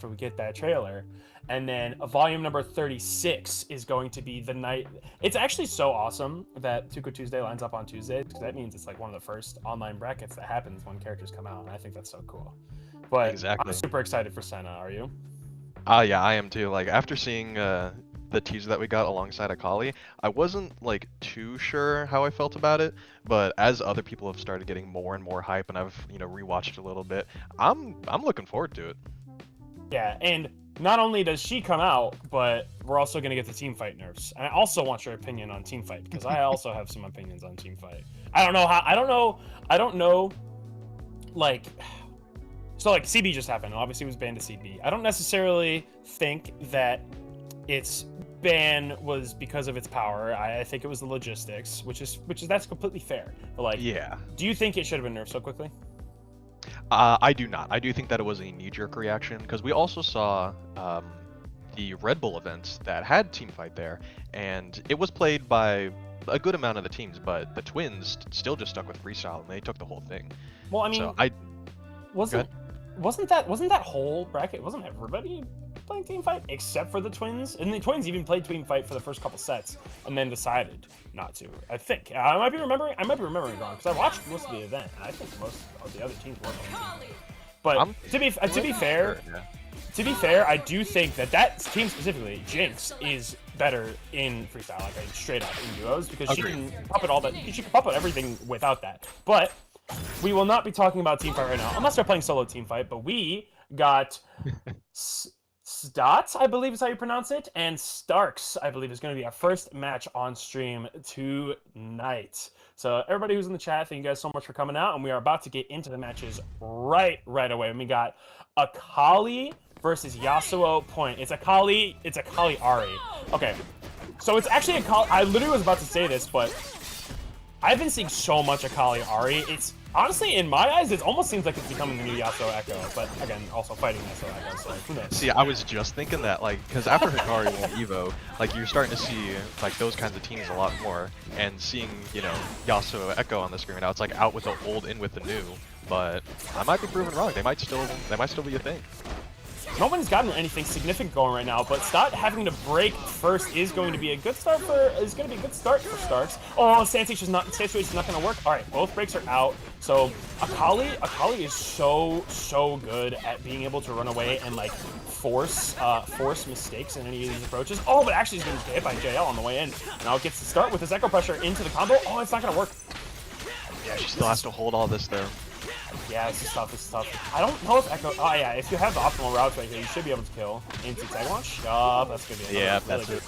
after we get that trailer. And then volume number 36 is going to be the night. It's actually so awesome that Tuco Tuesday lines up on Tuesdays, because that means it's like one of the first online brackets that happens when characters come out, and I think that's so cool. But Exactly. I'm super excited for Senna. Are you? Yeah, I am too. Like after seeing the teaser that we got alongside Akali, I wasn't like too sure how I felt about it, but as other people have started getting more and more hype and I've, rewatched a little bit, I'm looking forward to it. Yeah, and not only does she come out, but we're also going to get the team fight nerfs. And I also want your opinion on team fight, because I also have some opinions on team fight. I don't know, like, so like CB just happened. Obviously it was banned to CB. I don't necessarily think that its ban was because of its power. I think it was the logistics, which is that's completely fair. But like, Yeah. do you think it should have been nerfed so quickly? I do not. I do think that it was a knee-jerk reaction because we also saw the Red Bull events that had teamfight there, and it was played by a good amount of the teams, but the Twins still just stuck with freestyle and they took the whole thing. Well, I mean, so wasn't that whole bracket? Wasn't everybody playing team fight except for the Twins? And the Twins even played team fight for the first couple sets and then decided not to. I think I might be remembering wrong, because I watched most of the event. And I think most of the other teams were playing team fight. But to be fair, I do think that team specifically, Jinx, is better in freestyle, like straight up in duos, because she can puppet everything without that. But we will not be talking about teamfight right now, unless they're playing solo teamfight. But we got Stots, I believe is how you pronounce it, and Starks, I believe, is going to be our first match on stream tonight. So everybody who's in the chat, thank you guys so much for coming out, and we are about to get into the matches right away. And we got Akali versus Yasuo Point. It's Akali Ari. Okay, so it's actually Akali. I literally was about to say this, but I've been seeing so much Akali Ari. It's honestly, in my eyes, it almost seems like it's becoming the new Yasuo Echo. But again, also fighting Yasuo Echo, so who knows? See, I was just thinking that, like, because after Hikari won Evo, like, you're starting to see, like, those kinds of teams a lot more. And seeing, Yasuo Echo on the screen now, it's like out with the old, in with the new. But I might be proven wrong. They might still be a thing. No one's gotten anything significant going right now, but Stott having to break first is going to be a good start for Starks. Oh, Situation's not going to work. All right, both breaks are out. So Akali is so good at being able to run away and like force mistakes in any of these approaches. Oh, but actually he's going to get hit by JL on the way in. Now it gets to start with his Echo Pressure into the combo. Oh, it's not going to work. Yeah, she still has to hold all this though. Yeah, this is tough. I don't know if Echo... Oh, yeah, if you have the optimal routes right here, you should be able to kill into tag launch. That's going to be that's it.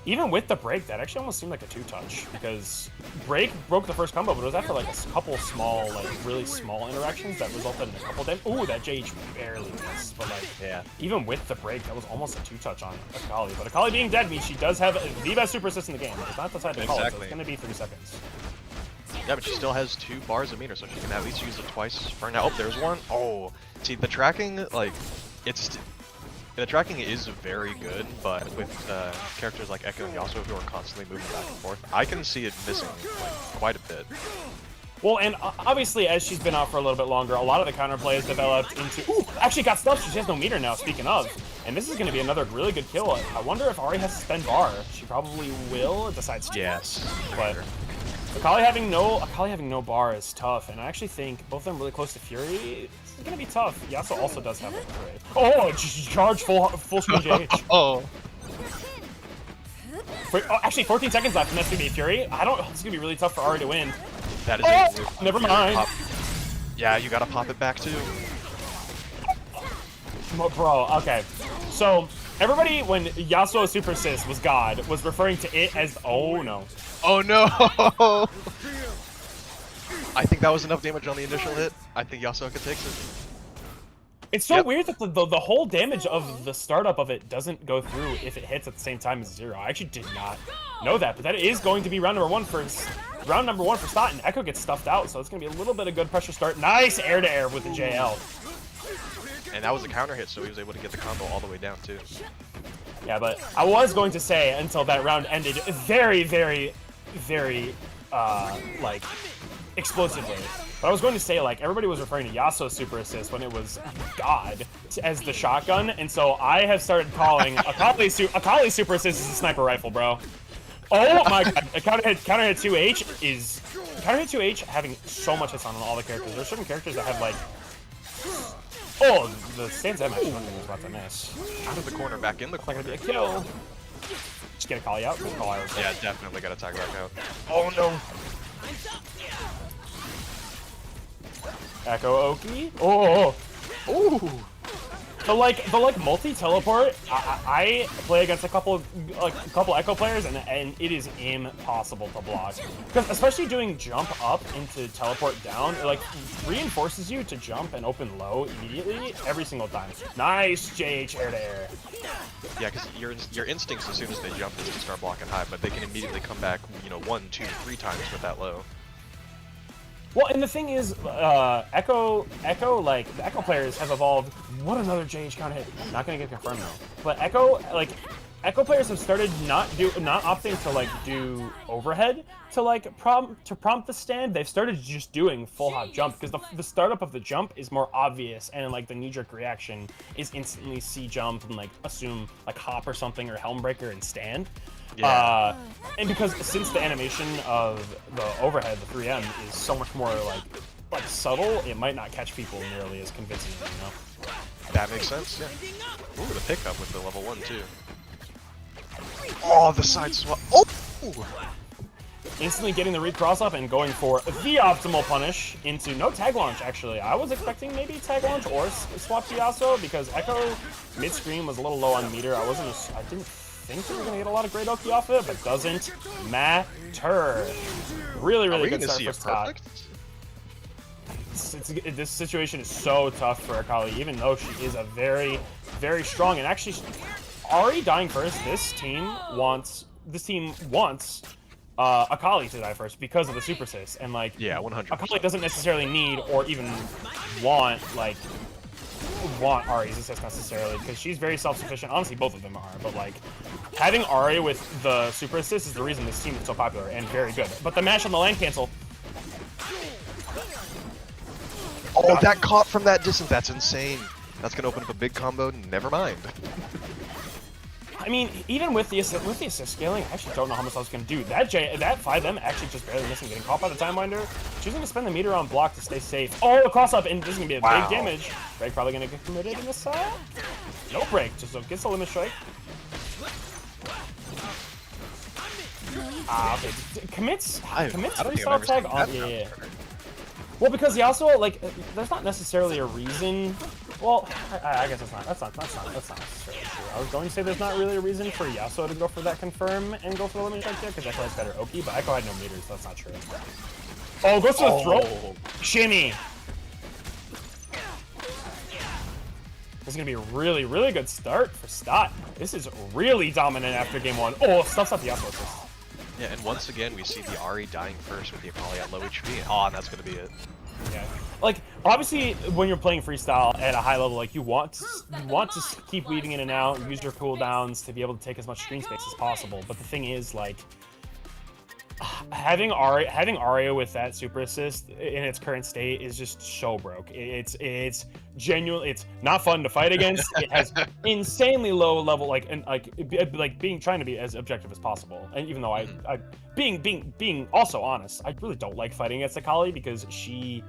Even with the break, that actually almost seemed like a two-touch, because break broke the first combo, but it was after like a couple small, like really small interactions that resulted in a couple damage. Ooh, that JH barely missed, but like, yeah. Even with the break, that was almost a two-touch on Akali. But Akali being dead means she does have the best super assist in the game. It's not the side to call it, so it's going to be 3 seconds. Yeah, but she still has 2 bars of meter, so she can at least use it twice for now. Oh, there's one. Oh, see, the tracking, like, the tracking is very good, but with characters like Echo and Yasuo who are constantly moving back and forth, I can see it missing like, quite a bit. Well, and obviously, as she's been out for a little bit longer, a lot of the counterplay has developed into... Ooh, actually got stuffed. She has no meter now, speaking of. And this is going to be another really good kill. I wonder if Ari has to spend bar. She probably will. It decides to. Yes. But Akali having no bar is tough, and I actually think both of them really close to Fury. This is gonna be tough. Yasuo also does have a Fury. Oh, charge full screen JH. Oh. Actually, 14 seconds left, and that's gonna be Fury. It's gonna be really tough for Ari to win. That is. Never mind. Yeah, you gotta pop it back too. Bro, okay. So everybody, when Yasuo Super Assist was God, was referring to it as... Oh, no. Oh, no! I think that was enough damage on the initial hit. I think Yasuo could take it. It's so weird that the whole damage of the startup of it doesn't go through if it hits at the same time as 0. I actually did not know that, but that is going to be round number one for Stott, and Echo gets stuffed out, so it's going to be a little bit of good pressure start. Nice air-to-air with the JL. And that was a counter hit, so he was able to get the combo all the way down, too. Yeah, but I was going to say, until that round ended very, very, very, like, explosively, But I was going to say, like, everybody was referring to Yasuo's super assist when it was God as the shotgun, and so I have started calling Akali's super assist is a sniper rifle, bro. Oh my god, a counter hit 2H is counter hit 2H having so much hits on all the characters. There's certain characters that have like, oh, the stands I'm actually was about to miss. Out of the corner, back in the It's not corner. gonna be a kill. Just get a Kali out. Call out. Yeah, definitely got to tag back out. Oh no. Echo Oki. Oh. Ooh. The multi teleport. I play against a couple Echo players, and it is impossible to block. Because especially doing jump up into teleport down, it like reinforces you to jump and open low immediately every single time. Nice JH air to air. Yeah, because your instincts as soon as they jump is to start blocking high, but they can immediately come back, you know, 1, 2, 3 times with that low. Well, and the thing is, Echo, like, the Echo players have evolved. What another JH counter hit? Not gonna get confirmed though. But Echo players have started not opting to like do overhead to prompt the stand. They've started just doing full hop jump because the startup of the jump is more obvious, and like the knee-jerk reaction is instantly C jump and like assume like hop or something or helm breaker and stand. Yeah. And because since the animation of the overhead, the 3M, is so much more like subtle, it might not catch people nearly as convincingly, you know? That makes sense, yeah. Ooh, the pickup with the level 1 too. Oh, the side swap. Oh! Instantly getting the read cross up and going for the optimal punish into no tag launch, actually. I was expecting maybe tag launch or swap to Yasuo because Echo mid-screen was a little low on meter. I didn't think we were gonna get a lot of great Oki off it, but doesn't matter. Really good start for Scott. This situation is so tough for Akali, even though she is a very strong, and actually Ari dying first. This team wants Akali to die first because of the super assist, and like, yeah, 100%. Akali doesn't necessarily need or even want Ari's assist necessarily, because she's very self-sufficient. Honestly, both of them are, but like having Ari with the super assist is the reason this team is so popular and very good. But the mash on the land cancel. Oh, that caught from that distance. That's insane. That's gonna open up a big combo. Never mind. I mean, even with the assist scaling, I actually don't know how much I was gonna do. That 5M actually just barely missing getting caught by the time winder. Choosing to spend the meter on block to stay safe. Oh, a cross up, and this is gonna be a big damage. Break probably gonna get committed in this side. No break, just gets the limit strike. Okay. Commits freestyle tag on. Yeah. Well, because Yasuo, like, there's not necessarily a reason. Well, I guess that's not necessarily true. I was going to say there's not really a reason for Yasuo to go for that confirm and go for the limit strike there, because Echo has better Oki, but Echo had no meters, so that's not true. Oh, goes to the throat. Shimmy. This is gonna be a really good start for Stott. This is really dominant after game 1. Oh, stuff's not the Yasuo assist. Yeah, and once again, we see the Ari dying first with the Akali at low HP. Oh, and that's gonna be it. Yeah, like obviously when you're playing freestyle at a high level, like you want to keep weaving in and out, use your cooldowns to be able to take as much screen space as possible. But the thing is, like, having Aria with that super assist in its current state is just so broke. It's genuinely, it's not fun to fight against. It has insanely low level, trying to be as objective as possible. And even though being also honest, I really don't like fighting against Akali because she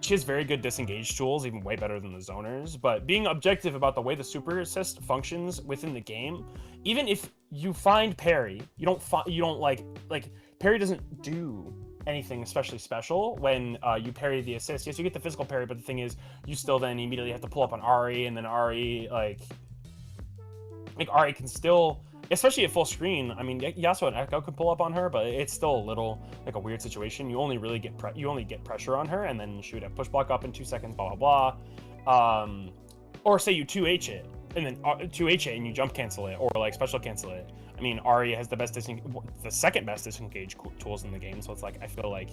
has very good disengage tools, even way better than the zoners. But being objective about the way the super assist functions within the game, even if you find parry, you don't like parry doesn't do anything especially special when you parry the assist. Yes, you get the physical parry, but the thing is, you still then immediately have to pull up on Ari, and then Ari Ari can still, especially at full screen. I mean, Yasuo and Echo can pull up on her, but it's still a little like a weird situation. You only really get pressure on her, and then she would have push block up in 2 seconds, blah blah blah. Or say you 2H it, and then 2H it and you jump cancel it, or like special cancel it. I mean, Ari has the second best disengage tools in the game, so it's like I feel like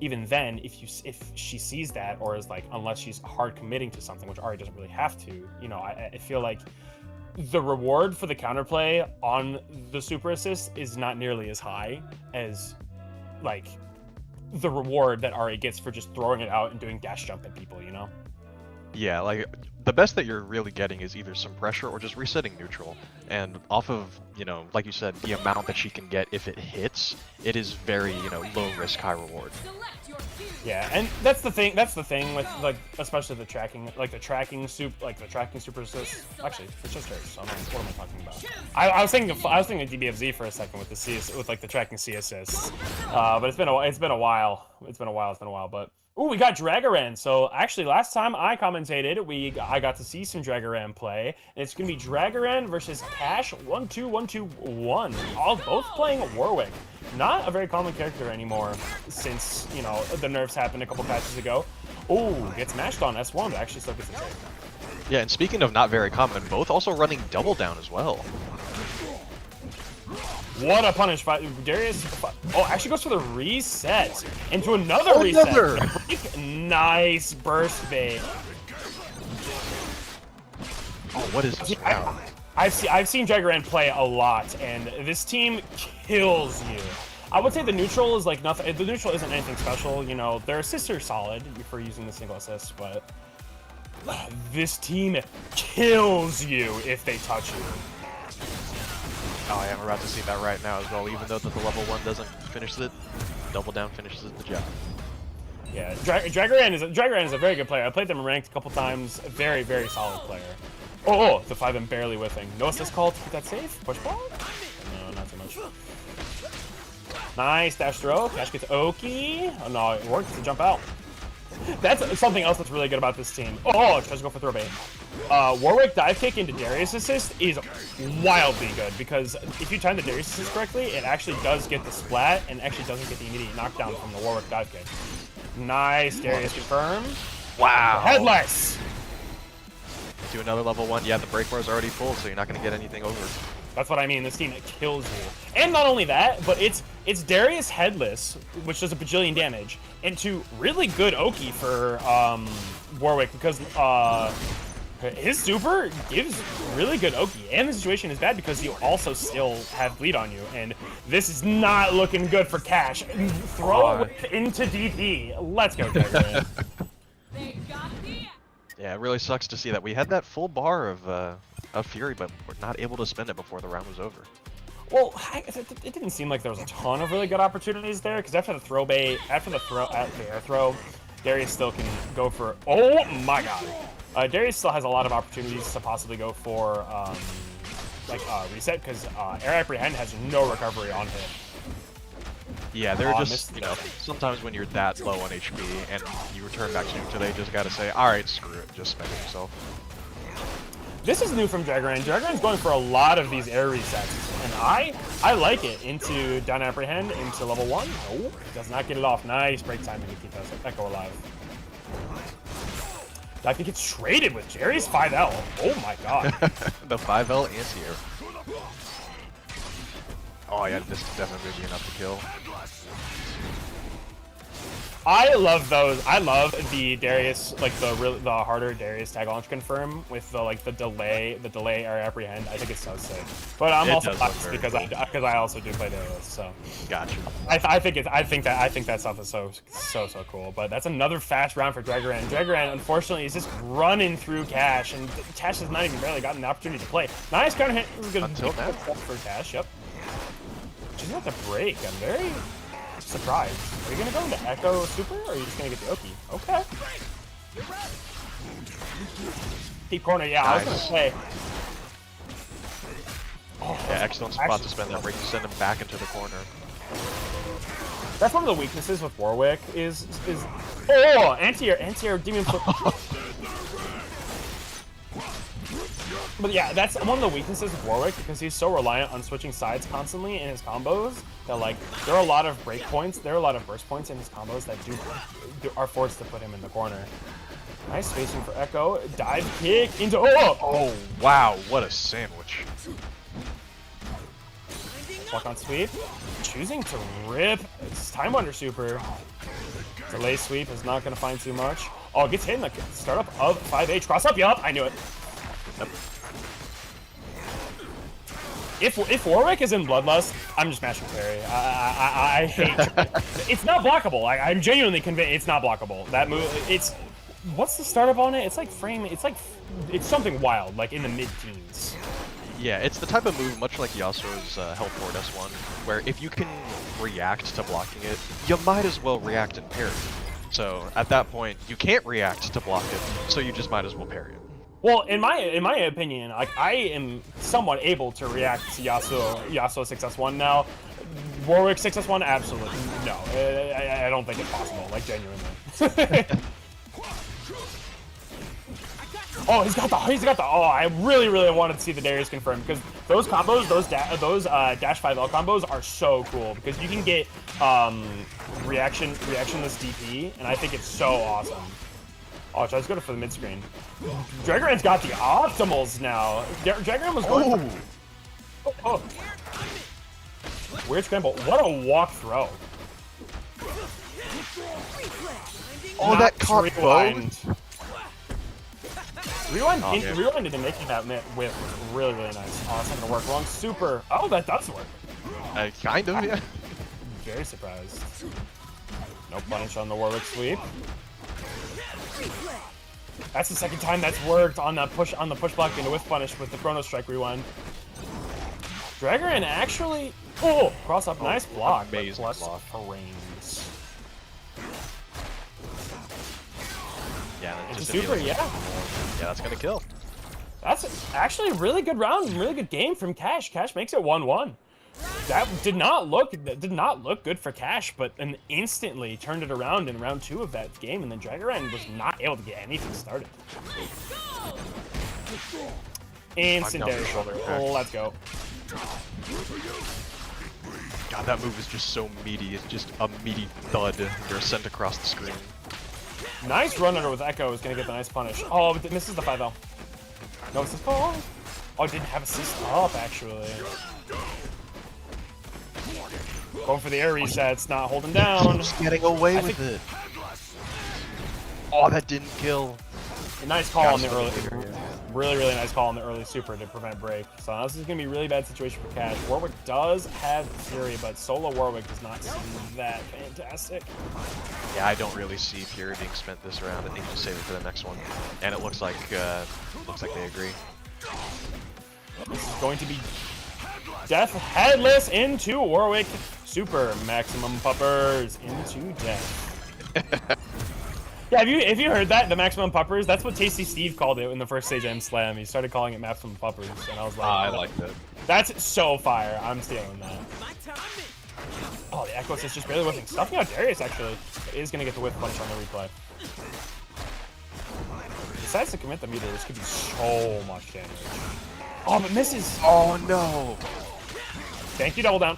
even then, if she sees that, or is like, unless she's hard committing to something, which Ari doesn't really have to, you know, I feel like the reward for the counterplay on the super assist is not nearly as high as like the reward that Ari gets for just throwing it out and doing dash jump at people, you know? Yeah, like the best that you're really getting is either some pressure or just resetting neutral. And off of, you know, like you said, the amount that she can get if it hits, it is very, you know, low risk, high reward. Yeah, and that's the thing with like especially the tracking, like the tracking super assist. Actually, it's just hers. So what am I talking about? I was thinking DBFZ for a second with the with the tracking C assists. But it's been a while. But ooh, we got Dragaran. So actually, last time I commentated, I got to see some Dragaran play, and it's gonna be Dragaran versus Cash 1-2-1-2-1. Both playing Warwick. Not a very common character anymore since, you know, the nerfs happened a couple patches ago. Ooh, gets mashed on S1, but actually still gets a trade. Yeah, and speaking of not very common, both also running double down as well. What a punish fight. Darius, actually goes for the reset. Into another reset. Nice burst bait. Oh, what is this round? I've seen Dragaran play a lot, and this team kills you. I would say the neutral is like nothing. The neutral isn't anything special, you know. Their assists are solid for using the single assist, but this team kills you if they touch you. Oh, yeah, we're about to see that right now as well. Even though the level 1 doesn't finish it, double down finishes the job. Yeah, Dragaran is a very good player. I played them ranked a couple times. Very, very solid player. Oh, the 5M barely whiffing. No assist call to keep that safe. Push ball? No, not so much. Nice dash throw. Cash gets Oki. Oh no, it worked to jump out. That's something else that's really good about this team. Oh, tries to go for throw bait. Warwick dive kick into Darius assist is wildly good because if you time the Darius assist correctly, it actually does get the splat and actually doesn't get the immediate knockdown from the Warwick dive kick. Nice, Darius confirm. Wow. Headless. Do another level 1. Yeah, the break bar is already full, so you're not going to get anything over. That's what I mean. This team kills you. And not only that, but it's Darius headless, which does a bajillion damage, into really good Oki for Warwick because his super gives really good Oki. And the situation is bad because you also still have bleed on you. And this is not looking good for Cash. Throw it into DP. Let's go, Dragaran. Yeah, it really sucks to see that. We had that full bar of Fury, but we're not able to spend it before the round was over. Well, it didn't seem like there was a ton of really good opportunities there, because after the air throw, Darius still can go for, oh my god. Darius still has a lot of opportunities to possibly go for, reset, because air apprehend has no recovery on hit. Yeah, they're just, you know, sometimes when you're that low on HP and you return back to neutral, they just gotta say, alright, screw it, just spend it yourself. This is new from Dragaran. Dragaran's going for a lot of these air resets, and I like it. Into down apprehend, into level 1. Oh, does not get it off. Nice break timing to keep that Echo alive. I think it's traded with Jerry's 5L. Oh my god. The 5L anti-air. Oh yeah, this is definitely be enough to kill. I love those. I love the Darius, like the harder Darius tag launch confirm with the delay air apprehend. I think it's so sick. But I'm also biased because I also do play Darius. So gotcha. I think that stuff is so cool. But that's another fast round for Dragaran. Dragaran unfortunately is just running through Cash, and Cash has not even barely gotten the opportunity to play. Nice counter hit. This is good until now for Cash. Yep. She's not the break. I'm very surprised. Are you gonna go into Echo Super, or are you just gonna get the Oki? Okay. Deep corner, yeah. Nice. I was gonna say. Oh, yeah, excellent spot to spend that break to send him back into the corner. That's one of the weaknesses with Warwick is anti-air demon flip. But yeah, that's one of the weaknesses of Warwick because he's so reliant on switching sides constantly in his combos that like there are a lot of break points, there are a lot of burst points in his combos that are forced to put him in the corner. Nice spacing for Echo. Dive kick into oh wow, what a sandwich. Walk on sweep. Choosing to rip. It's Time Wonder super. Delay sweep is not gonna find too much. Oh, gets hit in the startup of 5H. Cross up, yup, I knew it. Yep. If Warwick is in Bloodlust, I'm just mashing parry. I hate. It's not blockable. I'm genuinely convinced it's not blockable. That move. It's what's the startup on it? It's like frame. It's something wild, like in the mid-teens. Yeah, it's the type of move, much like Yasuo's Health Ward S1, where if you can react to blocking it, you might as well react and parry. So at that point, you can't react to block it, so you just might as well parry it. Well, in my opinion, like I am somewhat able to react to Yasuo 6S1 now. Warwick 6S1, absolutely no. I don't think it's possible, like genuinely. Oh, he's got the. Oh, I really wanted to see the Darius confirm because those combos, those dash 5L combos are so cool because you can get reactionless DP, and I think it's so awesome. Oh, should I just go for the mid screen? Dragoran's got the optimals now. Dragoran was going. Oh. Weird scramble. What a walk throw. Oh, that caught rewind. Rewind into making that whip was really nice. Oh, that's not gonna work. Wrong super. Oh, that does work. Kind of, yeah. Very surprised. No punish on the Warwick sweep. That's the second time that's worked on the push block into whiff punish with the Chrono Strike rewind. Dragoran actually cross up, nice block, amazing plus block. frames. Yeah, It's just a super, yeah. Yeah, that's gonna kill. That's actually a really good round, really good game from Cash. Cash makes it 1-1. That did not look good for Cash, but then instantly turned it around in round 2 of that game, and then Dragoran was not able to get anything started. Instant Darius shoulder. Let's go. God, that move is just so meaty. It's just a meaty thud. You're sent across the screen. Nice run under with Echo is gonna get the nice punish. Oh, but misses the 5L. No assist. Oh, didn't have assist up actually. Going for the air resets, not holding down. Just getting away with it. Oh, that didn't kill. A nice call on the early. Really nice call on the early super to prevent break. So this is gonna be a really bad situation for Cash. Warwick does have Fury, but solo Warwick does not seem that fantastic. Yeah, I don't really see Fury being spent this round. I think he'll save it for the next one. And it looks like they agree. This is going to be Death Headless into Warwick. Super maximum puppers into death. Yeah, if you heard that, the maximum puppers, that's what Tasty Steve called it in the first stage M Slam. He started calling it maximum puppers, and I was like, I like that. That's so fire. I'm stealing that. Oh, the Echo Assist just barely whiffing. Stuffing out Darius actually is gonna get the whiff punch on the replay. Decides to commit the meter. This could be so much damage. Oh, but misses. Oh no. Thank you, double down.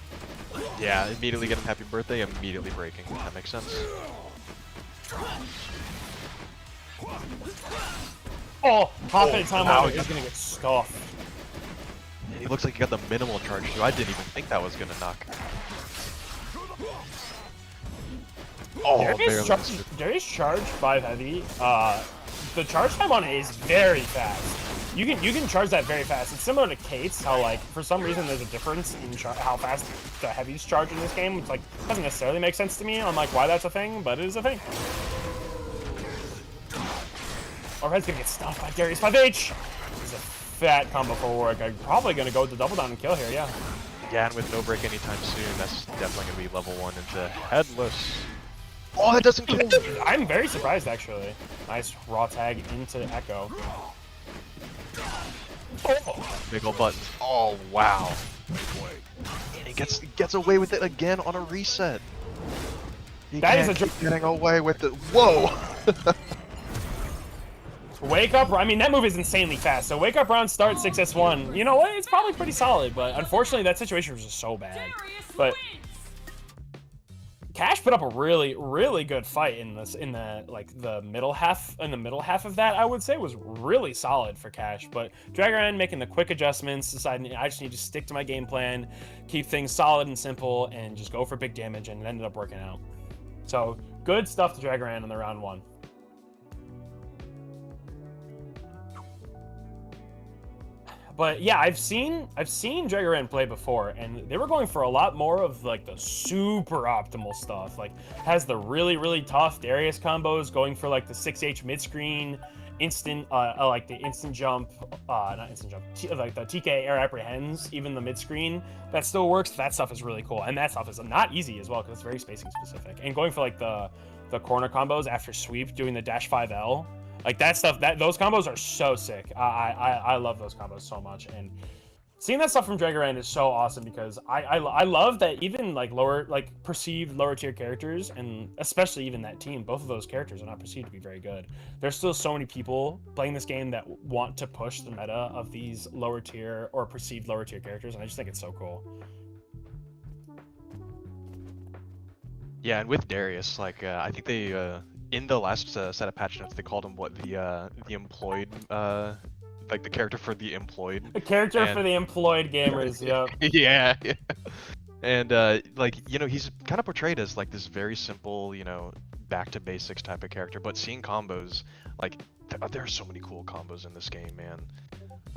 Yeah, immediately get him happy birthday, immediately breaking. That makes sense. Oh, half at a time out. He's gonna get stuffed. He looks like he got the minimal charge too. I didn't even think that was gonna knock. Oh, Darius charge 5 heavy. The charge time on it is very fast. You can charge that very fast. It's similar to Kate's, how like for some reason there's a difference in how fast the heavies charge in this game. It's like doesn't necessarily make sense to me on like why that's a thing, but it is a thing. Red's gonna get stuffed by Darius 5H. It's a fat combo for Warwick. I'm probably gonna go with the double down and kill here, yeah. Yeah, and with no break anytime soon, that's definitely gonna be level 1 into Headless. Oh, that doesn't kill. I'm very surprised actually. Nice raw tag into Echo. Oh, big ol' buttons. Oh wow. And he gets away with it again on a reset. That is a getting away with it. Whoa. Wake up, I mean, that move is insanely fast. So wake up round start 6S1. You know what? It's probably pretty solid, but unfortunately that situation was just so bad. But Cash put up a really good fight in the middle half of that. I would say was really solid for Cash. But Dragoran making the quick adjustments, deciding I just need to stick to my game plan, keep things solid and simple, and just go for big damage, and it ended up working out. So good stuff to Dragoran in the round 1. But yeah, I've seen Dragoran play before, and they were going for a lot more of like the super optimal stuff. Like has the really tough Darius combos, going for like the 6H mid screen, instant like the instant jump, not instant jump, like the TK air apprehends, even the mid screen that still works. That stuff is really cool, and that stuff is not easy as well because it's very spacing specific. And going for like the corner combos after sweep, doing the dash 5L. Like that stuff, those combos are so sick. I love those combos so much, and seeing that stuff from Dragoran is so awesome because I love that even like perceived lower tier characters, and especially even that team, both of those characters are not perceived to be very good. There's still so many people playing this game that want to push the meta of these lower tier or perceived lower tier characters, and I just think it's so cool. Yeah, and with Darius, like I think they in the last set of patch notes they called him what, the employed, like the character for the employed. A character for the employed gamers. Yep. Yeah. And like, you know, he's kind of portrayed as like this very simple, you know, back to basics type of character, but seeing combos, like there are so many cool combos in this game, man.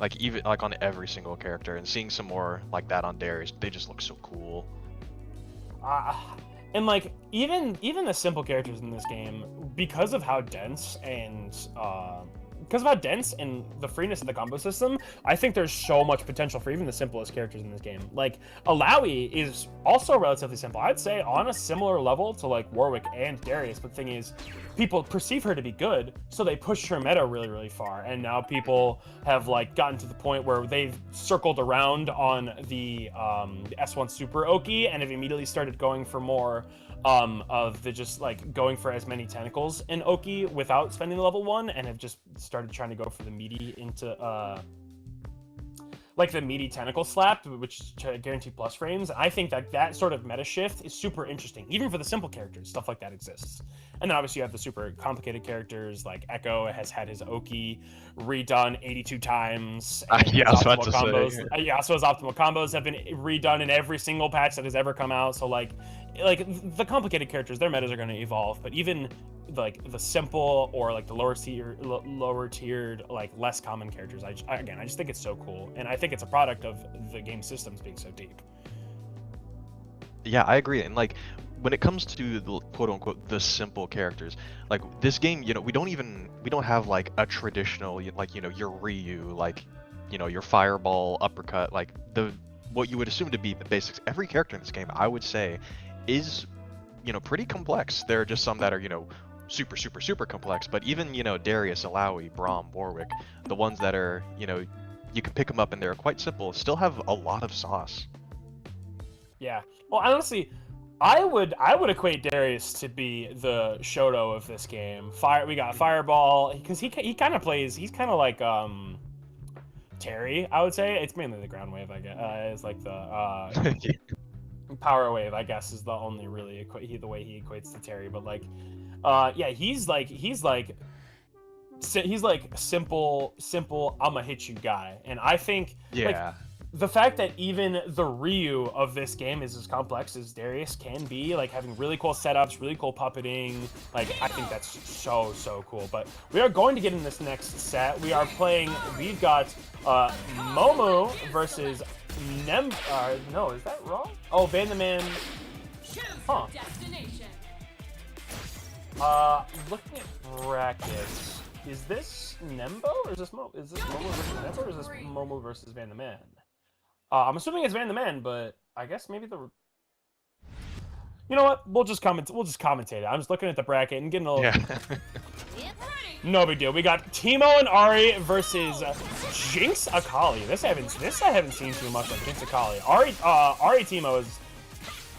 Like even like on every single character, and seeing some more like that on Darius, they just look so cool. And like even the simple characters in this game, because of how dense and the freeness of the combo system, I think there's so much potential for even the simplest characters in this game. Like Alawi is also relatively simple. I'd say on a similar level to like Warwick and Darius, but the thing is, people perceive her to be good, so they push her meta really far. And now people have like gotten to the point where they've circled around on the S1 Super Oki and have immediately started going for more of the just like going for as many tentacles in Oki without spending the level 1, and have just started trying to go for the meaty into like the meaty tentacle slap, which guarantee plus frames. I think that sort of meta shift is super interesting, even for the simple characters. Stuff like that exists. And then obviously you have the super complicated characters, like Echo has had his Oki redone 82 times. Yeah, I was about to combos, say. yeah, so his optimal combos have been redone in every single patch that has ever come out. So like the complicated characters, their metas are going to evolve, but even like the simple or like the lower tiered like less common characters, I just think it's so cool, and I think it's a product of the game systems being so deep. Yeah, I agree. And like when it comes to the quote unquote the simple characters, like this game, you know, we don't have like a traditional, like, you know, your Ryu, like, you know, your fireball uppercut, like what you would assume to be the basics. Every character in this game, I would say, is, you know, pretty complex. There are just some that are, you know, super complex, but even, you know, Darius, Alawi, Braum, Warwick, the ones that are, you know, you can pick them up and they're quite simple, still have a lot of sauce. Yeah. Well, honestly, I would equate Darius to be the Shoto of this game. We got Fireball, because he kind of plays. He's kind of like Terry, I would say. It's mainly the ground wave, I guess. It's like the power wave, I guess, is the only really the way he equates to Terry. But like, yeah, he's like simple. I'ma hit you guy, and I think like, the fact that even the Ryu of this game is as complex as Darius can be, like having really cool setups, really cool puppeting, like I think that's so cool. But we are going to get in this next set. We've got Momo versus no, is that wrong? Oh, Van the Man. Huh. Looking at brackets, is this Nembo or is this Momo versus Nembo, or is this Momo versus Van the Man? I'm assuming it's Van the Man, but I guess maybe you know what? We'll just commentate it. I'm just looking at the bracket and getting a little. Yeah. No big deal. We got Teemo and Ari versus Jinx Akali. This I haven't seen too much of Jinx Akali. Ari Teemo is,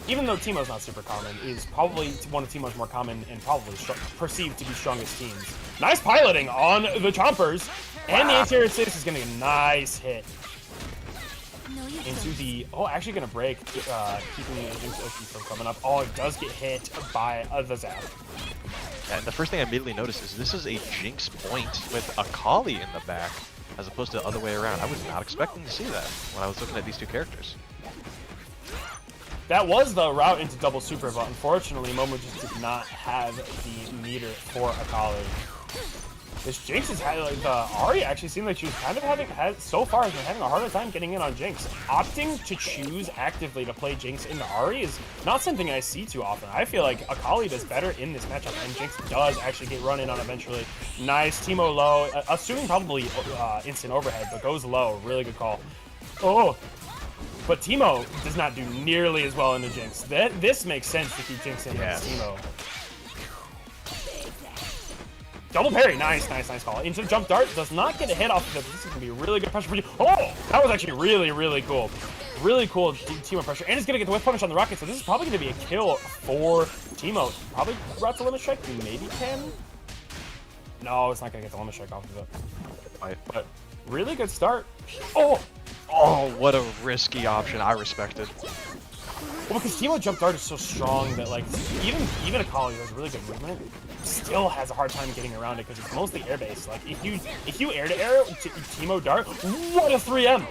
even though Teemo's not super common, is probably one of Teemo's more common and probably perceived to be strongest teams. Nice piloting on the Chompers, and the anti-air assist is getting a nice hit into the, actually gonna break, keeping the Jinx Oki from coming up. Oh, it does get hit by the zap. And the first thing I immediately noticed is this is a Jinx point with Akali in the back, as opposed to the other way around. I was not expecting to see that when I was looking at these two characters. That was the route into double super, but unfortunately Momo just did not have the meter for Akali. This Jinx is like the Ahri actually seemed like she was kind of so far has been having a harder time getting in on Jinx. Opting to choose actively to play Jinx into Ahri is not something I see too often. I feel like Akali does better in this matchup, and Jinx does actually get run in on eventually. Nice, Teemo low, assuming probably instant overhead, but goes low. Really good call. Oh, but Teemo does not do nearly as well into Jinx. This makes sense to keep Jinx in against Teemo. Double parry, nice call. Into jump dart, does not get a hit off of it. This is gonna be really good pressure for you. Oh, that was actually really cool. Really cool Teemo pressure, and it's gonna get the whip punish on the rocket, so this is probably gonna be a kill for Teemo. Probably route to limit strike, maybe can? No, it's not gonna get the limit strike off of it. Right. But really good start. Oh, what a risky option. I respect it. well, because Teemo jump dart is so strong that like even Akali has really good movement, still has a hard time getting around it because it's mostly air based. Like if you air to air Teemo dart, what a 3M.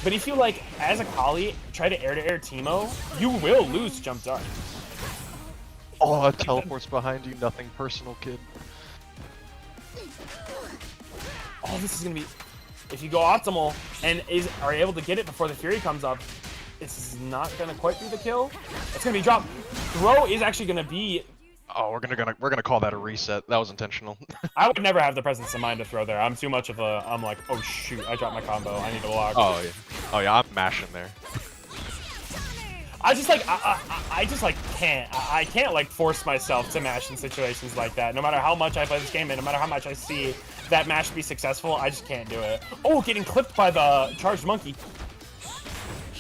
But if you like as Akali try to air Teemo, you will lose jump dart. Oh, it teleports behind you. Nothing personal, kid. Oh, this is gonna be. If you go optimal and are able to get it before the Fury comes up, this is not gonna quite be the kill. It's gonna be drop. Throw is actually gonna be. Oh, we're gonna call that a reset. That was intentional. I would never have the presence of mind to throw there. I'm too much of a. I'm like, oh shoot, I dropped my combo. I need to block. Oh yeah. Oh yeah, I'm mashing there. I just like I just like can't. I can't like force myself to mash in situations like that. No matter how much I play this game and no matter how much I see that mash be successful, I just can't do it. Oh, getting clipped by the charged monkey.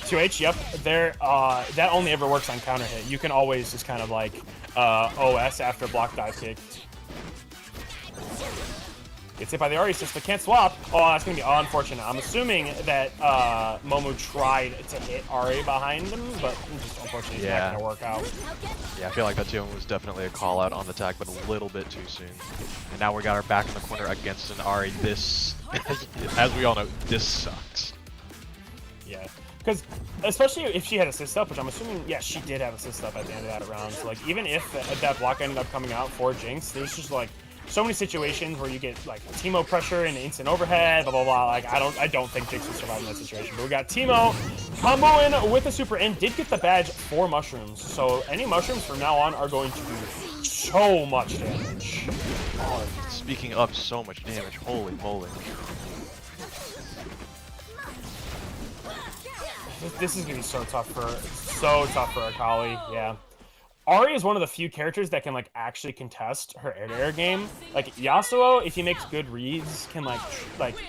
2H, yep. There, that only ever works on counter hit. You can always just kind of like OS after block dive kick. Gets hit by the Ahri assist, but can't swap. Oh, that's gonna be unfortunate. I'm assuming that Momu tried to hit Ahri behind him, but just unfortunately it's not gonna work out. Yeah, I feel like that too was definitely a call out on the tag, but a little bit too soon. And now we got our back in the corner against an Ahri. This, as we all know, this sucks. Yeah. Because, especially if she had assist up, which I'm assuming, yeah, she did have assist up at the end of that round. So, like, even if that block ended up coming out for Jinx, there's just, like, so many situations where you get, like, Teemo pressure and instant overhead, blah, blah, blah. Like, I don't think Jinx would survive in that situation. But we got Teemo combo in with the super and did get the badge for mushrooms. So, any mushrooms from now on are going to do so much damage. Oh, speaking of so much damage, holy moly. This is gonna be so tough for Akali. Yeah, Ahri is one of the few characters that can like actually contest her air-to-air game. Like Yasuo, if he makes good reads, can like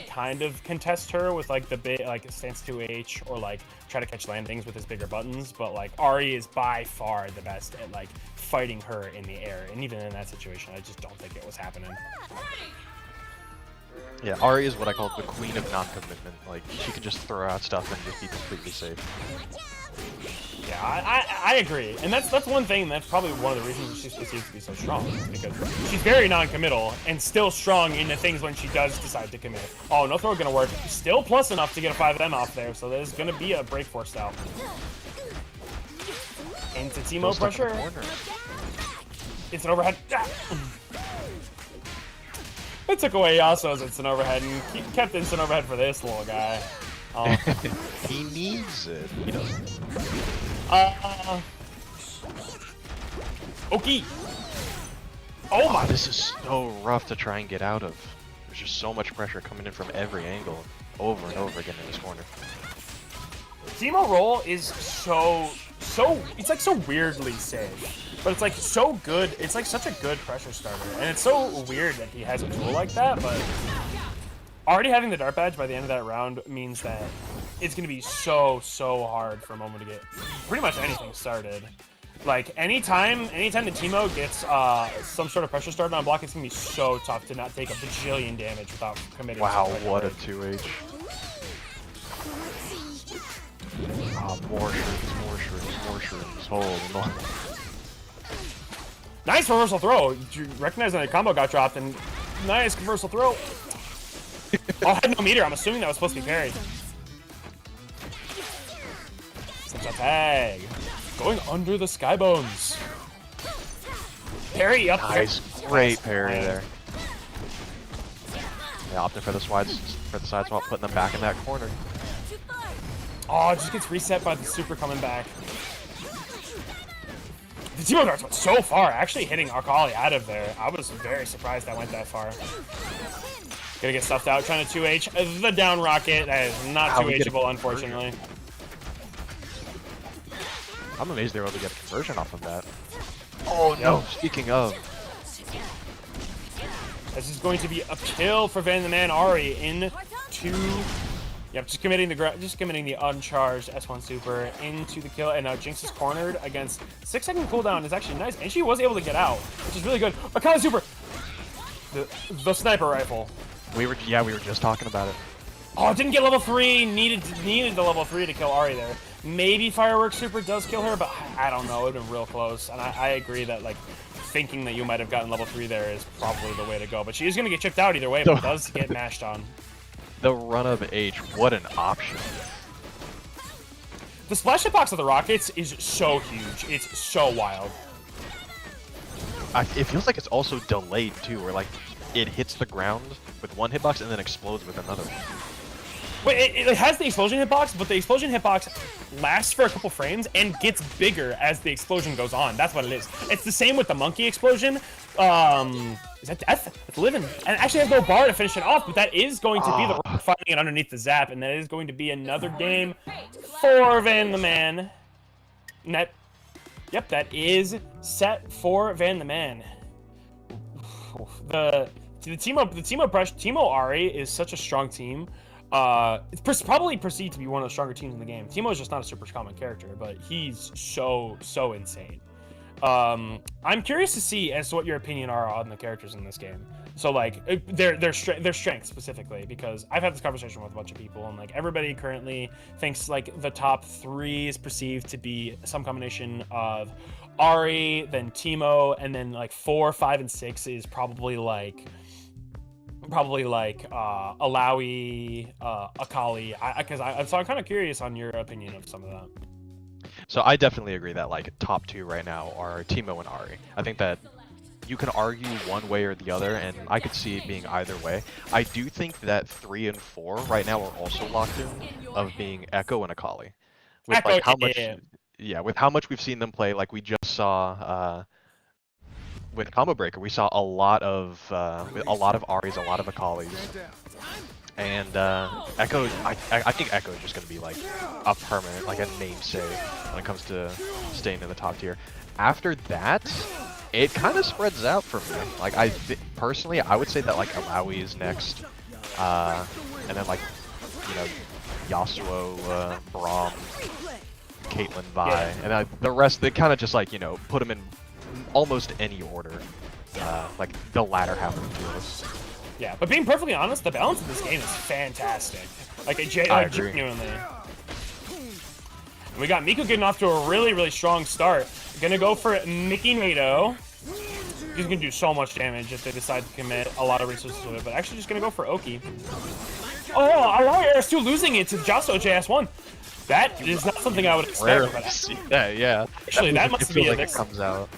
kind of contest her with like the big like stance 2H or like try to catch landings with his bigger buttons. But like Ahri is by far the best at like fighting her in the air, and even in that situation, I just don't think it was happening. Yeah, Ahri is what I call the queen of non-commitment. Like, she can just throw out stuff and just be completely safe. Yeah, I agree. And that's one thing, that's probably one of the reasons she's perceived to be so strong. Because she's very non-committal and still strong in the things when she does decide to commit. Oh, no throw gonna work. Still plus enough to get a 5M off there, so there's gonna be a break forced out. Into Teemo pressure. It's an overhead. It took away Yasuo's instant overhead and kept instant overhead for this little guy. He needs it. He doesn't. Okay. Oh my! This is so rough to try and get out of. There's just so much pressure coming in from every angle, over and over again in this corner. Teemo roll is so it's like so weirdly safe. But it's like so good. It's like such a good pressure starter, and it's so weird that he has a tool like that. But already having the dart badge by the end of that round means that it's gonna be so hard for a moment to get pretty much anything started. Like anytime the Teemo gets some sort of pressure started on block, it's gonna be so tough to not take a bajillion damage without committing. Wow, what a 2H! Oh, more shrooms, holy moly. Nice reversal throw. You recognize that the combo got dropped, and nice reversal throw. Oh, I had no meter. I'm assuming that was supposed to be parried. Such a tag. Going under the skybones. Parry up. Nice, great parry there. Yeah, opting for the side swap, putting them back in that corner. Oh, it just gets reset by the super coming back. The Timo darts went so far, actually hitting Akali out of there. I was very surprised that went that far. Gonna get stuffed out, trying to 2H. The down rocket, that is not 2Hable, unfortunately. I'm amazed they were able to get a conversion off of that. Oh no, speaking of. This is going to be a kill for Van the Man Ari into... Yep, just committing the uncharged S1 super into the kill, and now Jinx is cornered against 6-second cooldown is actually nice, and she was able to get out, which is really good. Akali super, the sniper rifle. We were just talking about it. Oh, didn't get level 3. Needed the level 3 to kill Ari there. Maybe fireworks super does kill her, but I don't know. It'd been real close, and I agree that like thinking that you might have gotten level 3 there is probably the way to go. But she is gonna get chipped out either way, but does get mashed on. The run of H, what an option. The splash hitbox of the rockets is so huge. It's so wild. It feels like it's also delayed too, where like it hits the ground with one hitbox and then explodes with another one. Wait, it has the explosion hitbox, but the explosion hitbox lasts for a couple frames and gets bigger as the explosion goes on. That's what it is. It's the same with the monkey explosion. Is that death? It's living. And it actually has no bar to finish it off, but that is going to be the Rock finding it underneath the zap, and that is going to be another game for Van the Man. And yep, that is set for Van the Man. The Timo Ari is such a strong team. It's probably perceived to be one of the stronger teams in the game. Timo is just not a super common character, but he's so insane. I'm curious to see as to what your opinion are on the characters in this game. So like their strengths specifically, because I've had this conversation with a bunch of people, and like everybody currently thinks like the top 3 is perceived to be some combination of Ari, then Timo, and then like 4, 5, and 6 is probably like Alawi, Akali. So I'm kind of curious on your opinion of some of that. So I definitely agree that like top 2 right now are Timo and Ari. I think that you can argue one way or the other, and I could see it being either way. I do think that 3 and 4 right now are also locked in of being Echo and Akali. With Echo, like how much, with how much we've seen them play. Like we just saw with Combo Breaker, we saw a lot of Aris, a lot of Akalis. And Echo, I think Echo is just going to be like a permanent, like a namesake when it comes to staying in the top tier. After that, it kind of spreads out for me. Like personally, I would say that like Alawi is next, and then like, you know, Yasuo, Braum, Caitlyn, Vi, and the rest, they kind of just like, you know, put them in almost any order, like the latter half of the duelist. Yeah, but being perfectly honest, the balance of this game is fantastic. Like, genuinely. And we got Miku getting off to a really strong start. Gonna go for Mickey Nato. He's gonna do so much damage if they decide to commit a lot of resources to it, but actually just gonna go for Oki. Oh, Alaya is still losing it to Jasto JS1. That is not something I would expect. But yeah. Actually, that must be like it comes out.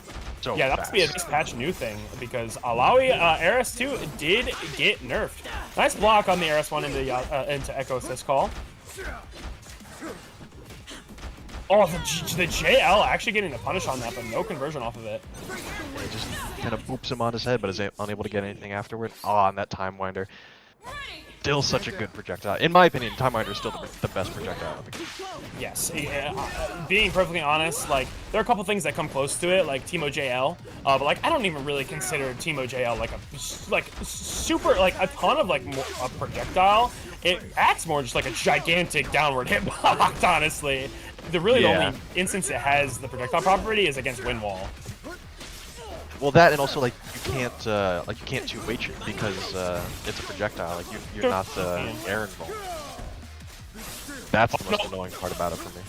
So yeah, that must be a nice patch new thing, because Alawi RS2 did get nerfed. Nice block on the RS1 into Echo Assist Call. Oh, the JL actually getting the punish on that, but no conversion off of it. Yeah, just kind of boops him on his head, but is unable to get anything afterward. Oh, and that Time Winder. Still such a good projectile. In my opinion, Time Winder is still the best projectile of the game. Yes, being perfectly honest, like, there are a couple things that come close to it, like Timo JL, but like, I don't even really consider Timo JL like super, like, a ton of like a projectile. It acts more just like a gigantic downward hitbox, honestly. The only instance it has the projectile property is against Wind Wall. Well, that, and also like you can't 2H it because it's a projectile. Like you're not air involved. That's the most annoying part about it for me.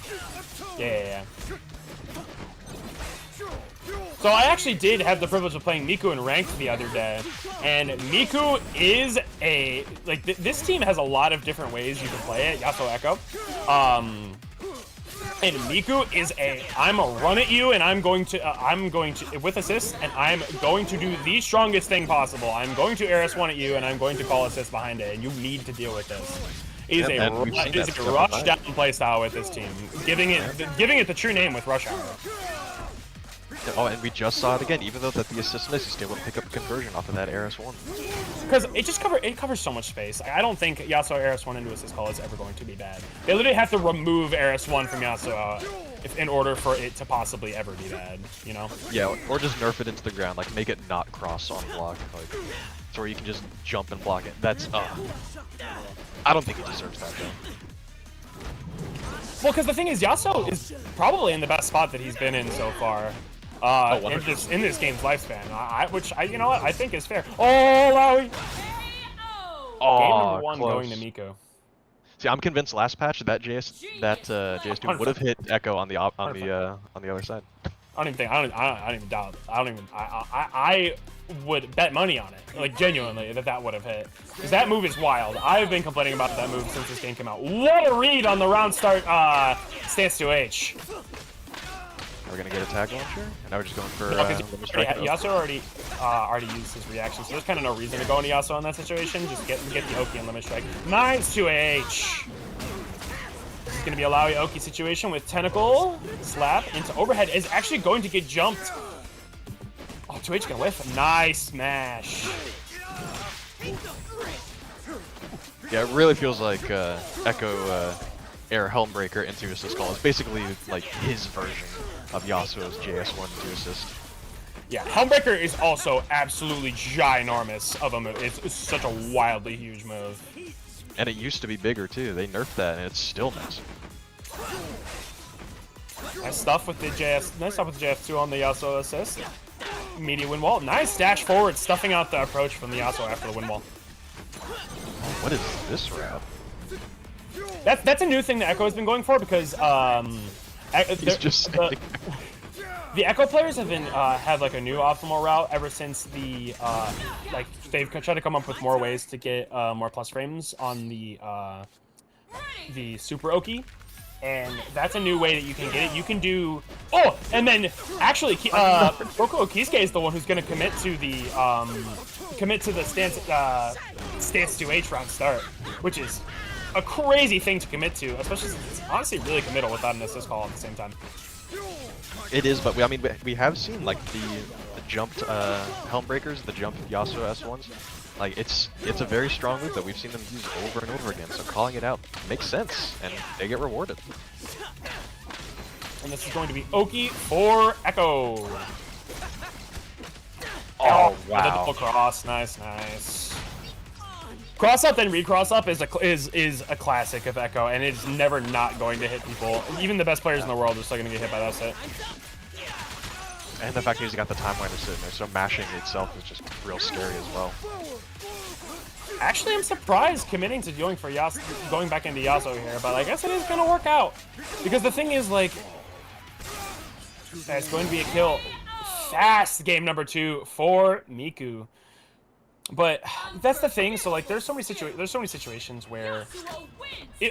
Yeah. So I actually did have the privilege of playing Miku in ranked the other day, and Miku is this team has a lot of different ways you can play it. Yasuo Echo. And Miku is I'm a run at you, and I'm going to with assist, and I'm going to do the strongest thing possible. I'm going to RS1 at you, and I'm going to call assist behind it, and you need to deal with this. It is a rush down playstyle with this team, giving it the true name with Rush Hour. Oh, and we just saw it again. Even though that the assist missed, he's able to pick up a conversion off of that RS1. Because it covers so much space. I don't think Yasuo RS1 into assist call is ever going to be bad. They literally have to remove RS1 from Yasuo in order for it to possibly ever be bad, you know? Yeah, or just nerf it into the ground, like make it not cross on block, like so where you can just jump and block it. That's I don't think he deserves that though. Well, because the thing is, Yasuo is probably in the best spot that he's been in so far. In this game's lifespan, which you know what, I think is fair. Oh, Lowy! Game number 1 close. going to Miko. See, I'm convinced last patch that JS2 would have hit Echo on the other side. I don't even doubt. I would bet money on it, like genuinely, that would have hit. Because that move is wild. I've been complaining about that move since this game came out. What a read on the round start stance to H. We're gonna get a tag launcher, and now we're just going for Yasuo already used his reaction, so there's kind of no reason to go into Yasuo in that situation. Just get the Oki and limit strike. Nice 2H. This is gonna be a Lowy Oki situation with tentacle slap into overhead is actually going to get jumped. Oh, 2H gonna whiff. Nice smash. Yeah, it really feels like Echo Air Helmbreaker into assist call is basically like his version of Yasuo's JS1 to assist. Yeah, Helmbreaker is also absolutely ginormous of a move. It's such a wildly huge move. And it used to be bigger too. They nerfed that, and it's still massive. Nice stuff with the JS2 on the Yasuo assist. Media win wall. Nice dash forward, stuffing out the approach from the Yasuo after the win wall. What is this route? That's a new thing that Echo has been going for because the Echo players have been had like a new optimal route ever since the like they've tried to come up with more ways to get more plus frames on the Super Oki, and that's a new way that you can get it. You can do and then actually Tuco Tuesday is the one who's going to commit to the stance to H round start, which is a crazy thing to commit to, especially since it's honestly really committal without an assist call at the same time. It is, but we have seen like the jumped Helmbreakers, the jumped Yasuo S1s. Like it's a very strong move that we've seen them use over and over again. So calling it out makes sense, and they get rewarded. And this is going to be Oki for Echo. Oh wow! The double cross, nice. Cross up and recross up is a classic of Echo, and it's never not going to hit people. Even the best players in the world are still going to get hit by that hit. And the fact that he's got the timeline to sit in there, so mashing itself is just real scary as well. Actually, I'm surprised committing to going back into Yasuo here, but I guess it is going to work out. Because the thing is, like, it's going to be a kill. Fast game number 2 for Miku. But that's the thing. So like, there's so many situations where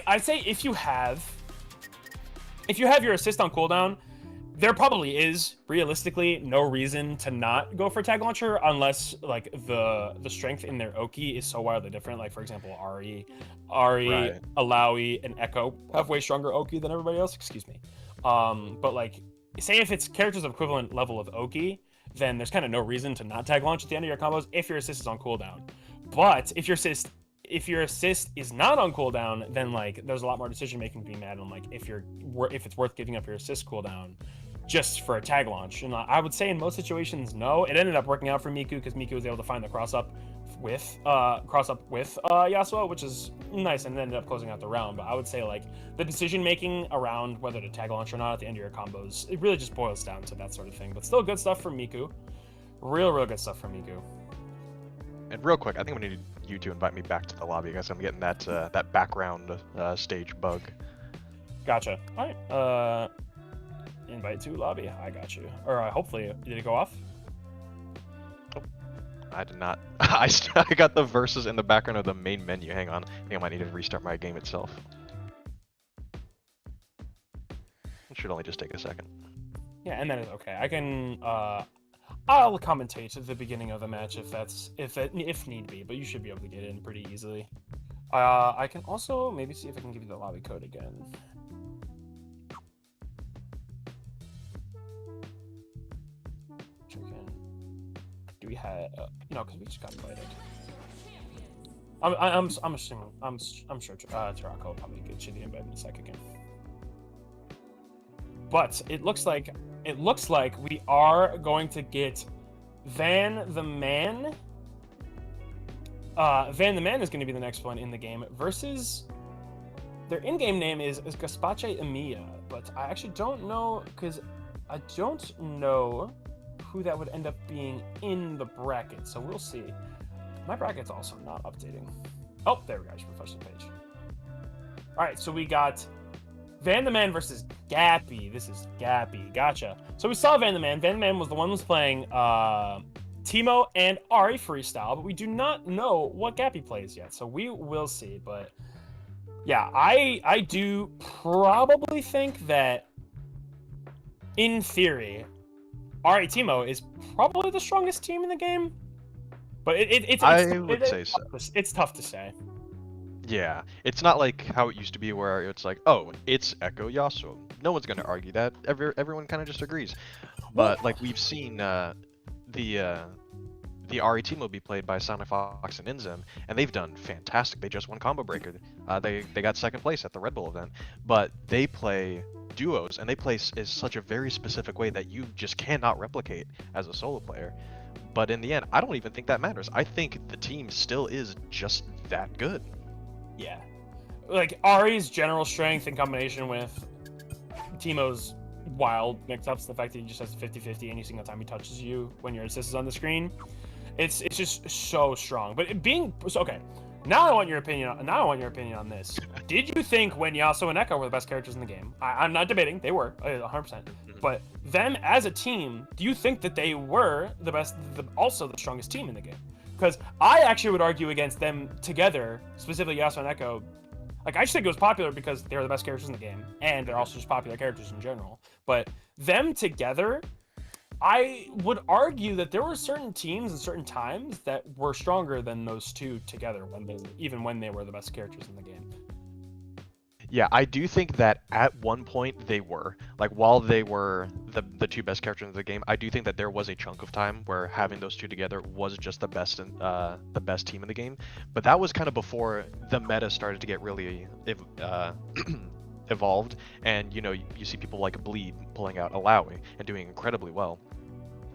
I'd say if you have your assist on cooldown, there probably is realistically no reason to not go for tag launcher unless like the strength in their Oki is so wildly different. Like for example, Ari, right. Alawi, and Echo have way stronger Oki than everybody else. Excuse me. But like, say if it's characters of equivalent level of Oki, then there's kind of no reason to not tag launch at the end of your combos if your assist is on cooldown. But if your assist is not on cooldown, then like there's a lot more decision making to be made on like if it's worth giving up your assist cooldown just for a tag launch. And I would say in most situations, no. It ended up working out for Miku because Miku was able to find the cross up with Yasuo, which is nice, and ended up closing out the round. But I would say like the decision making around whether to tag launch or not at the end of your combos, it really just boils down to that sort of thing. But still good stuff from Miku. Real good stuff from Miku. And real quick, I think we need you to invite me back to the lobby, guys. I'm getting that background stage bug. Gotcha. All right. Invite to lobby. I got you. Or hopefully, did it go off? Oh, I did not. I got the verses in the background of the main menu. Hang on. I think I might need to restart my game itself. It should only just take a second. Yeah, and then it's okay. I can I'll commentate at the beginning of the match if need be, but you should be able to get in pretty easily. I can also maybe see if I can give you the lobby code again. Do we have because we just got invited. I'm assuming I'm sure Tarako will probably get you the invite in a sec again. But it looks like we are going to get Van the Man. Van the Man is going to be the next one in the game versus their in-game name is Gaspache Emilia, but I actually don't know because I don't know who that would end up being in the bracket, so we'll see. My bracket's also not updating. Oh, there we go. I should refresh the page. All right, so we got Van the Man versus Gappy. This is Gappy. Gotcha. So we saw Van the Man. Van the Man was the one who was playing Timo and Ari freestyle, but we do not know what Gappy plays yet, so we will see. But yeah, I do probably think that in theory, Ari Timo is probably the strongest team in the game. But it's tough to say. Yeah, it's not like how it used to be where it's like, oh, it's Echo Yasuo. No one's gonna argue that. Everyone kind of just agrees. But like we've seen the Ari Timo be played by Sonic Fox and Inzem, and they've done fantastic. They just won Combo Breaker. They got second place at the Red Bull event. But they play duos, and they play in such a very specific way that you just cannot replicate as a solo player. But in the end, I don't even think that matters. I think the team still is just that good. Yeah. Like, Ari's general strength in combination with Timo's wild mix-ups, the fact that he just has 50-50 any single time he touches you when your assist is on the screen, it's just so strong. But it being... Okay, now I want your opinion on this. Did you think when Yasuo and Echo were the best characters in the game? I'm not debating. They were, 100%. But them as a team, do you think that they were the best, also the strongest team in the game? Because I actually would argue against them together, specifically Yasuo and Echo. Like, I just think it was popular because they're the best characters in the game, and they're also just popular characters in general. But them together, I would argue that there were certain teams and certain times that were stronger than those two together, even when they were the best characters in the game. Yeah, I do think that at one point they were. Like, while they were the two best characters in the game, I do think that there was a chunk of time where having those two together was just the best team in the game. But that was kind of before the meta started to get really evolved. And, you see people like Bleed pulling out Alawi and doing incredibly well,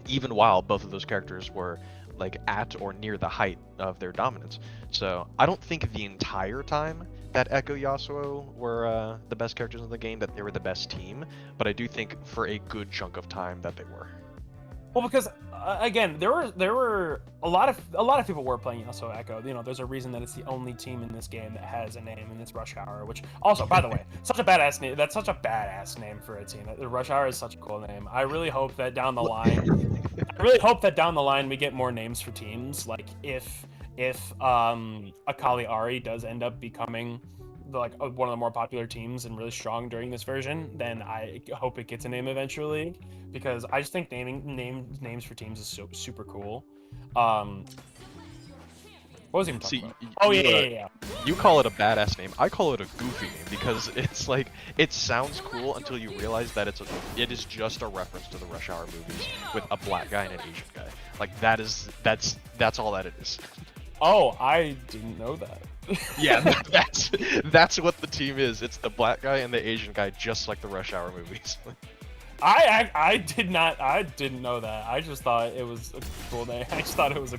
even while both of those characters were like at or near the height of their dominance. So I don't think the entire time that Echo Yasuo were the best characters in the game, that they were the best team, but I do think for a good chunk of time that they were. Well, because again, there were a lot of people were playing Yasuo Echo. There's a reason that it's the only team in this game that has a name, and it's Rush Hour. Which also, by the way, such a badass name. That's such a badass name for a team. Rush Hour is such a cool name. I really hope that down the line, we get more names for teams. Like if Akali Ari does end up becoming one of the more popular teams and really strong during this version, then I hope it gets a name eventually, because I just think naming names for teams is so super cool. What was he even talking about? Oh yeah. You call it a badass name. I call it a goofy name because it's like, it sounds cool until you realize that it is just a reference to the Rush Hour movies with a black guy and an Asian guy. Like, that's all that it is. Oh, I didn't know that. Yeah, that's what the team is. It's the black guy and the Asian guy, just like the Rush Hour movies. I didn't know that. I just thought it was a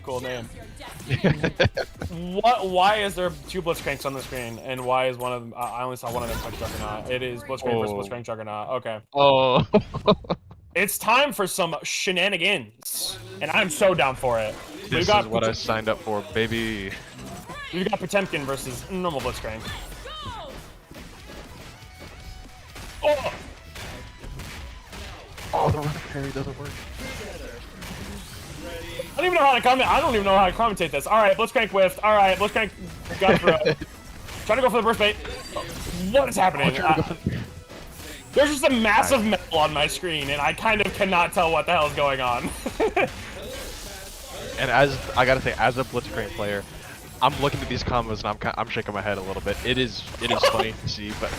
cool name. Why is there two Blitzcranks on the screen, and why is one of them? I only saw one of them touch Juggernaut. It is Blitzcrank versus Blitzcrank Juggernaut. Okay. Oh. It's time for some shenanigans, and I'm so down for it. This is what I signed up for, baby. We've got Potemkin versus normal Blitzcrank. Oh! Oh, the run parry doesn't work. I don't even know how to comment. I don't even know how to commentate this. All right, Blitzcrank whiffed. All right, Blitzcrank got through it. Trying to go for the burst bait. Oh, what is happening? There's just a massive metal on my screen, and I kind of cannot tell what the hell is going on. And I gotta say, as a Blitzcrank player, I'm looking at these combos and I'm shaking my head a little bit. It is funny to see, but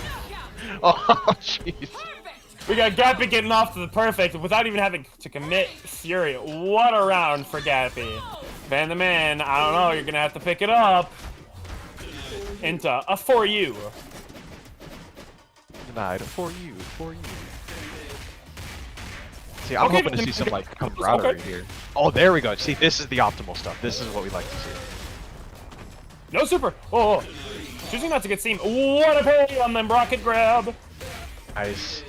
oh jeez. We got Gappy getting off to the perfect without even having to commit Fury. What a round for Gappy. Van the Man, I don't know, you're gonna have to pick it up. Into a for you. Denied for you. See, I'm hoping to see some like camaraderie here. Oh, there we go. See, this is the optimal stuff. This is what we like to see. No super. Oh, choosing not to get steam. What a parry on them rocket grab. Nice.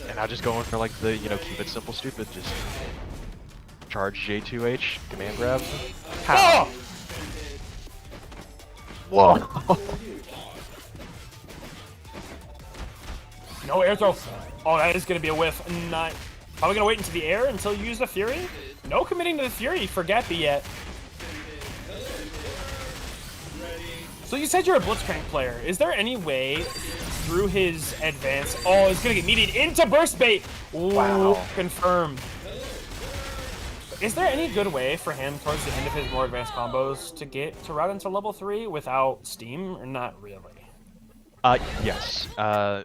And now just going for like the, you know, keep it simple, stupid. Just charge J2H, command grab. How? Oh! Whoa. No air throw. Oh, that is going to be a whiff. Not. Probably going to wait into the air until you use the Fury. No committing to the Fury for Gappy yet. So you said you're a Blitzcrank player. Is there any way through his advance? Oh, he's going to get needed into burst bait. Wow. Confirmed. Is there any good way for him towards the end of his more advanced combos to get to route into level 3 without steam, or not really? Yes.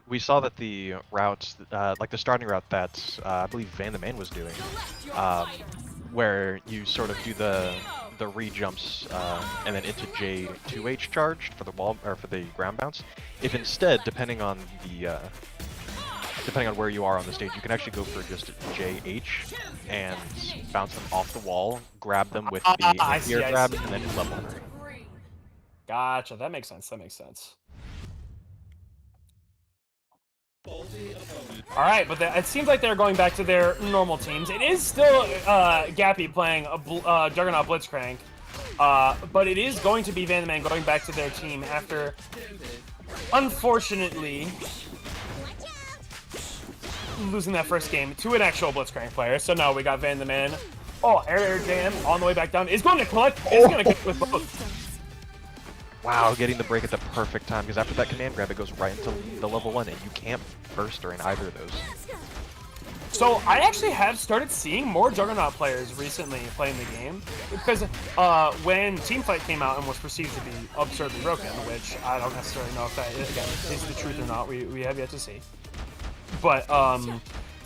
We saw that the route, like the starting route that I believe Van the Man was doing, where you sort of do the re-jumps and then into J2H charged for the wall or for the ground bounce. If instead, depending on where you are on the stage, you can actually go for just JH and bounce them off the wall, grab them with the air grab, and then level. Gotcha. That makes sense. That makes sense. All right, but it seems like they're going back to their normal teams. It is still Gappy playing a Juggernaut Blitzcrank, but it is going to be Van the Man going back to their team after, unfortunately, losing that first game to an actual Blitzcrank player. So now we got Van the Man. Oh, air jam on the way back down. Is going to collect. Is going to get with both. Wow, getting the break at the perfect time, because after that command grab, it goes right into the level 1, and you can't burst during either of those. So I actually have started seeing more Juggernaut players recently playing the game, because when Teamfight came out and was perceived to be absurdly broken, which I don't necessarily know if that is the truth or not, we have yet to see. But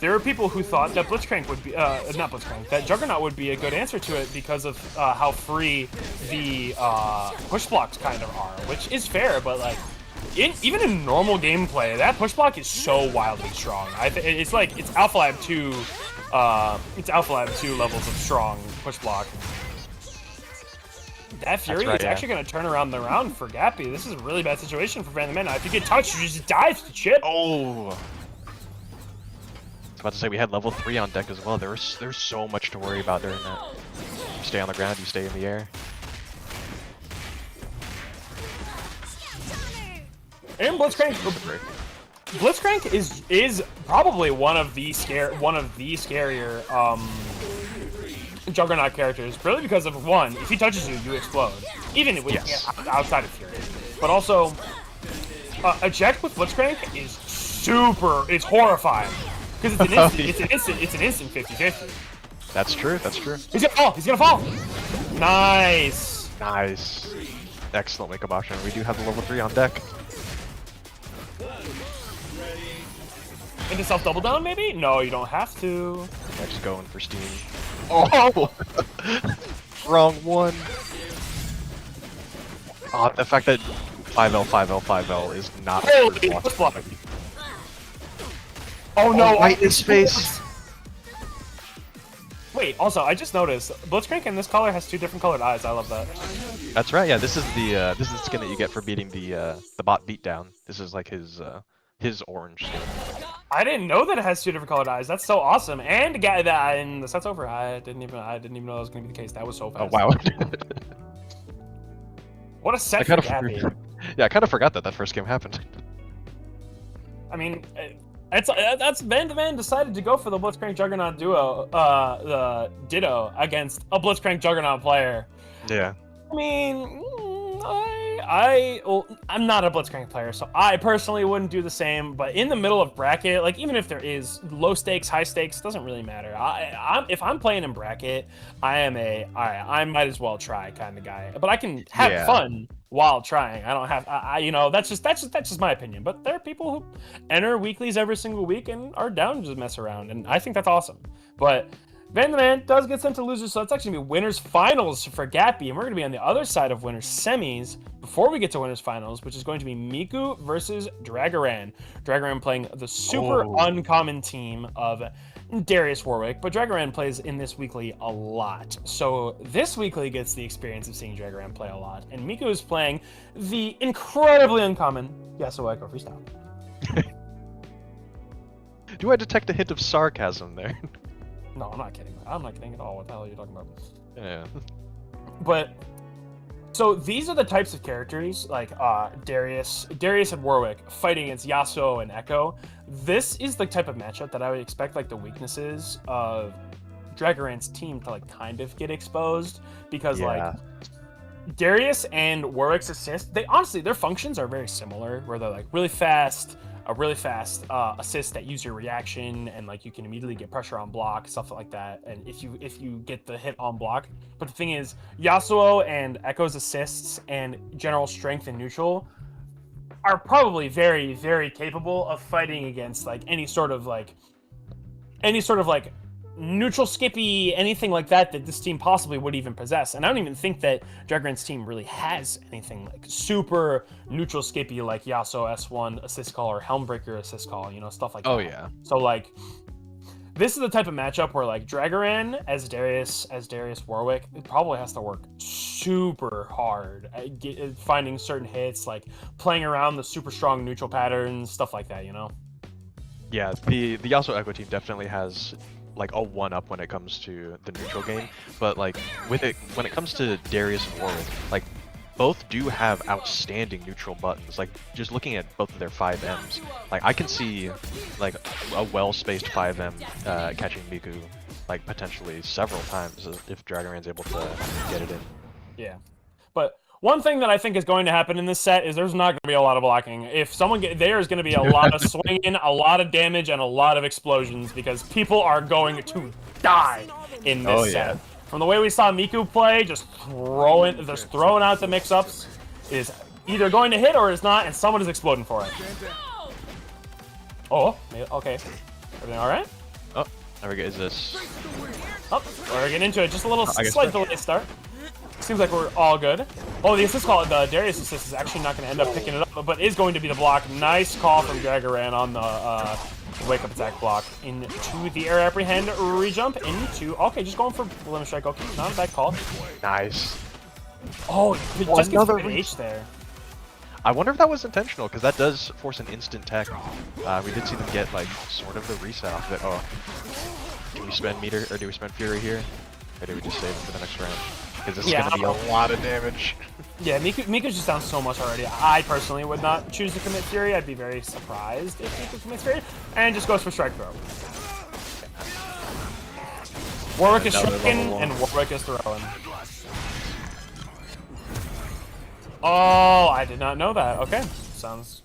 there are people who thought that Blitzcrank would be, not Blitzcrank, that Juggernaut would be a good answer to it because of how free the push blocks kind of are, which is fair, but like, even in normal gameplay, that push block is so wildly strong. It's like, it's Alpha Lab 2 levels of strong push block. That Fury is actually going to turn around the round for Gappy. This is a really bad situation for Van the Man. Now, if you get touched, you just dive to the chip. Oh! About to say we had level 3 on deck as well. There's so much to worry about during that. You stay on the ground, you stay in the air. And Blitzcrank is probably one of the scarier Juggernaut characters, really because of one, if he touches you, you explode, even outside of Fury. But also, eject with Blitzcrank is it's horrifying. Because it's an instant 50-50. That's true. He's gonna fall. Nice. Excellent wake up option. We do have the level 3 on deck. Into self double down, maybe? No, you don't have to. Yeah, just going for steam. Oh, wrong one. Oh, the fact that 5L is not. Oh no! Right in space. Wait. Also, I just noticed Blitzcrank in this color has 2 different colored eyes. I love that. That's right. Yeah, this is the skin that you get for beating the bot beatdown. This is like his orange skin. I didn't know that it has 2 different colored eyes. That's so awesome. And the set's over. I didn't even know that was going to be the case. That was so fast. Oh wow. What a set for Gappy. Yeah, I kind of forgot that first game happened. I mean, that's Van the Man decided to go for the Blitzcrank Juggernaut duo, the Ditto against a Blitzcrank Juggernaut player. Yeah. I mean, well, I'm not a Blitzcrank player, so I personally wouldn't do the same. But in the middle of bracket, like even if there is low stakes, high stakes, doesn't really matter. If I'm playing in bracket, I might as well try kind of guy. But I can have fun while trying. I don't have, you know, that's just my opinion. But there are people who enter weeklies every single week and are down to just mess around, and I think that's awesome. But Van the Man does get sent to losers, so it's actually going to be winners finals for Gappy, and we're going to be on the other side of winners semis before we get to winners finals, which is going to be Miku versus Dragaran. Dragaran playing the super uncommon team of Darius Warwick, but Dragaran plays in this weekly a lot. So this weekly gets the experience of seeing Dragaran play a lot, and Miku is playing the incredibly uncommon Yasuo Echo Freestyle. Do I detect a hint of sarcasm there? No, I'm not kidding. I'm not kidding at all. What the hell are you talking about? Yeah. But so these are the types of characters like Darius and Warwick fighting against Yasuo and Echo. This is the type of matchup that I would expect like the weaknesses of Dragaran's team to like kind of get exposed, because like Darius and Warwick's assist, they honestly their functions are very similar, where they're like really fast assist that use your reaction, and like you can immediately get pressure on block, stuff like that, and if you get the hit on block. But the thing is, Yasuo and Echo's assists and general strength and neutral are probably very, very capable of fighting against like any sort of like neutral skippy, anything like that this team possibly would even possess. And I don't even think that Dragaran's team really has anything like super neutral skippy like Yasuo S1 assist call or Helmbreaker assist call, you know, stuff like that. Oh yeah. So like this is the type of matchup where like Dragaran as Darius Warwick, it probably has to work super hard at finding certain hits, like playing around the super strong neutral patterns, stuff like that, you know? Yeah, the Yasuo Echo team definitely has like a one-up when it comes to the neutral game, but like when it comes to Darius and Warwick, like both do have outstanding neutral buttons. Like just looking at both of their 5Ms, like I can see like a well-spaced 5M catching Miku like potentially several times if Dragaran's able to get it in. Yeah, but one thing that I think is going to happen in this set is there's not going to be a lot of blocking. If someone there is going to be a lot of swinging, a lot of damage, and a lot of explosions, because people are going to die in this set. From the way we saw Miku play, just throwing out the mix-ups, is either going to hit or is not, and someone is exploding for it. Oh, okay. Everything all right? Oh, there we go. Is this? Oh, we're getting into it. Just a little slight delay start. Seems like we're all good. Oh, the assist call, the Darius assist is actually not going to end up picking it up, but is going to be the block. Nice call from Dragaran on the wake-up attack block into the air apprehend, rejump into... Okay, just going for limit strike. Okay, not a bad call. Nice. Oh, just gets an H there. I wonder if that was intentional, because that does force an instant tech. We did see them get, like, sort of the reset off of it. Oh. Can we spend meter, or do we spend fury here? Or do we just save it for the next round? Because this is going to be a lot of damage. Yeah, Miku's just down so much already. I personally would not choose to commit Fury. I'd be very surprised if Miku commits Fury. And just goes for Strike Throw. Warwick is striking, and Warwick is throwing. Oh, I did not know that. Okay, sounds...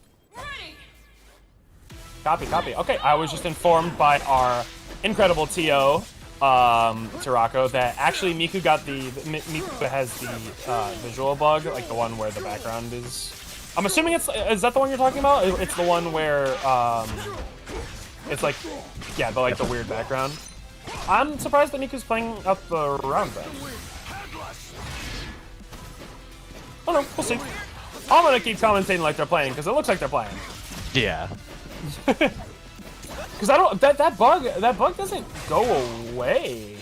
Copy. Okay, I was just informed by our incredible TO, Tarako, that actually Miku has the visual bug, like the one where the background is... I'm assuming is that the one you're talking about? It's the one where, it's like, yeah, the weird background. I'm surprised that Miku's playing up the round then. Oh no, we'll see. I'm gonna keep commentating like they're playing, because it looks like they're playing. Yeah. Because I don't that bug doesn't go away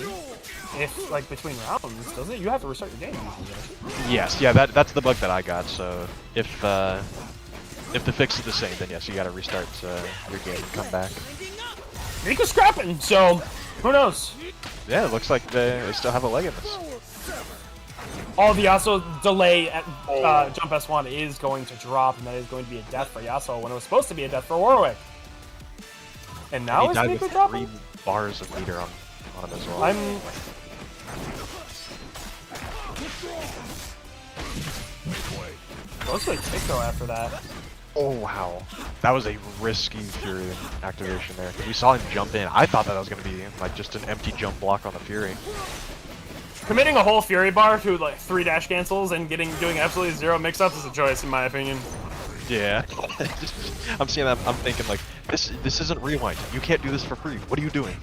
if like between rounds, does it? You have to restart your game. Yes, yeah, that's the bug that I got. So if the fix is the same, then yes, you got to restart your game and come back. Miku's scrapping, so who knows? Yeah, it looks like they still have a leg in this. Oh, the Yasuo delay at jump S1 is going to drop, and that is going to be a death for Yasuo when it was supposed to be a death for Warwick. And now is Miku dropping? 3 bars of meter on him as well. Goes to a Tuco after that. Oh, wow. That was a risky Fury activation there. We saw him jump in. I thought that was going to be like just an empty jump block on the Fury. Committing a whole Fury bar to like 3 dash cancels and doing absolutely 0 mix-ups is a choice, in my opinion. Yeah. I'm seeing that. I'm thinking like, this isn't rewind. You can't do this for free. What are you doing?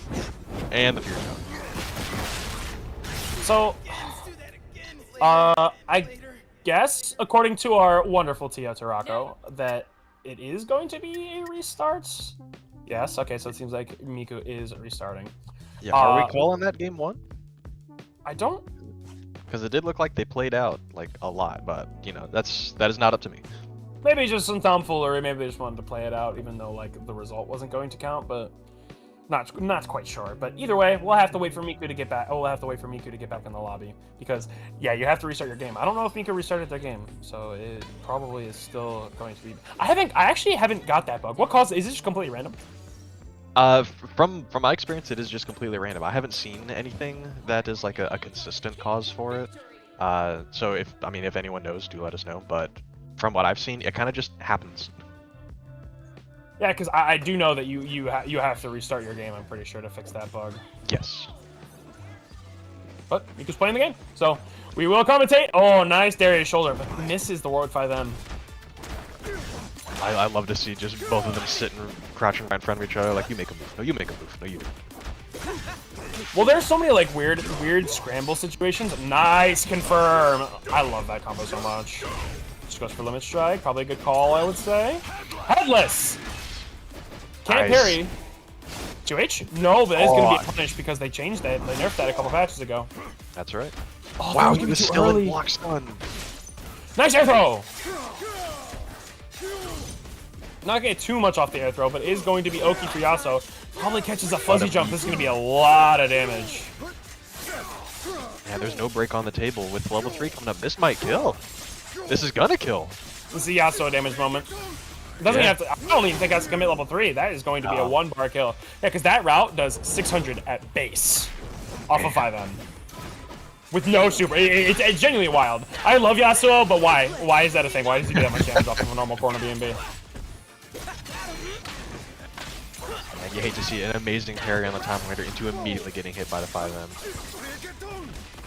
And the Fury's out. So, I guess, according to our wonderful Tio Tarako, that it is going to be a restart. Yes, okay, so it seems like Miku is restarting. Yeah, are we calling that game 1? I don't... Because it did look like they played out, like, a lot, but, you know, that is not up to me. Maybe just some tomfoolery, maybe they just wanted to play it out, even though, like, the result wasn't going to count, but... Not quite sure, but either way, we'll have to wait for Miku to get back. We'll have to wait for Miku to get back in the lobby because, yeah, you have to restart your game. I don't know if Miku restarted their game, so it probably is still going to be. I actually haven't got that bug. What caused? Is it just completely random? From my experience, it is just completely random. I haven't seen anything that is like a consistent cause for it. So if anyone knows, do let us know. But from what I've seen, it kind of just happens. Yeah, because I do know that you have to restart your game, I'm pretty sure, to fix that bug. Yes. But Miku's playing the game, so we will commentate. Oh, nice Darius shoulder, but misses the Warwick 5M. I love to see just both of them sitting, crouching right in front of each other, like, you make a move, no, you make a move, no, you do. Well, there's so many, like, weird scramble situations. Nice confirm. I love that combo so much. Just goes for limit strike, probably a good call, I would say. Headless! Can't parry. 2H? No, but it's going to be punished because they changed that. They nerfed that a couple patches ago. That's right. Oh, wow, he was still in block stun. Nice air throw! Not getting too much off the air throw, but is going to be Oki for Yasuo. Probably catches a fuzzy jump. This is going to be a lot of damage. Yeah, there's no break on the table with level 3 coming up. This might kill. This is gonna kill. This is the Yasuo damage moment. Doesn't have to. I don't even think that's commit level 3. That is going to be a 1-bar kill. Yeah, because that route does 600 at base off of 5M with no super. It's genuinely wild. I love Yasuo, but why? Why is that a thing? Why does he do that much damage off of a normal corner B&B? And you hate to see an amazing parry on the time winder into immediately getting hit by the 5M.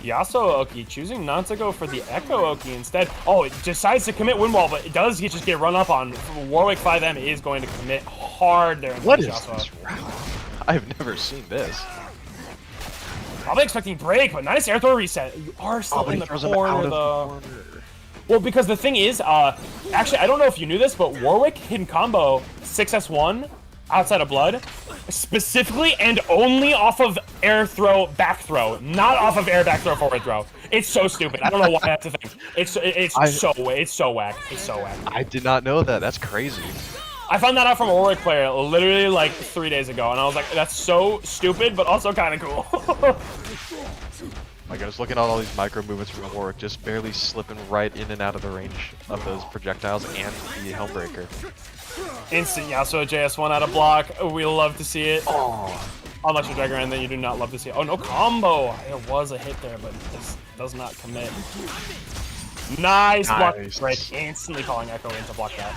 Yasuo Oki choosing not to go for the Echo Oki instead. Oh, it decides to commit wind wall, but it does just get run up on. Warwick 5M is going to commit hard there. What is this round? I've never seen this. Probably expecting break, but nice air throw reset. You are still in the corner though. Well, because the thing is, actually, I don't know if you knew this, but Warwick hidden combo 6S1 outside of Blood, specifically and only off of air throw back throw, not off of air back throw forward throw. It's so stupid. I don't know why that's a thing. It's so whack. It's so whack. I did not know that. That's crazy. I found that out from a Warwick player literally like 3 days ago, and I was like, that's so stupid, but also kind of cool. Like I was looking at all these micro movements from Warwick, just barely slipping right in and out of the range of those projectiles and the Helmbreaker. Instant Yasuo JS1 out of block. We love to see it. Oh. Unless you're Dragon, then you do not love to see it. Oh, no combo. It was a hit there, but this does not commit. Nice block. Right, instantly calling Echo in to block that.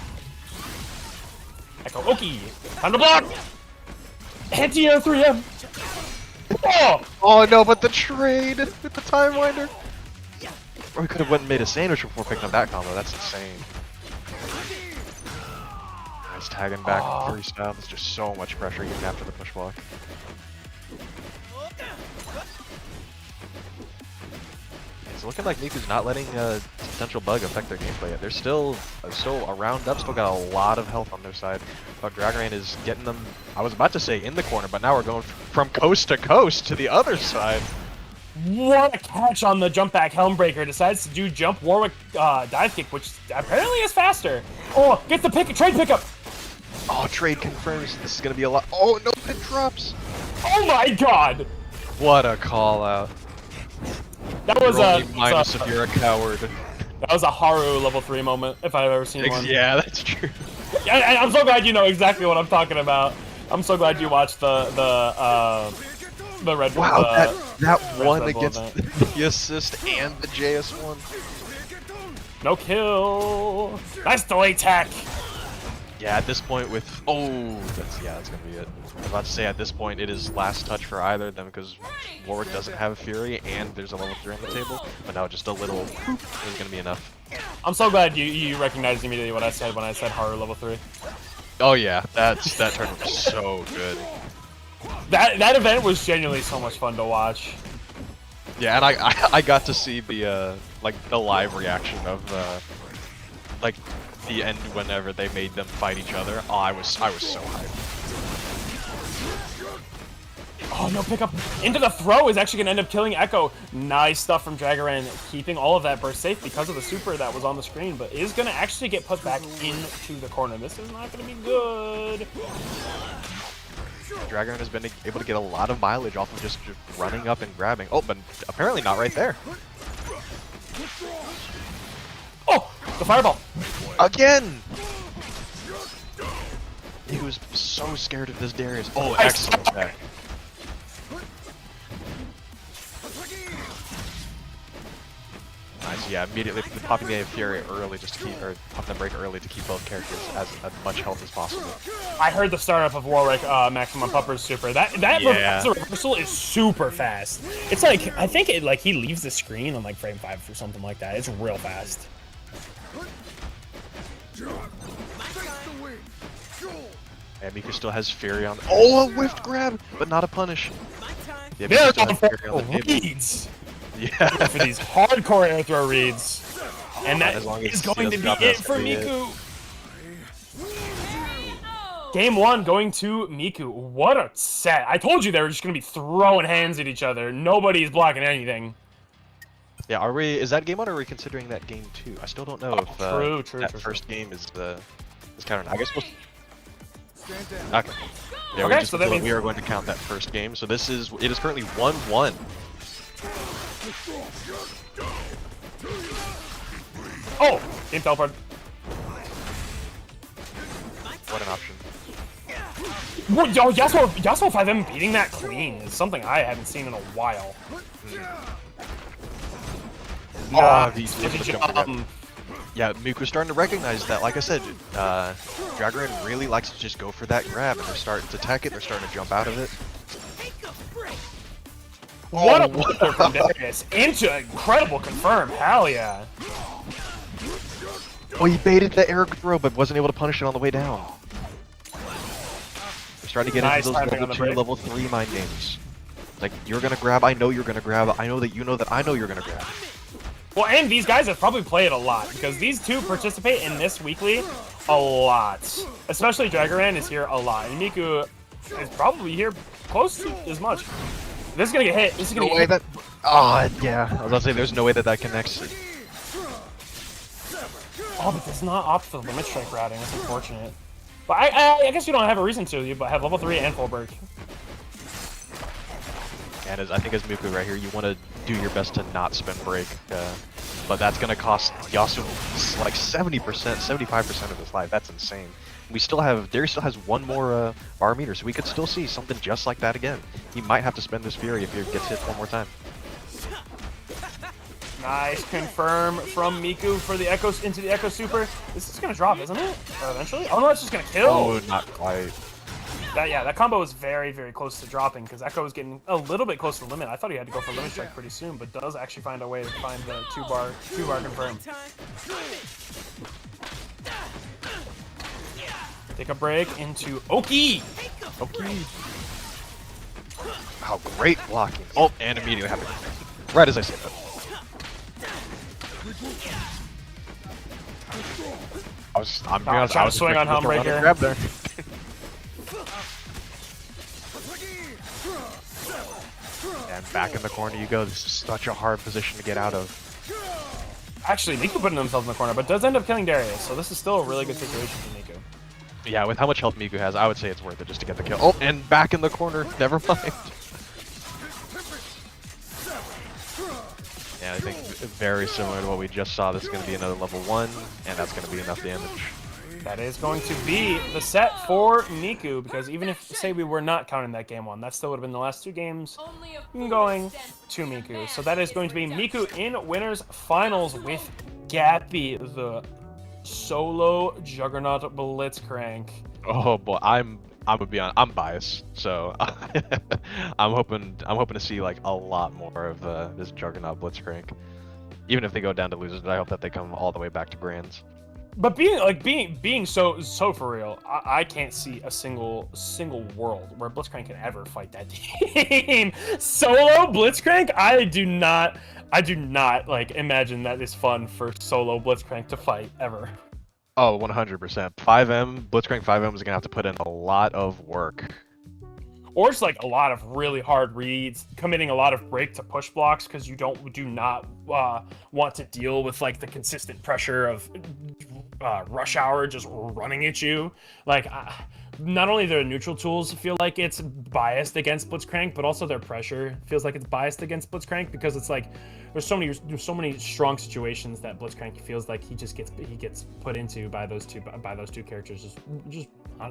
Echo Oki. Time to block. Anti-air 3M. Oh no, but the trade with the time winder. Or he could have went and made a sandwich before picking up that combo. That's insane. Nice tagging back freestyle. There's just so much pressure even after the push block. It's looking like Miku's not letting potential bug affect their gameplay yet. They're still a round up, still got a lot of health on their side. But Dragon is getting them, I was about to say in the corner, but now we're going from coast to coast to the other side. What a catch on the jump back. Helmbreaker decides to do jump Warwick dive kick, which apparently is faster. Oh, get the trade pickup. Oh, trade confirms. This is going to be a lot. Oh, no, it drops. Oh my god. What a call out. That was minus if you're a coward. That was a Haru level 3 moment, if I've ever seen one. Yeah, that's true. I'm so glad you know exactly what I'm talking about. I'm so glad you watched the Red Bull. Wow, that one against the assist and the JS1. No kill. Nice delay tech. Yeah, at this point with that's gonna be it. I was about to say at this point it is last touch for either of them because Warwick doesn't have Fury and there's a level 3 on the table, but now just a little is gonna be enough. I'm so glad you recognized immediately what I said when I said horror level 3. Oh yeah, that tournament was so good. That event was genuinely so much fun to watch. Yeah, and I got to see the like the live reaction of like the end whenever they made them fight each other. Oh, I was so hyped. Oh, no pickup into the throw is actually going to end up killing Echo. Nice stuff from Jagaran, keeping all of that burst safe because of the super that was on the screen, but is going to actually get put back into the corner. This is not going to be good. Jagaran has been able to get a lot of mileage off of just running up and grabbing. Oh, but apparently not right there. Oh, the fireball. Again! He was so scared of this Darius. Oh, excellent attack. Nice, yeah, immediately popping the Fury early just to keep, or pop the break early to keep both characters as much health as possible. I heard the startup of Warwick maximum pupper's super. That reversal is super fast. It's like I think it he leaves the screen on like frame 5 or something like that. It's real fast. And Miku still has Fury on. Oh, a whiffed grab, but not a punish. Yeah, They're going for reads. Yeah. For these hardcore air throw reads. And that is going to be it for Miku. Game 1 going to Miku. What a set. I told you they were just going to be throwing hands at each other. Nobody's blocking anything. Yeah, is that game 1 or are we considering that game 2? I still don't know if that first game is counted. I guess we'll... Okay. Yeah, okay, so that means we are going to count that first game. So it is currently 1-1. Oh! Game teleport. What an option. What, yo, Yasuo 5M beating that clean is something I haven't seen in a while. Yeah, Miku's starting to recognize that. Like I said, Jagaran really likes to just go for that grab, and they're starting to tech it, they're starting to jump out of it. What a blocker from Darius. Into incredible confirm. Hell yeah. Oh, he baited the air throw, but wasn't able to punish it on the way down. They're starting to get into those level 2, level 3 mind games. Like, you're gonna grab, I know you're gonna grab, I know that you know that I know you're gonna grab. Well, and these guys have probably played a lot, because these two participate in this weekly a lot. Especially Jagaran is here a lot, and Miku is probably here close to as much. This is gonna get hit. This is gonna get hit. That... Oh, yeah. I was gonna say, there's no way that connects. Oh, but it's not opt for the limit strike routing. That's unfortunate. But I guess you don't have a reason to, but have level 3 and full break. And I think as Miku right here, you want to do your best to not spend break, but that's going to cost Yasuo like 70%, 75% of his life. That's insane. Darius still has one more bar meter, so we could still see something just like that again. He might have to spend this Fury if he gets hit one more time. Nice confirm from Miku for the Echo into the Echo Super. This is gonna drop, isn't it? Eventually? Oh no, it's just gonna kill. Oh, not quite. That combo was very, very close to dropping because Echo was getting a little bit close to the limit. I thought he had to go for limit strike pretty soon, but does actually find a way to find the two bar confirm. Take a break into Oki. Oki. How great blocking. Oh, and immediately happened. Right as I said that. I'm trying to swing on Helmbreaker. Grab there. And back in the corner you go. This is such a hard position to get out of. Actually, Miku putting himself in the corner, but does end up killing Darius, so this is still a really good situation for Miku. Yeah, with how much health Miku has, I would say it's worth it just to get the kill. Oh, and back in the corner. Never mind. Yeah, I think very similar to what we just saw. This is going to be another level 1, and that's going to be enough damage. That is going to be the set for Miku, because even if, say, we were not counting that game 1, that still would have been the last 2 games going to Miku. So that is going to be Miku in winners finals with Gappy, the solo Juggernaut Blitzcrank. Oh boy, I'm gonna be on. I'm biased, so I'm hoping to see like a lot more of this Juggernaut Blitzcrank. Even if they go down to losers, but I hope that they come all the way back to grands. But being so for real, I can't see a single world where Blitzcrank can ever fight that team. Solo Blitzcrank, I do not like imagine that is fun for solo Blitzcrank to fight ever. Oh, 100%. 5M Blitzcrank 5M is gonna have to put in a lot of work. Or just like a lot of really hard reads, committing a lot of break to push blocks because you do not want to deal with like the consistent pressure of Rush Hour just running at you. Like, not only their neutral tools feel like it's biased against Blitzcrank, but also their pressure feels like it's biased against Blitzcrank because it's like there's so many strong situations that Blitzcrank feels like he gets put into by those two characters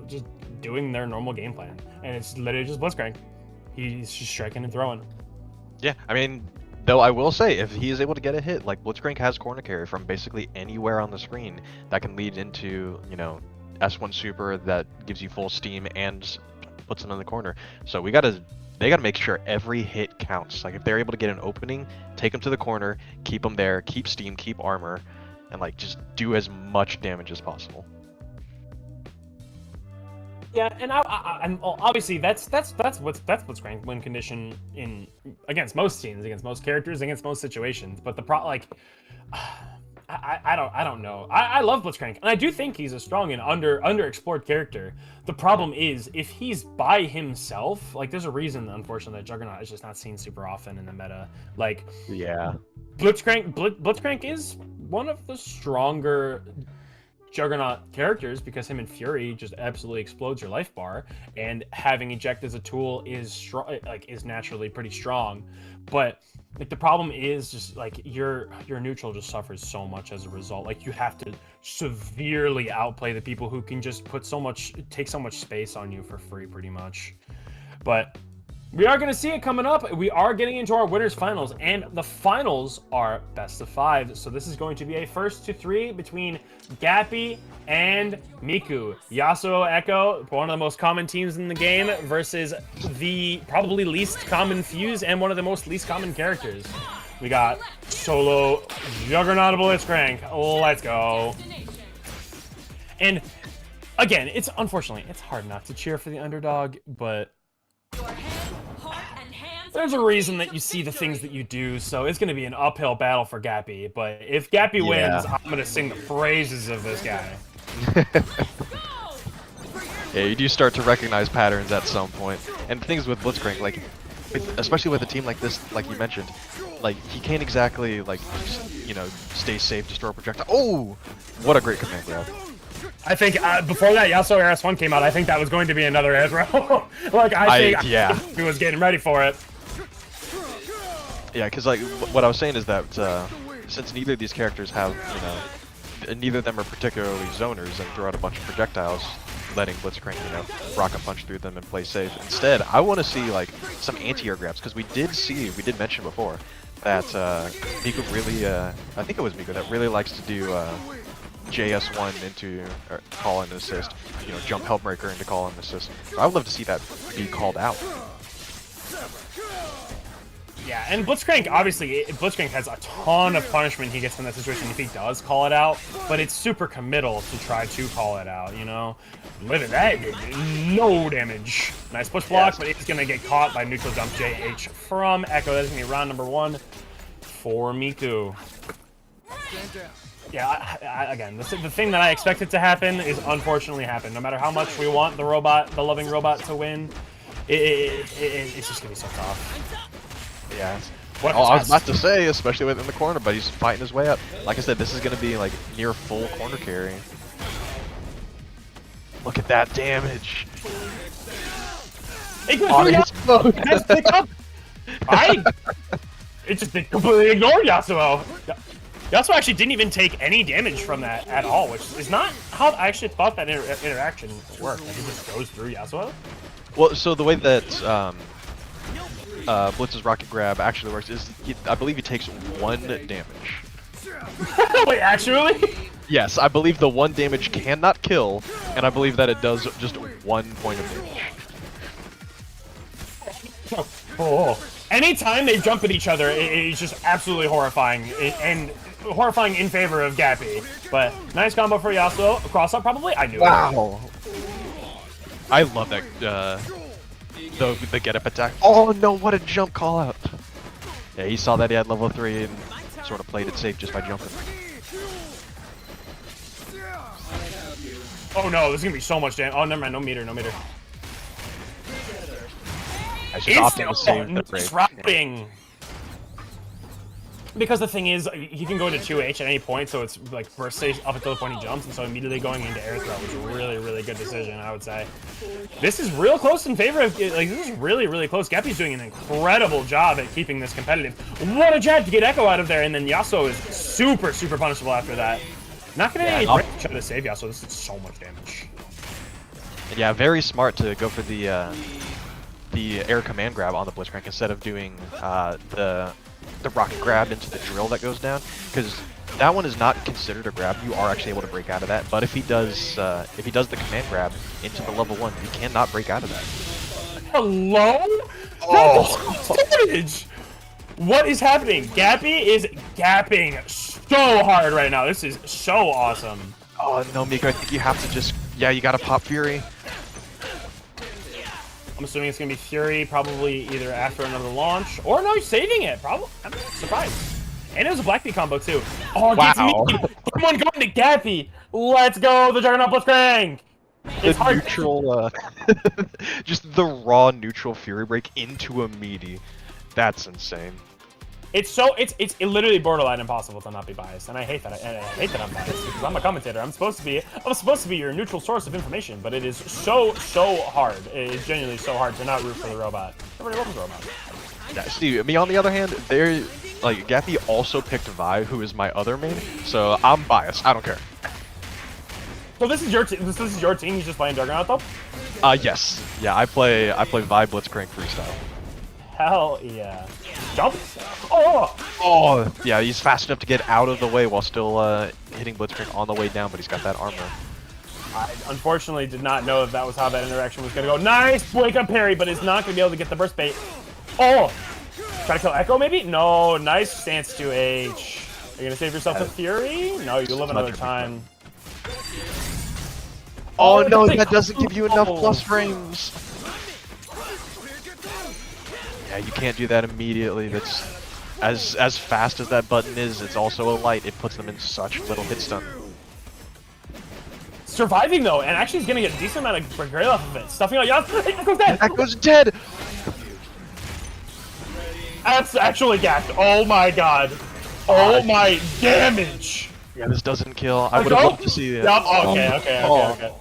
just doing their normal game plan, and it's literally just Blitzcrank. He's just striking and throwing. Yeah, I mean, though I will say, if he is able to get a hit, like Blitzcrank has corner carry from basically anywhere on the screen that can lead into, you know, S1 super that gives you full steam and puts them in the corner. So they gotta make sure every hit counts. Like if they're able to get an opening, take them to the corner, keep them there, keep steam, keep armor, and like just do as much damage as possible. Yeah, and I'm obviously that's Blitzcrank win condition in against most teams, against most characters, against most situations. But I don't know. I love Blitzcrank, and I do think he's a strong and underexplored character. The problem is if he's by himself, like there's a reason, unfortunately, that Juggernaut is just not seen super often in the meta. Like, yeah, Blitzcrank is one of the stronger Juggernaut characters because him and Fury just absolutely explodes your life bar, and having eject as a tool is strong, is naturally pretty strong. But like the problem is just like your neutral just suffers so much as a result. Like you have to severely outplay the people who can just take so much space on you for free pretty much. But we are going to see it coming up. We are getting into our winners finals, and the finals are best of 5. So this is going to be a 1st to 3 between Gappy and Miku. Yasuo Echo, one of the most common teams in the game, versus the probably least common Fuse and one of the most least common characters. We got solo Juggernaut Blitzcrank. Let's go. And again, unfortunately, it's hard not to cheer for the underdog, but there's a reason that you see the things that you do, so it's going to be an uphill battle for Gappy. But if Gappy wins, I'm going to sing the praises of this guy. Yeah, you do start to recognize patterns at some point. And things with Blitzcrank, like, especially with a team like this, like you mentioned, like, he can't exactly, like, just, you know, stay safe, destroy projectile. Oh! What a great command grab. I think before that Yasuo RS1 came out, I think that was going to be another Ezreal. Like, I think he was getting ready for it. Yeah, because like what I was saying is that since neither of these characters have, you know, neither of them are particularly zoners and throw out a bunch of projectiles, letting Blitzcrank, you know, rocket punch through them and play safe. Instead, I want to see like some anti-air grabs, because we did mention before that Miku really, I think it was Miku that really likes to do JS1 into call in assist, you know, jump help breaker into call in assist. So I would love to see that be called out. Yeah, and Blitzcrank, obviously, Blitzcrank has a ton of punishment he gets in that situation if he does call it out, but it's super committal to try to call it out, you know? Look at that, no damage. Nice push block, but it's going to get caught by neutral jump JH from Echo. That's going to be round number 1 for Miku. Yeah, again, the thing that I expected to happen is unfortunately happened. No matter how much we want the loving robot to win, it's just going to be so tough. Yeah. I was about to say, especially within the corner, but he's fighting his way up. Like I said, this is going to be like near full corner carry. Look at that damage. It just completely ignored Yasuo. Yasuo actually didn't even take any damage from that at all, which is not how I actually thought that interaction worked. Like, it just goes through Yasuo. Well, so the way that Blitz's rocket grab actually works is, I believe he takes 1 damage. Wait, actually? Yes, I believe the 1 damage cannot kill, and I believe that it does just 1 point of damage. Oh. Anytime they jump at each other, it's just absolutely horrifying, and horrifying in favor of Gappy. But nice combo for Yasuo. Cross up probably? I knew it. Wow. I love that, the get up attack. Oh no, what a jump call out. Yeah, he saw that he had level 3 and sort of played it safe just by jumping. Oh no, there's gonna be so much damage. Oh, never mind, no meter, no meter. I just opted to save the break. Disrupting. Because the thing is, he can go into 2H at any point, so it's like burst stage up until the point he jumps, and so immediately going into air throw was a really, really good decision, I would say. This is real close in favor of, like, this is really, really close. Gappy's doing an incredible job at keeping this competitive. What a jab to get Echo out of there, and then Yasuo is super, super punishable after that. Not gonna any break try to save Yasuo. This is so much damage. Yeah, very smart to go for the air command grab on the Blitzcrank instead of doing the rocket grab into the drill that goes down, because that one is not considered a grab. You are actually able to break out of that, but if he does the command grab into the level 1, you cannot break out of that. Hello? Oh. Damage. What is happening? Gappy is gapping so hard right now. This is so awesome. Oh no, Miko, I think you have to just, yeah, you gotta pop Fury. I'm assuming it's gonna be Fury, probably either after another launch, or no, he's saving it. Probably. I'm surprised. And it was a Blackbeat combo too. Oh, wow. Someone going to Gappy. Let's go, the Juggernaut Blitzcrank. It's the hard. Neutral, just the raw neutral Fury break into a meaty. That's insane. It's literally borderline impossible to not be biased, and I hate that. I hate that I'm biased because I'm a commentator. I'm supposed to be your neutral source of information, but it is so hard. It is genuinely so hard to not root for the robot. Everybody loves the robot. Yeah, see, me on the other hand, like Gappy also picked Vi, who is my other main, so I'm biased. I don't care. So this is your team. This is your team. He's just playing Juggernaut though. Yes. Yeah, I play Vi Blitzcrank freestyle. Hell yeah. Jump! Oh! Oh! Yeah, he's fast enough to get out of the way while still hitting Blitzcrank on the way down, but he's got that armor. I unfortunately did not know that was how that interaction was going to go. Nice wake up parry, but is not going to be able to get the burst bait. Oh! Try to kill Echo maybe? No, nice stance 2H. Are you going to save yourself with Fury? No, you live another time. Oh no, that doesn't give you enough plus frames! Yeah, you can't do that immediately. That's as fast as that button is, it's also a light. It puts them in such little hit stun. Surviving though, and actually he's getting a decent amount of gray off of it. Stuffing out Echo's dead! Echo's dead! That's actually gapped. Oh my god. Oh my damage! Yeah, this doesn't kill. I would have loved to see it. Yep. Okay.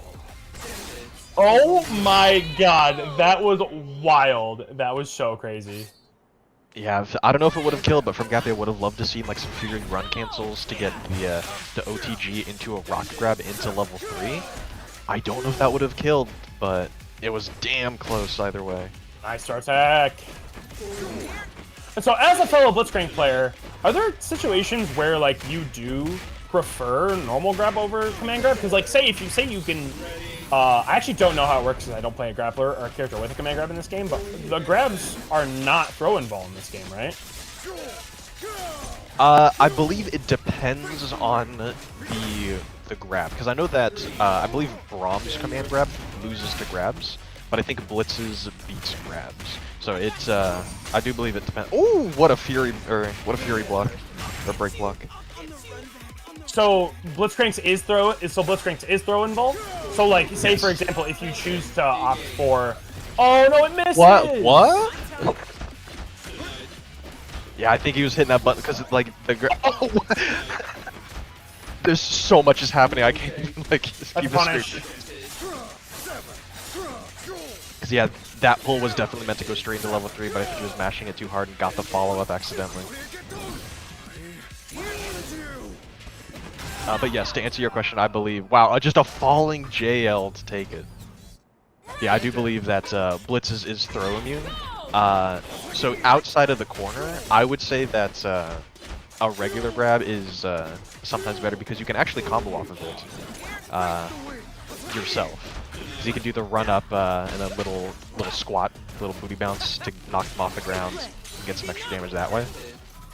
Oh my god, that was wild. That was so crazy. Yeah, I don't know if it would have killed, but from Gappy I would have loved to see like some Fury run cancels to get the OTG into a rocket grab into level 3. I don't know if that would have killed, but it was damn close either way. Nice start attack. And so as a fellow Blitzcrank player, are there situations where like you do prefer normal grab over command grab? Because like say you can I actually don't know how it works because I don't play a grappler or a character with a command grab in this game, but the grabs are not throw-in ball in this game, right? I believe it depends on the grab, because I know that I believe Braum's command grab loses to grabs, but I think Blitz's beats grabs. So it's I do believe it depends. Oh, what a fury block or break block. So Blitzcrank's is throw-in ball. So like, say for example, if you choose to opt for, oh no, it misses. What? Yeah, I think he was hitting that button because like oh, there's so much is happening. I can't even like keep a straight. Because yeah, that pull was definitely meant to go straight into level 3, but I think he was mashing it too hard and got the follow-up accidentally. But yes, to answer your question, I believe, wow, just a falling JL to take it. Yeah, I do believe that Blitz is throw immune. So outside of the corner, I would say that a regular grab is sometimes better because you can actually combo off of it yourself. Because you can do the run up and a little squat, little booty bounce to knock them off the ground and get some extra damage that way.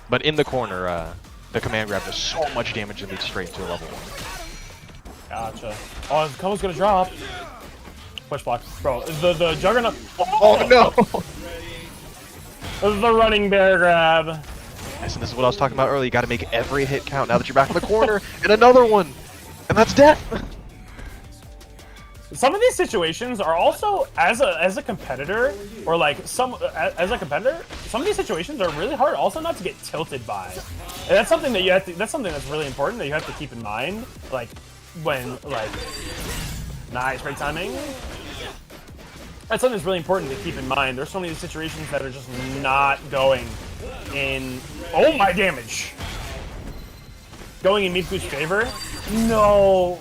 But in the corner, the command grab does so much damage and leads straight into a level 1. Gotcha. Oh, the combo's gonna drop. Push block. Bro, the Juggernaut. Oh no! The running bear grab. Yes, and this is what I was talking about earlier. You gotta make every hit count now that you're back in the corner. And another one! And that's death! Some of these situations are also, as a competitor, or like as a competitor, some of these situations are really hard also not to get tilted by. And that's something that you have to, that's something that's really important that you have to keep in mind. Like, when, like, nice, great timing. That's something that's really important to keep in mind. There's so many situations that are just not going in, oh my damage! Going in Miku's favor? No!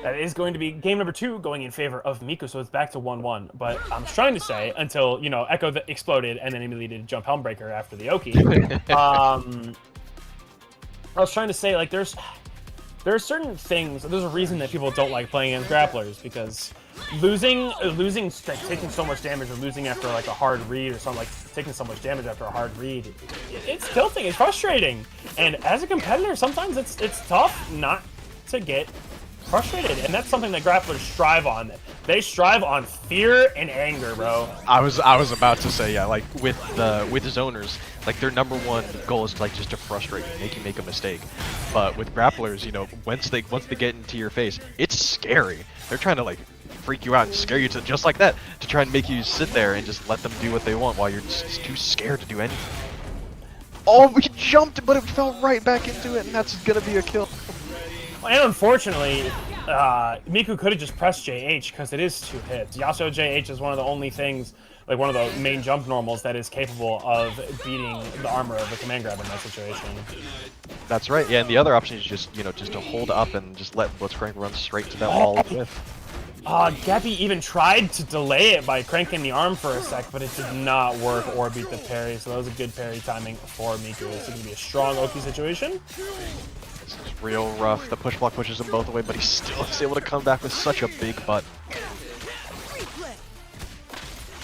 That is going to be game number 2 going in favor of Miku, so it's back to 1-1. But I'm trying to say, until, you know, Echo exploded and then immediately did jump Helmbreaker after the Oki. I was trying to say, like, there are certain things, there's a reason that people don't like playing against grapplers, because losing, like, taking so much damage or losing after, like, a hard read or something, like, taking so much damage after a hard read, it's tilting, it's frustrating. And as a competitor, sometimes it's tough not to get frustrated, and that's something that grapplers strive on. They strive on fear and anger, bro. I was about to say, yeah, like with zoners, like their number 1 goal is like just to frustrate you, make you make a mistake. But with grapplers, you know, once they get into your face, it's scary. They're trying to like freak you out and scare you to just like that, to try and make you sit there and just let them do what they want while you're just too scared to do anything. Oh, we jumped, but it fell right back into it, and that's gonna be a kill. And unfortunately, Miku could have just pressed JH because it is 2 hits. Yasuo JH is one of the only things, like one of the main jump normals that is capable of beating the armor of the command grab in that situation. That's right. Yeah, and the other option is just, you know, just to hold up and just let Blitzcrank run straight to that wall with. Gappy even tried to delay it by cranking the arm for a sec, but it did not work or beat the parry. So that was a good parry timing for Miku. It's going to be a strong Oki situation. This is real rough. The push block pushes him both away, but he still is able to come back with such a big butt.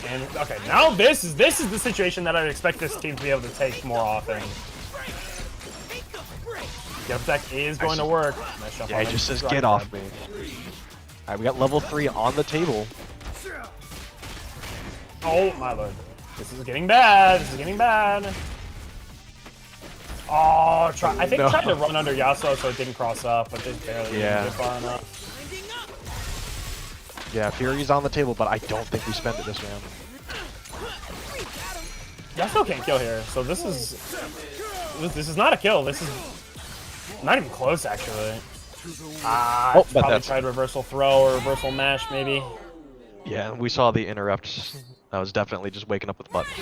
And okay, now this is the situation that I'd expect this team to be able to take more often. Get attack is going to work. Nice yeah, he just says, "Get off me." All right, we got level 3 on the table. Oh my lord, this is getting bad. This is getting bad. Oh, I think tried to run under Yasuo so it didn't cross up, but just barely didn't get far enough. Yeah, Fury's on the table, but I don't think we spent it this round. Yasuo can't kill here, so this is not a kill. This is not even close, actually. Probably tried reversal throw or reversal mash, maybe. Yeah, we saw the interrupt. I was definitely just waking up with the button.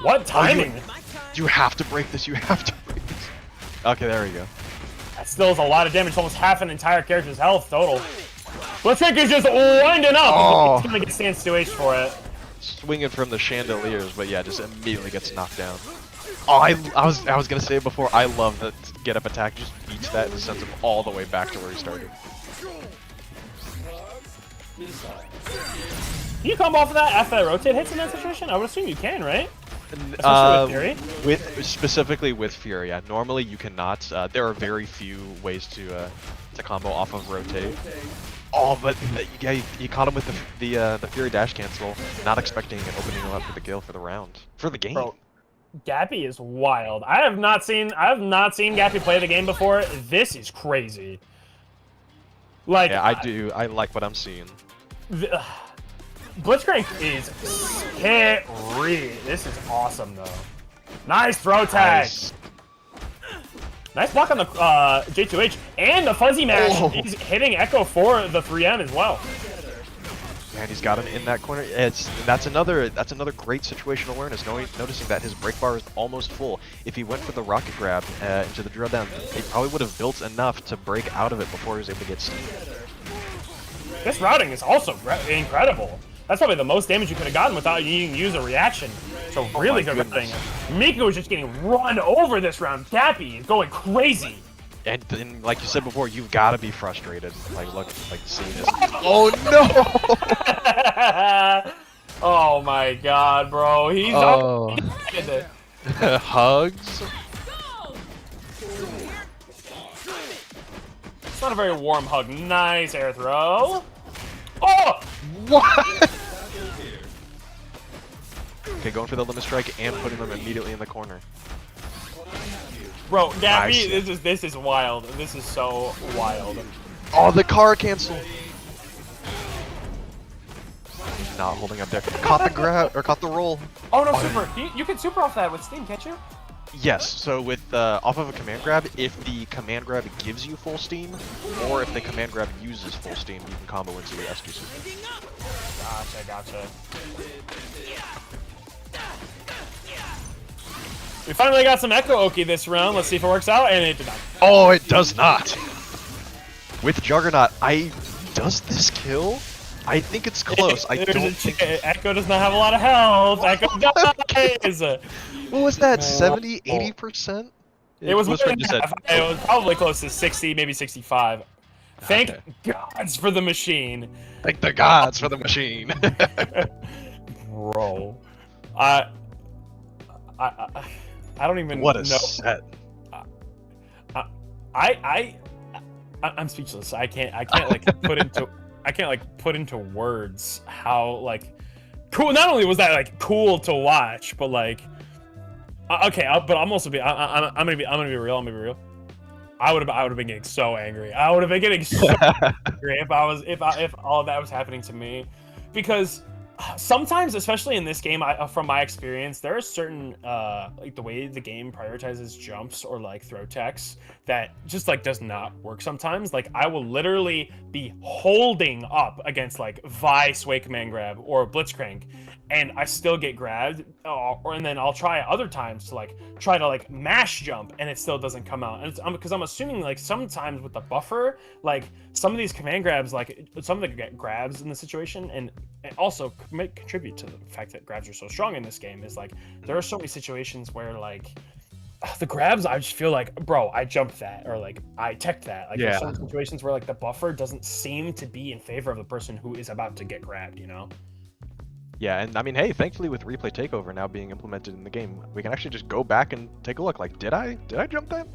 What timing? You have to break this. You have to break this. Okay, there we go. That still is a lot of damage. It's almost half an entire character's health total. Blitzcrank is just winding up. Oh. He's gonna get stands 2H for it. Swinging from the chandeliers, but yeah, just immediately gets knocked down. Oh, I was gonna say before, I love that get up attack just beats that and sends him all the way back to where he started. Can you combo off of that after that rotate hits in that situation? I would assume you can, right? Especially with Fury? Specifically with Fury, yeah. Normally you cannot. There are very few ways to combo off of rotate. Oh, but yeah, you caught him with the Fury dash cancel, not expecting and opening him up for the kill for the round, for the game. Bro, Gappy is wild. I have not seen Gappy play the game before. This is crazy. Like, yeah, I do. I like what I'm seeing. Blitzcrank is scary. This is awesome, though. Nice throw tag. Nice block on the J2H and the fuzzy mash. Oh. He's hitting Echo for the 3M as well. Man, he's got him in that corner. That's another great situational awareness. Noticing that his break bar is almost full. If he went for the rocket grab into the drill down, he probably would have built enough to break out of it before he was able to get steamed. This routing is also incredible. That's probably the most damage you could have gotten without needing to use a reaction So really good running. Miku is just getting run over this round. Dappy is going crazy. And then, like you said before, you've got to be frustrated. Like, look, like seeing this. Oh no! Oh my god, bro. He's oh. up. Hugs. It's not a very warm hug. Nice air throw. Oh! What? Okay, going for the limit strike and putting them immediately in the corner. Bro, Dappy, Nice. this is wild. This is so wild. Oh, the car cancel. Not holding up there. Caught the grab or caught the roll. Oh no, super. You can super off that with Steam, can't you? Yes. So with off of a command grab, if the command grab gives you full steam, or if the command grab uses full steam, you can combo into your SQ super. Gotcha. We finally got some Echo Oki this round. Let's see if it works out, and it did not. Oh, it does not. With Juggernaut, does this kill? I think it's close. I don't think... Echo does not have a lot of health. Echo dies. What was that? 70, 80%? It was more than just half. It was probably close to 60, maybe 65. Thank gods for the machine. Thank the gods for the machine. Bro, I don't even what a know. set. I'm speechless. I can't like put into words how like cool. Not only was that like cool to watch, but like okay. But I'm also I'm gonna be real. I'm gonna be real. I would have been getting so angry. I would have been getting so angry if all of that was happening to me, because sometimes, especially in this game, from my experience, there are certain like the way the game prioritizes jumps or like throw techs that just like does not work sometimes. Like I will literally be holding up against like Vi Sway Command Grab or Blitzcrank, and I still get grabbed, and then I'll try other times to like try to like mash jump, and it still doesn't come out. And it's because I'm assuming like sometimes with the buffer, like some of these command grabs, like some of the grabs in the situation, and also contribute to the fact that grabs are so strong in this game, is like there are so many situations where like the grabs, I just feel like, bro, I jumped that, or like I teched that. Like there's some situations where like the buffer doesn't seem to be in favor of the person who is about to get grabbed, you know? Yeah, and I mean, hey, thankfully with replay takeover now being implemented in the game, we can actually just go back and take a look. Like, did I jump that?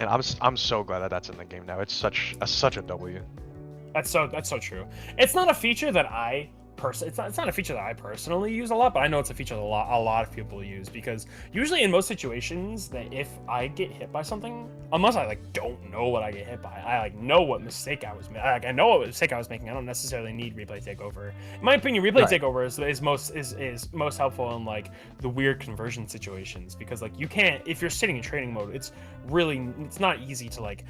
And I'm so glad that that's in the game now. It's such a W. That's so true. It's not a feature that it's not a feature that I personally use a lot, but I know it's a feature that a lot of people use, because usually in most situations that if I get hit by something, unless I like don't know what I get hit by, I like know what mistake I was making. Like, I know what mistake I was making. I don't necessarily need replay takeover. In my opinion, replay takeover is most helpful in like the weird conversion situations, because like you can't, if you're sitting in training mode, it's not easy to like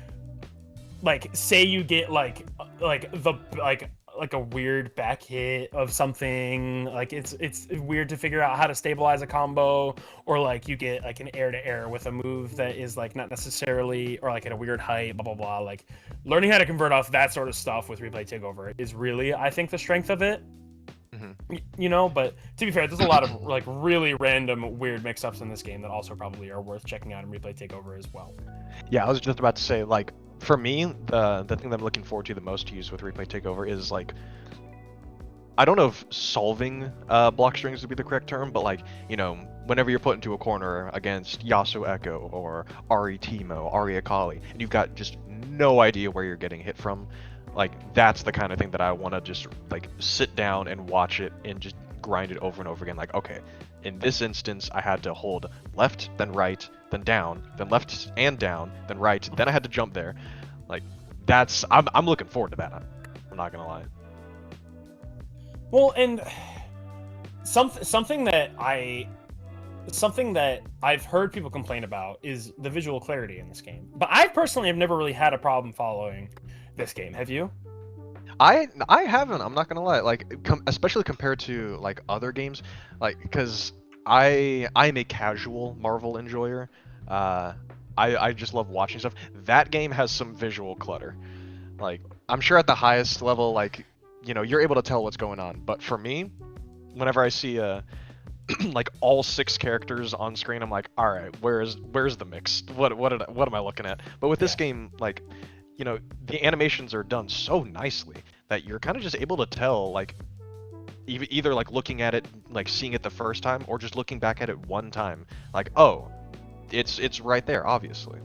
say you get like a weird back hit of something, like it's weird to figure out how to stabilize a combo, or like you get like an air to air with a move that is like not necessarily, or like at a weird height, blah blah blah. Like learning how to convert off that sort of stuff with replay takeover is really, I think, the strength of it. You know, but to be fair, there's a lot of like really random weird mix-ups in this game that also probably are worth checking out in replay takeover as well. Yeah, I was just about to say, like, for me, the thing that I'm looking forward to the most to use with replay takeover is like, I don't know if solving block strings would be the correct term, but like, you know, whenever you're put into a corner against Yasuo Echo or Ari Teemo, Ari Akali, and you've got just no idea where you're getting hit from, like that's the kind of thing that I want to just like sit down and watch it and just grind it over and over again. Like, okay, in this instance, I had to hold left, then right, then down, then left and down, then right, then I had to jump there. Like, that's, I'm looking forward to that. I'm not gonna lie. Well, and something that I've heard people complain about is the visual clarity in this game. But I personally have never really had a problem following this game. Have you? I haven't. I'm not gonna lie. Like, especially compared to like other games, like because I'm a casual Marvel enjoyer. I just love watching stuff. That game has some visual clutter. Like, I'm sure at the highest level, like, you know, you're able to tell what's going on. But for me, whenever I see a like all 6 characters on screen, I'm like, all right, where's the mix? What am I looking at? But with this game, like, you know, the animations are done so nicely that you're kind of just able to tell, like, either like looking at it, like seeing it the first time, or just looking back at it one time, like, oh, it's right there, obviously.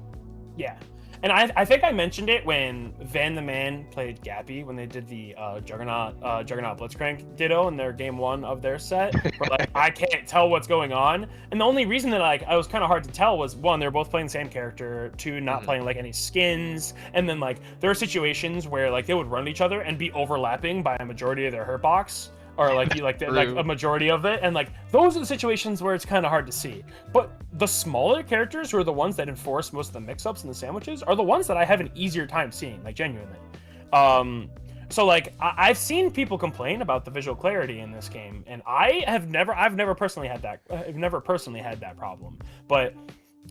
Yeah. And I think I mentioned it when Van the Man played Gappy when they did the Juggernaut Blitzcrank Ditto in their game 1 of their set. Where like I can't tell what's going on, and the only reason that like I was kind of hard to tell was 1, they're both playing the same character, 2, not playing like any skins, and then like there are situations where like they would run at each other and be overlapping by a majority of their hurt box. Or like like a majority of it, and like those are the situations where it's kind of hard to see. But the smaller characters, who are the ones that enforce most of the mix-ups and the sandwiches, are the ones that I have an easier time seeing, like genuinely. So like I've seen people complain about the visual clarity in this game, and I've never personally had that problem. But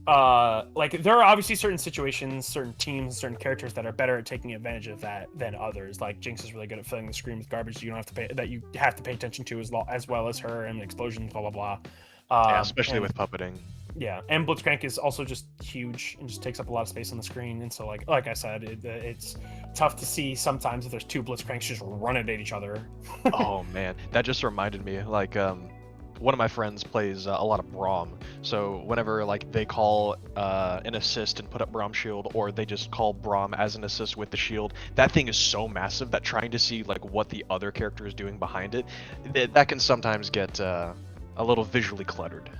like there are obviously certain situations, certain teams, certain characters that are better at taking advantage of that than others. Like Jinx is really good at filling the screen with garbage you have to pay attention to as well as her, and explosions, blah blah blah. Yeah, especially with puppeting. Yeah, and Blitzcrank is also just huge and just takes up a lot of space on the screen. And so like I said, it's tough to see sometimes if there's 2 Blitzcranks just running at each other. Oh man, that just reminded me, like one of my friends plays a lot of Braum, so whenever like they call an assist and put up Braum shield, or they just call Braum as an assist with the shield, that thing is so massive that trying to see like what the other character is doing behind it, that can sometimes get a little visually cluttered.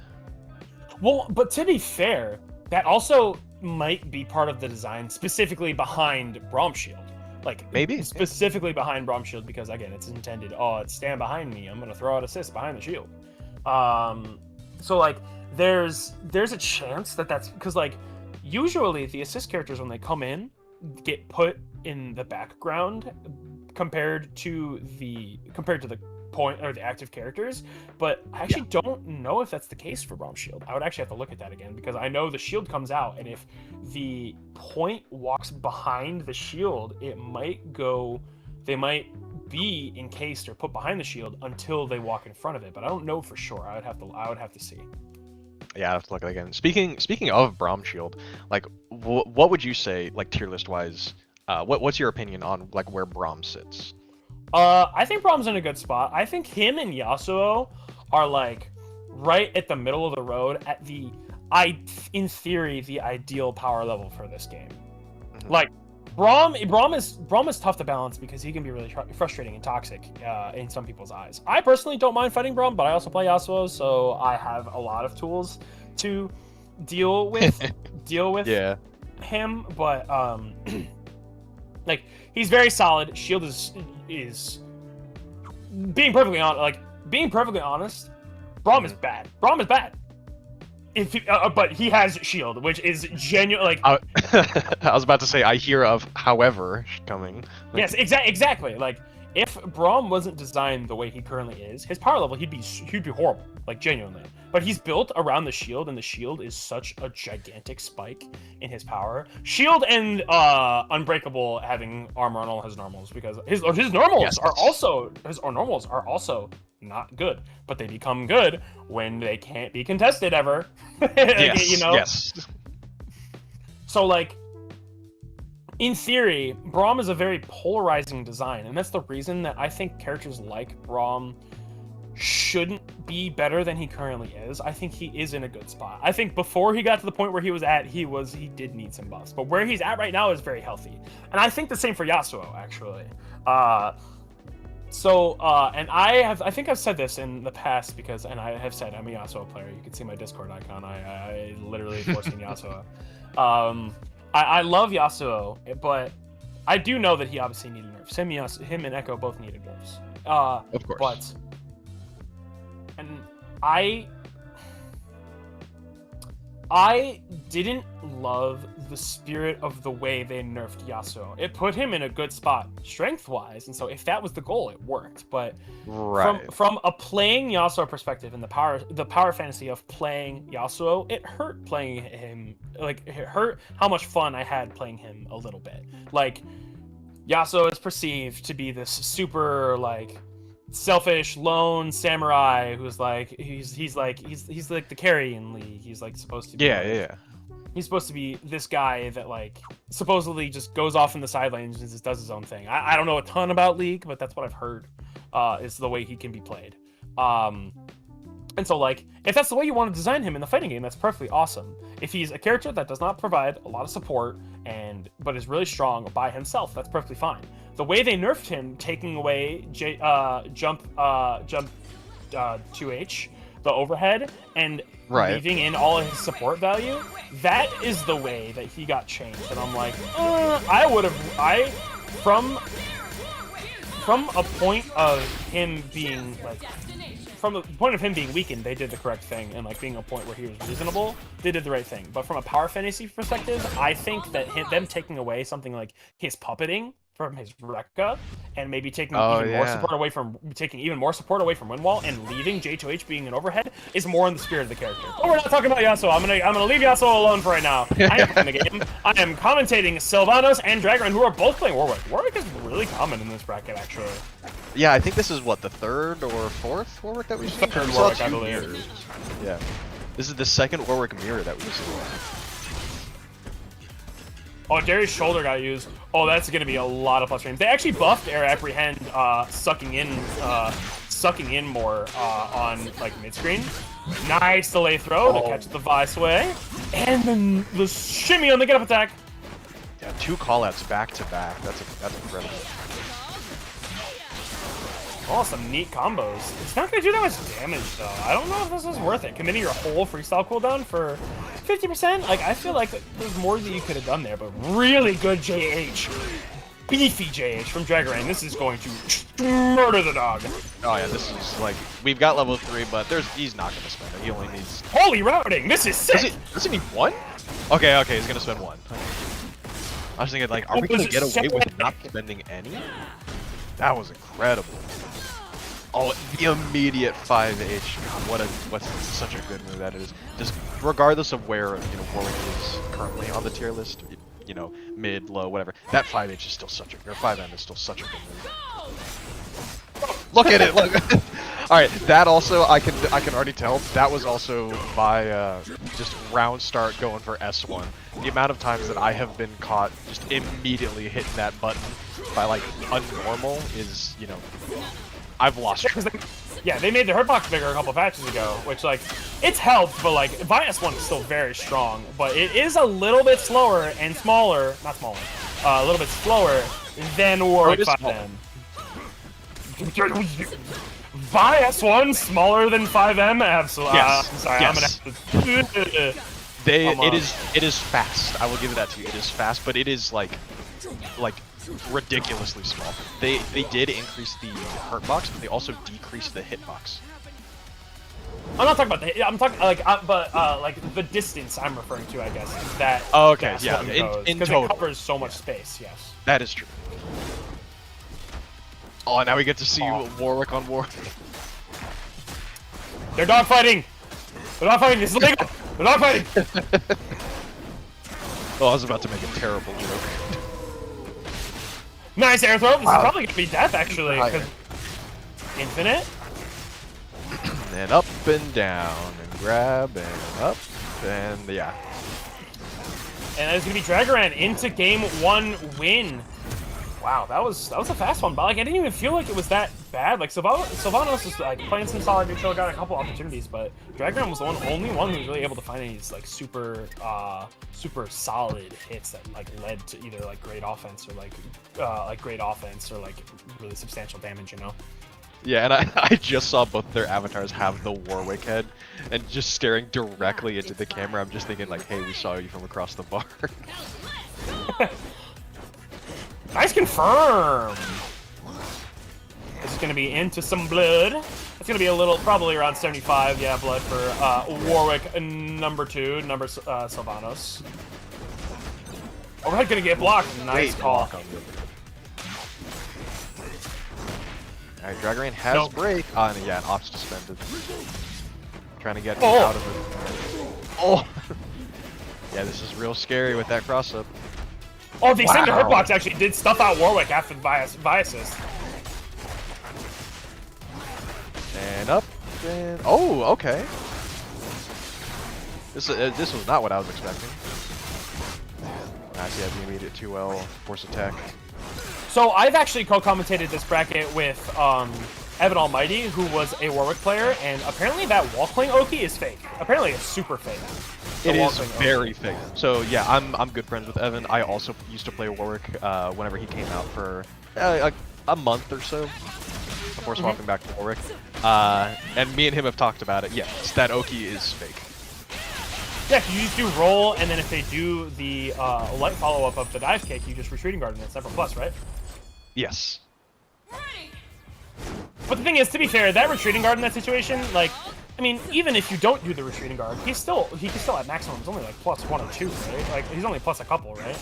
Well, but to be fair, that also might be part of the design specifically behind Braum shield. Like Maybe specifically behind Braum shield, because again, it's intended. Oh, it's stand behind me. I'm gonna throw out assist behind the shield. So like there's a chance that's because like usually the assist characters when they come in get put in the background compared to the point or the active characters, but I actually don't know if that's the case for Braum shield. I would actually have to look at that again, because I know the shield comes out, and if the point walks behind the shield, they might be encased or put behind the shield until they walk in front of it, but I don't know for sure. I would have to see. Yeah, I have to look at it again. Speaking of Braum shield, like what would you say, like tier list wise, what's your opinion on like where Braum sits? I think Braum's in a good spot. I think him and Yasuo are like right at the middle of the road at in theory the ideal power level for this game. Like Braum is tough to balance because he can be really frustrating and toxic in some people's eyes. I personally don't mind fighting Braum, but I also play Yasuo, so I have a lot of tools to deal with him. But like he's very solid. Shield is being perfectly honest. Braum is bad. Braum is bad. But he has shield, which is genuine. Like I was about to say, I hear of however coming. Like, yes, exactly. Like if Braum wasn't designed the way he currently is, his power level he'd be horrible, like genuinely. But he's built around the shield, and the shield is such a gigantic spike in his power. Shield and Unbreakable having armor on all his normals, because his normals are also not good, but they become good when they can't be contested ever. Yes, you know? Yes. So like in theory, Braum is a very polarizing design, and that's the reason that I think characters like Braum shouldn't be better than he currently is. I think he is in a good spot. I think before he got to the point where he was at, he did need some buffs, but where he's at right now is very healthy. And I think the same for Yasuo, actually. And I think I've said this in the past, and I have said I'm a Yasuo player. You can see my Discord icon. I literally forcing Yasuo. I love Yasuo, but I do know that he obviously needed nerfs. Him and Echo both needed nerfs. Of course. But I didn't love the spirit of the way they nerfed Yasuo. It put him in a good spot strength-wise, and so if that was the goal, it worked. But from a playing Yasuo perspective and the power fantasy of playing Yasuo, it hurt playing him. Like it hurt how much fun I had playing him a little bit. Like Yasuo is perceived to be this super like selfish lone samurai who's like he's like the carry in League. He's like supposed to be he's supposed to be this guy that like supposedly just goes off in the side lanes and just does his own thing. I don't know a ton about League, but that's what I've heard is the way he can be played. And so like if that's the way you want to design him in the fighting game, that's perfectly awesome. If he's a character that does not provide a lot of support but is really strong by himself, that's perfectly fine. The way they nerfed him, taking away jump 2H, the overhead, and leaving in all of his support value, that is the way that he got changed. And I'm like, from a point of him being like, from the point of him being weakened, they did the correct thing, and like being a point where he was reasonable, they did the right thing. But from a power fantasy perspective, I think that them taking away something like his puppeting from his Rekka, and maybe taking more support away from Windwall and leaving J2H being an overhead is more in the spirit of the character. But we're not talking about Yasuo. I'm gonna leave Yasuo alone for right now. I am playing the game. I am commentating Sylvanas and Dragaron, who are both playing Warwick. Warwick is really common in this bracket, actually. Yeah, I think this is what, the third or fourth Warwick that we've seen? Third Warwick, I believe. Yeah. This is the second Warwick mirror that we've seen. Oh, Darius' shoulder got used. Oh, that's going to be a lot of plus frames. They actually buffed Air Apprehend, sucking in more on like mid screen. Nice delay throw to catch the Vice way, and then the shimmy on the get up attack. Yeah, 2 callouts back to back. That's incredible. Oh, some neat combos. It's not going to do that much damage, though. I don't know if this is worth it. Committing your whole freestyle cooldown for 50%? Like, I feel like there's more that you could have done there, but really good JH. Beefy JH from Dragaron. This is going to murder the dog. Oh, yeah, this is like, we've got level 3, but he's not going to spend it. He only needs... Holy routing! This is sick! Does he need 1? Okay, he's going to spend 1. Okay. I was thinking, like, are we going to get away with not spending any? That was incredible. Oh, the immediate 5H. God, what's such a good move that is. Just regardless of where Warwick is currently on the tier list, mid, low, whatever. That 5H is still such a, or 5M is still such a good move. Look at it! Look. All right, that also I can already tell that was also by just round start going for S1. The amount of times that I have been caught just immediately hitting that button by like unnormal is I've lost track. Yeah, they made the hurtbox bigger a couple patches ago, which like it's helped, but like Vias 1 is still very strong, but it is a little bit slower and smaller, not smaller, a little bit slower than Warwick 5M. Vias 1 smaller than 5M? Absolutely. Yes. I'm sorry, yes. I'm gonna have to... It is fast. I will give it that to you. It is fast, but it is like ridiculously small. They did increase the hurt box, but they also decreased the hitbox. I'm not talking about the. I'm talking like the distance I'm referring to. I guess is that. Oh, okay, yeah, in total, it covers so much space. Yes. That is true. Oh, now we get to see Warwick on Warwick. They're dogfighting. They're dogfighting. It's illegal. They're dogfighting. Oh, I was about to make a terrible joke. Nice air throw. This is probably gonna be death actually. Infinite. And up and down and grab and up and yeah. And it's gonna be Dragaron into game 1 win. Wow, that was a fast one, but like I didn't even feel like it was that bad. Like Sylvanas was like playing some solid neutral, got a couple opportunities, but Dragaron was the only one who was really able to find any like super solid hits that like led to either like great offense or like really substantial damage, Yeah, and I just saw both their avatars have the Warwick head, and just staring directly into the camera, I'm just thinking like, hey, we saw you from across the bar. Nice confirm! This is going to be into some blood. It's going to be a little, probably around 75, yeah, blood for Warwick number 2, Sylvanas. Overhead going to get blocked. Nice call. Alright, Dragaron has break. And yeah, an ops suspended. Trying to get out of it. Oh! Yeah, this is real scary with that cross-up. Oh, the extended hurt box actually did stuff out Warwick after the Vi assist. And up, and oh, okay. This was not what I was expecting. Nice, yeah, the immediate 2L force attack. So I've actually co-commentated this bracket with Evan Almighty, who was a Warwick player, and apparently that wall playing Oki is fake. Apparently it's super fake. It is very fake. So yeah, I'm good friends with Evan. I also used to play Warwick whenever he came out for a month or so before swapping back to Warwick. And me and him have talked about it. Yeah, that Oki is fake. Yeah, you just do roll, and then if they do the light follow-up of the dive kick, you just retreating guard, and it's never plus, right? Yes. But the thing is, to be fair, that retreating guard in that situation, like, I mean, even if you don't do the retreating guard, he can still at maximum. It's only like plus 1 or 2, right? Like he's only plus a couple, right?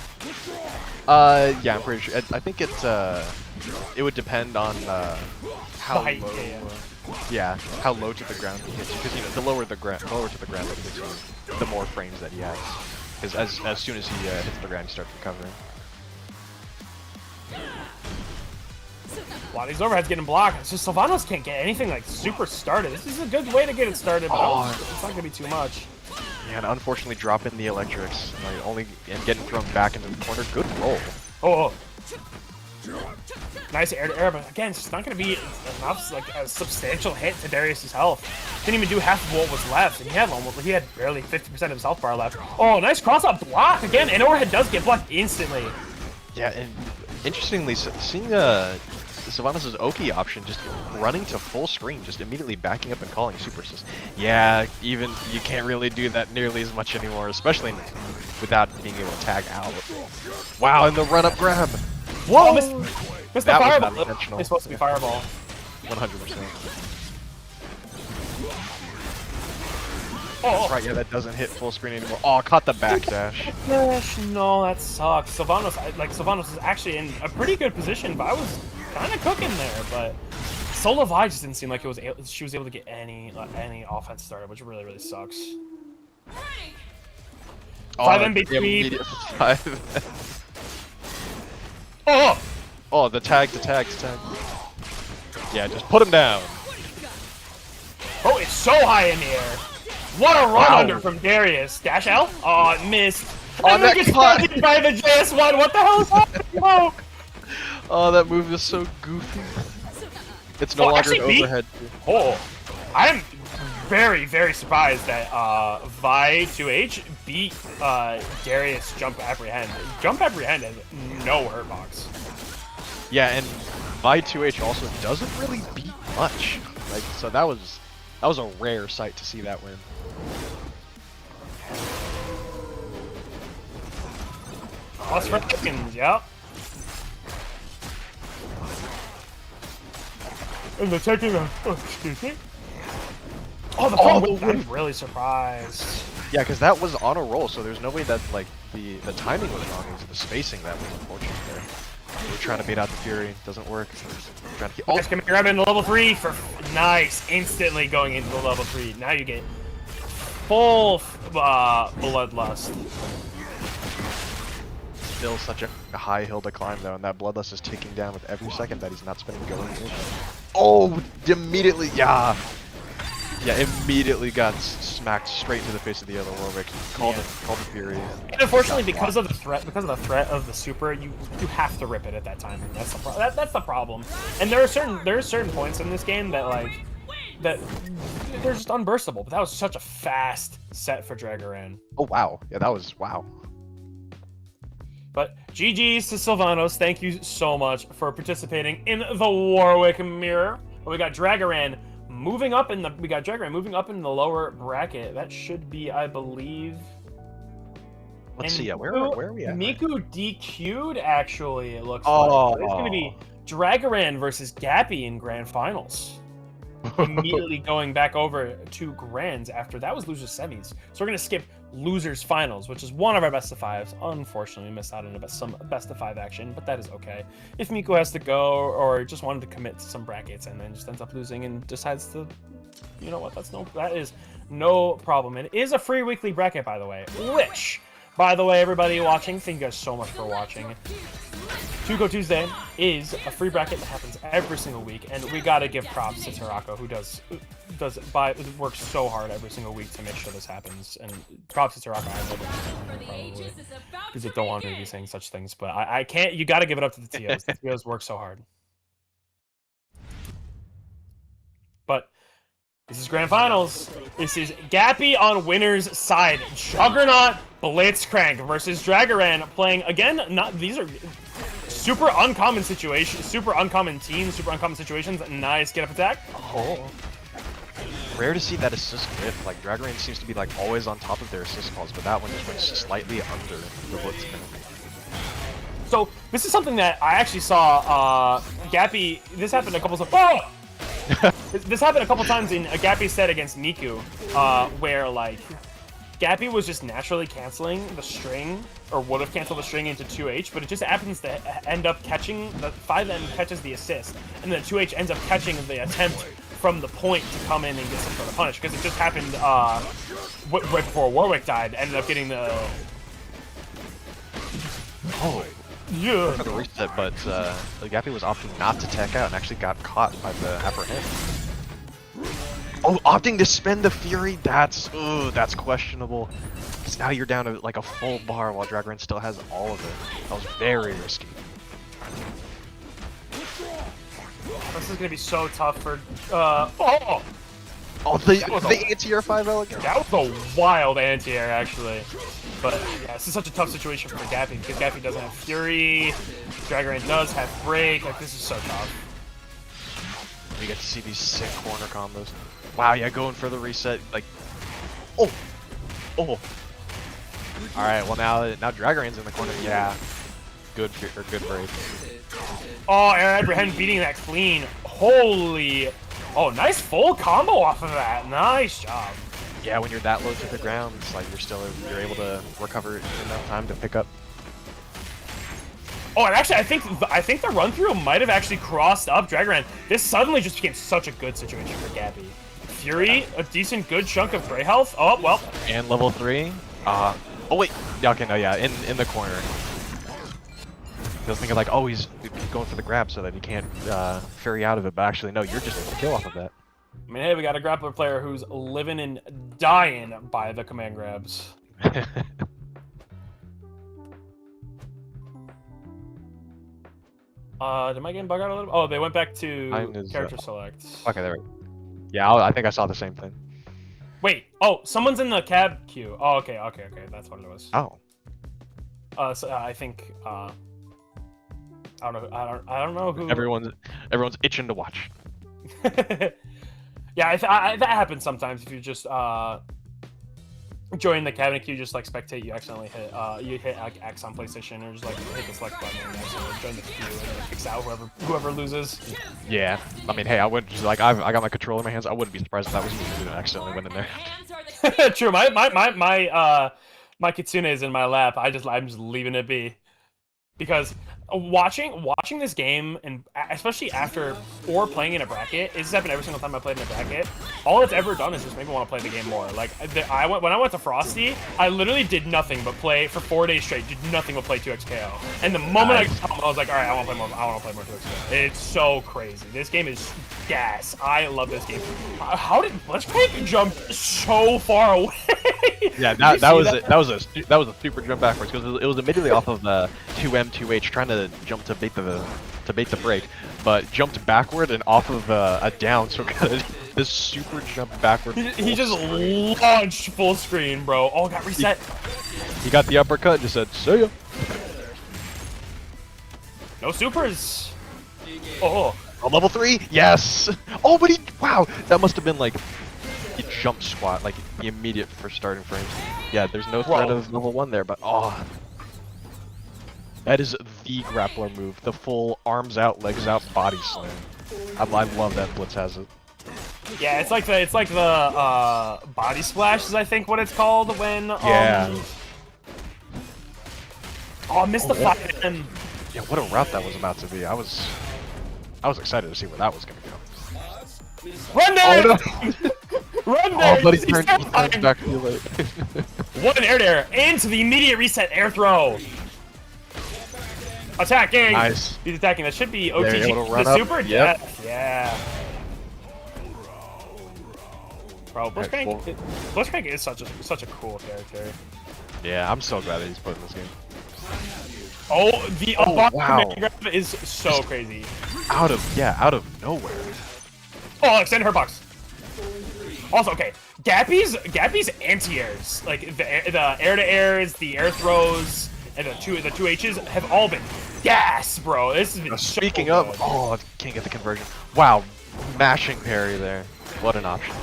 Yeah, I'm pretty sure. I think it would depend on how height, low. yeah. How low to the ground he hits you. Because the lower to the ground that he hits you, the more frames that he has. Because as soon as he hits the ground, he starts recovering. A lot of these overheads getting blocked. It's just Sylvanos can't get anything like super started. This is a good way to get it started, but it's not gonna be too much. Yeah, and unfortunately dropping the electrics, and getting thrown back into the corner. Good roll. Oh. Nice air to air, but again, it's just not gonna be enough, like a substantial hit to Darius's health. Didn't even do half of what was left, and he had barely 50% of his health bar left. Oh, nice cross-up block again, and overhead does get blocked instantly. Yeah, and interestingly, seeing Sylvanas' Oki option just running to full screen, just immediately backing up and calling super assist. Yeah, even you can't really do that nearly as much anymore, especially without being able to tag out. Wow, and the run-up grab. Whoa! Oh, missed the fireball. It's supposed to be fireball. 100%. Oh, right, yeah, that doesn't hit full screen anymore. Oh, caught the backdash. No, that sucks. Sylvanos is actually in a pretty good position, but I was kind of cooking there. But Sola Vi just didn't seem like she was able to get any offense started, which really, really sucks. 5 MVP. 5. Oh! Oh, the tag. Yeah, just put him down. Oh, it's so high in the air. What a run under from Darius. Dash L? Oh, it missed. Oh, that caught by the JS1. What the hell is happening? Oh, that move is so goofy. It's no longer an overhead. Oh, I'm very, very surprised that Vi 2H beat Darius Jump Apprehend. Jump Apprehend has no hurt box. Yeah, and Vi 2H also doesn't really beat much. Like, so that was a rare sight to see that win. Plus for chickens, yep. And the taking excuse me. Oh, I'm really surprised. Yeah, because that was on a roll, so there's no way that like the timing was wrong. It was the spacing that was unfortunate there. We're trying to bait out the Fury, doesn't work. We're trying to keep. Oh, guys, can grab into level 3 for nice, instantly going into the level 3. Now you get full bloodlust. Still such a high hill to climb though, and that bloodlust is ticking down with every second that he's not spending going in. Oh, immediately, yeah, immediately got smacked straight into the face of the other Warwick. Called the Fury. And unfortunately, because of the threat of the super, you have to rip it at that time. That's the problem. And there are certain points in this game that they're just unburstable. But that was such a fast set for Dragaran. Oh wow, yeah, that was wow. But GG's to Sylvanos. Thank you so much for participating in the Warwick Mirror. We got Dragaran moving up in the lower bracket. That should be, I believe. Let's see. Yeah, where are we at? Miku DQ'd. Actually, it looks like it's going to be Dragaran versus Gappy in grand finals. Immediately going back over to grands after that was losers semis. So we're going to skip losers finals, which is one of our best of 5s. Unfortunately, we missed out on some best of 5 action, but that is okay. If Miku has to go or just wanted to commit to some brackets and then just ends up losing and decides to, you know what, that is no problem. It is a free weekly bracket, by the way, which, by the way, everybody watching, thank you guys so much for watching. Tuco Tuesday is a free bracket that happens every single week, and we gotta give props to Tarako, who works so hard every single week to make sure this happens. And props to Tarako, I know that probably, because I don't want me to be saying such things, but I can't. You gotta give it up to the TOs. The TOs work so hard. But this is Grand Finals. This is Gappy on winner's side. Juggernaut Blitzcrank versus Dragaran playing again. These are super uncommon situations, super uncommon teams, super uncommon situations. Nice get up attack. Oh. Rare to see that assist whiff. Like Dragaran seems to be like always on top of their assist calls, but that one just went slightly under the Blitzcrank. So this is something that I actually saw. Gappy. This happened a couple of. Oh! This happened a couple times in a Gappy set against Miku, where like Gappy was just naturally canceling the string, or would have canceled the string into 2H, but it just happens to end up catching the 5N catches the assist, and then 2H ends up catching the attempt from the point to come in and get some sort of punish, because it just happened right before Warwick died, ended up getting the. Oh. Yeah. For the reset, but the Gappy was opting not to tech out and actually got caught by the apprehend. Oh, opting to spend the Fury, that's questionable. Because now you're down to like a full bar while Dragaran still has all of it. That was very risky. This is gonna be so tough for oh, the anti-air 5 elegant. that was a wild anti-air actually. But yeah, this is such a tough situation for Gappy because Gappy doesn't have Fury, Dragaran does have Break. Like, this is so tough. You get to see these sick corner combos. Wow, yeah, going for the reset. Like, oh. All right, well now Dragaran's in the corner. Yeah, good Break. Oh, air apprehend beating that clean. Holy. Oh, nice full combo off of that. Nice job. Yeah, when you're that low to the ground, it's like you're able to recover enough time to pick up. Oh, and actually, I think the run through might have actually crossed up Dragaran. This suddenly just became such a good situation for Gappy. Fury, a decent good chunk of gray health. Oh well. And level 3. Oh wait. Yeah, okay, no, yeah, in the corner. I was thinking like, oh, he's going for the grab so that he can't Fury out of it, but actually no, you're just able to kill off of that. I mean, hey, we got a grappler player who's living and dying by the command grabs. Did my game bug out a little? Oh, they went back to character select. Okay, there we go. Yeah, I think I saw the same thing. Wait, oh, someone's in the cab queue. Oh, okay, that's what it was. Oh. So I think I don't know who. Everyone's itching to watch. Yeah, that happens sometimes if you just join the cabinet queue, just like spectate, you accidentally hit like X on PlayStation, or just like hit the select button and accidentally join the queue, and it kicks out whoever loses. Yeah, I mean, hey, I wouldn't just like I got my controller in my hands. I wouldn't be surprised if that was me who accidentally went in there. True, my kitsune is in my lap. I'm just leaving it be, because watching this game, and especially after or playing in a bracket, it's happened every single time I played in a bracket. All it's ever done is just make me want to play the game more. Like when I went to Frosty, I literally did nothing but play for 4 days straight. Did nothing but play 2XKO. And the moment I got home, I was like, all right, I want to play more. I want to play more 2XKO. It's so crazy. This game is gas. I love this game. How did Blitzcrank jump so far away? Yeah, that was a super jump backwards, because it was immediately off of 2M 2H trying to jump to bait the break, but jumped backward and off of a down, so got this super jump backward. He just launched full screen, bro. Oh, got reset. He got the uppercut and just said, "See ya." No supers. Oh. Level 3, yes. Oh, but wow, that must have been like a jump squat, like the immediate first starting frames. Yeah, there's no threat of level 1 there, but oh. That is the grappler move, the full arms out, legs out, body slam. I love that Blitz has it. Yeah, it's like the body splash is I think what it's called when yeah. Oh, I missed the 5M. Yeah, what a route that was about to be. I was excited to see where that was gonna go. Run there! Oh, no. Run there! Oh, but he turned back too late. What an air into the immediate reset air throw. Attacking! Nice. He's attacking. That should be There, OTG. able to run The up. super? Yep. Yeah. Bro, Alright, Blitzcrank is such a cool character. Yeah, I'm so glad that he's put in this game. Oh, the wow. command grab is so crazy. Out of nowhere. Oh, extend her box. Also, okay, Gappy's anti-airs, like the air-to-airs, the air throws, and the two H's have all been gas, bro. This has been Speaking so of, good. oh, I can't get the conversion. Wow, mashing parry there. What an option.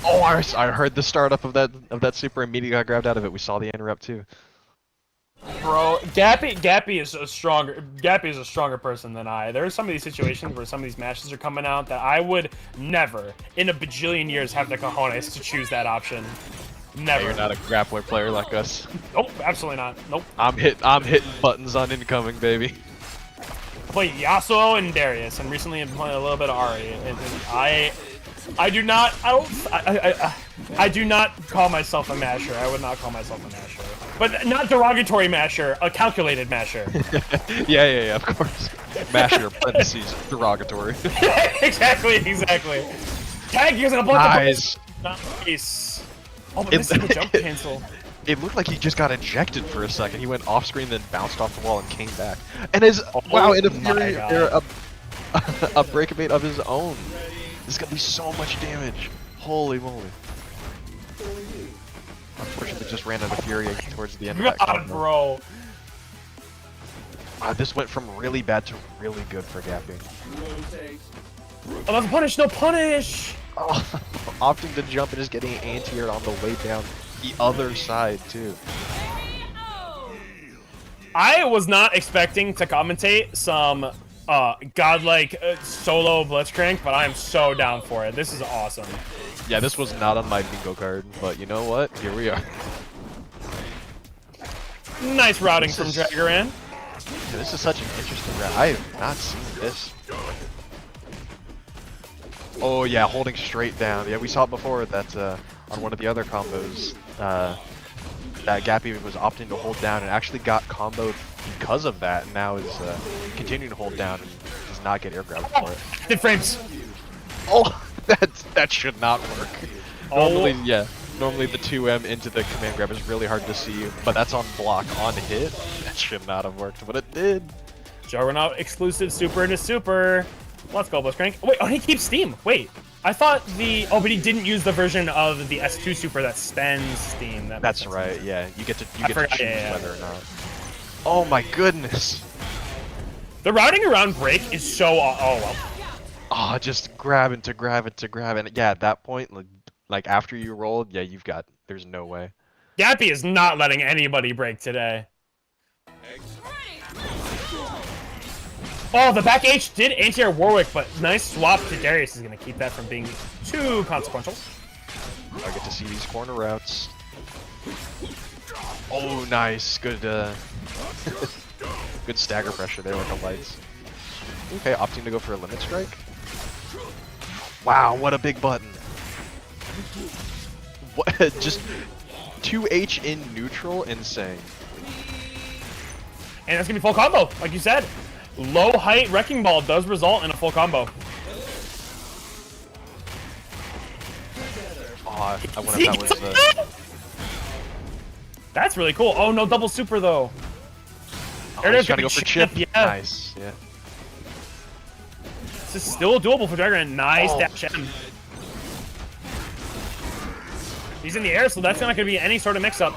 Oh, I heard the startup of that super immediately got grabbed out of it. We saw the interrupt too. Bro, Gappy is a stronger person than I. There are some of these situations where some of these matches are coming out that I would never, in a bajillion years, have the cojones to choose that option. Never. Yeah, you're not a grappler player like us. Nope, absolutely not. Nope. I'm hitting buttons on incoming, baby. I play Yasuo and Darius, and recently I'm playing a little bit of Ari, and I do not call myself a masher. I would not call myself a masher. But not derogatory masher, a calculated masher. yeah, of course. Masher, parentheses, derogatory. exactly. Tag using a bunch Nice. of nice. Oh, but this is the jump cancel. It looked like he just got ejected for a second. He went off screen, then bounced off the wall and came back. And wow, in a fury, a breakaway of his own. This is gonna be so much damage. Holy moly. Unfortunately, just ran out of fury towards the end of that combo. Bro. This went from really bad to really good for Gappy. Oh, that's a punish, no punish! Oh, opting to jump and just getting anti-aired on the way down the other side, too. I was not expecting to commentate some godlike solo Blitzcrank, but I am so down for it. This is awesome. Yeah, this was not on my bingo card, but you know what? Here we are. Nice routing from Dragaran. Yeah, this is such an interesting route. I have not seen this. Oh yeah, holding straight down. Yeah, we saw it before that on one of the other combos. That Gappy was opting to hold down and actually got comboed because of that, and now is continuing to hold down and does not get air grabbed for it. Active frames. Oh, that should not work. Oh. Normally the 2M into the command grab is really hard to see, but that's on block, on hit. That should not have worked, but it did. Juggernaut exclusive super into super. Let's go, Blitzcrank. Wait, oh, he keeps Steam. Wait, I thought oh, but he didn't use the version of the S2 super that spends Steam. That's right. Yeah, you get to choose yeah. whether or not. Oh my goodness. The routing around break is so. Oh well. Oh, just grabbing to grab it to grab it. Yeah, at that point, like after you rolled, yeah, there's no way. Gappy is not letting anybody break today. Oh, the back H did anti-air Warwick, but nice swap to Darius is going to keep that from being too consequential. I get to see these corner routes. Oh, nice. Good, good stagger pressure there with the lights. Okay, opting to go for a limit strike. Wow, what a big button. What? Just 2H in neutral, insane. And that's going to be full combo, like you said. Low height Wrecking Ball does result in a full combo. Oh, I wonder if that was That's really cool. Oh no, double super though. Oh, he's trying to go for chip. Yeah. Nice, yeah. This is still doable for Dragon. Nice dash M. He's in the air, so that's not going to be any sort of mix-up.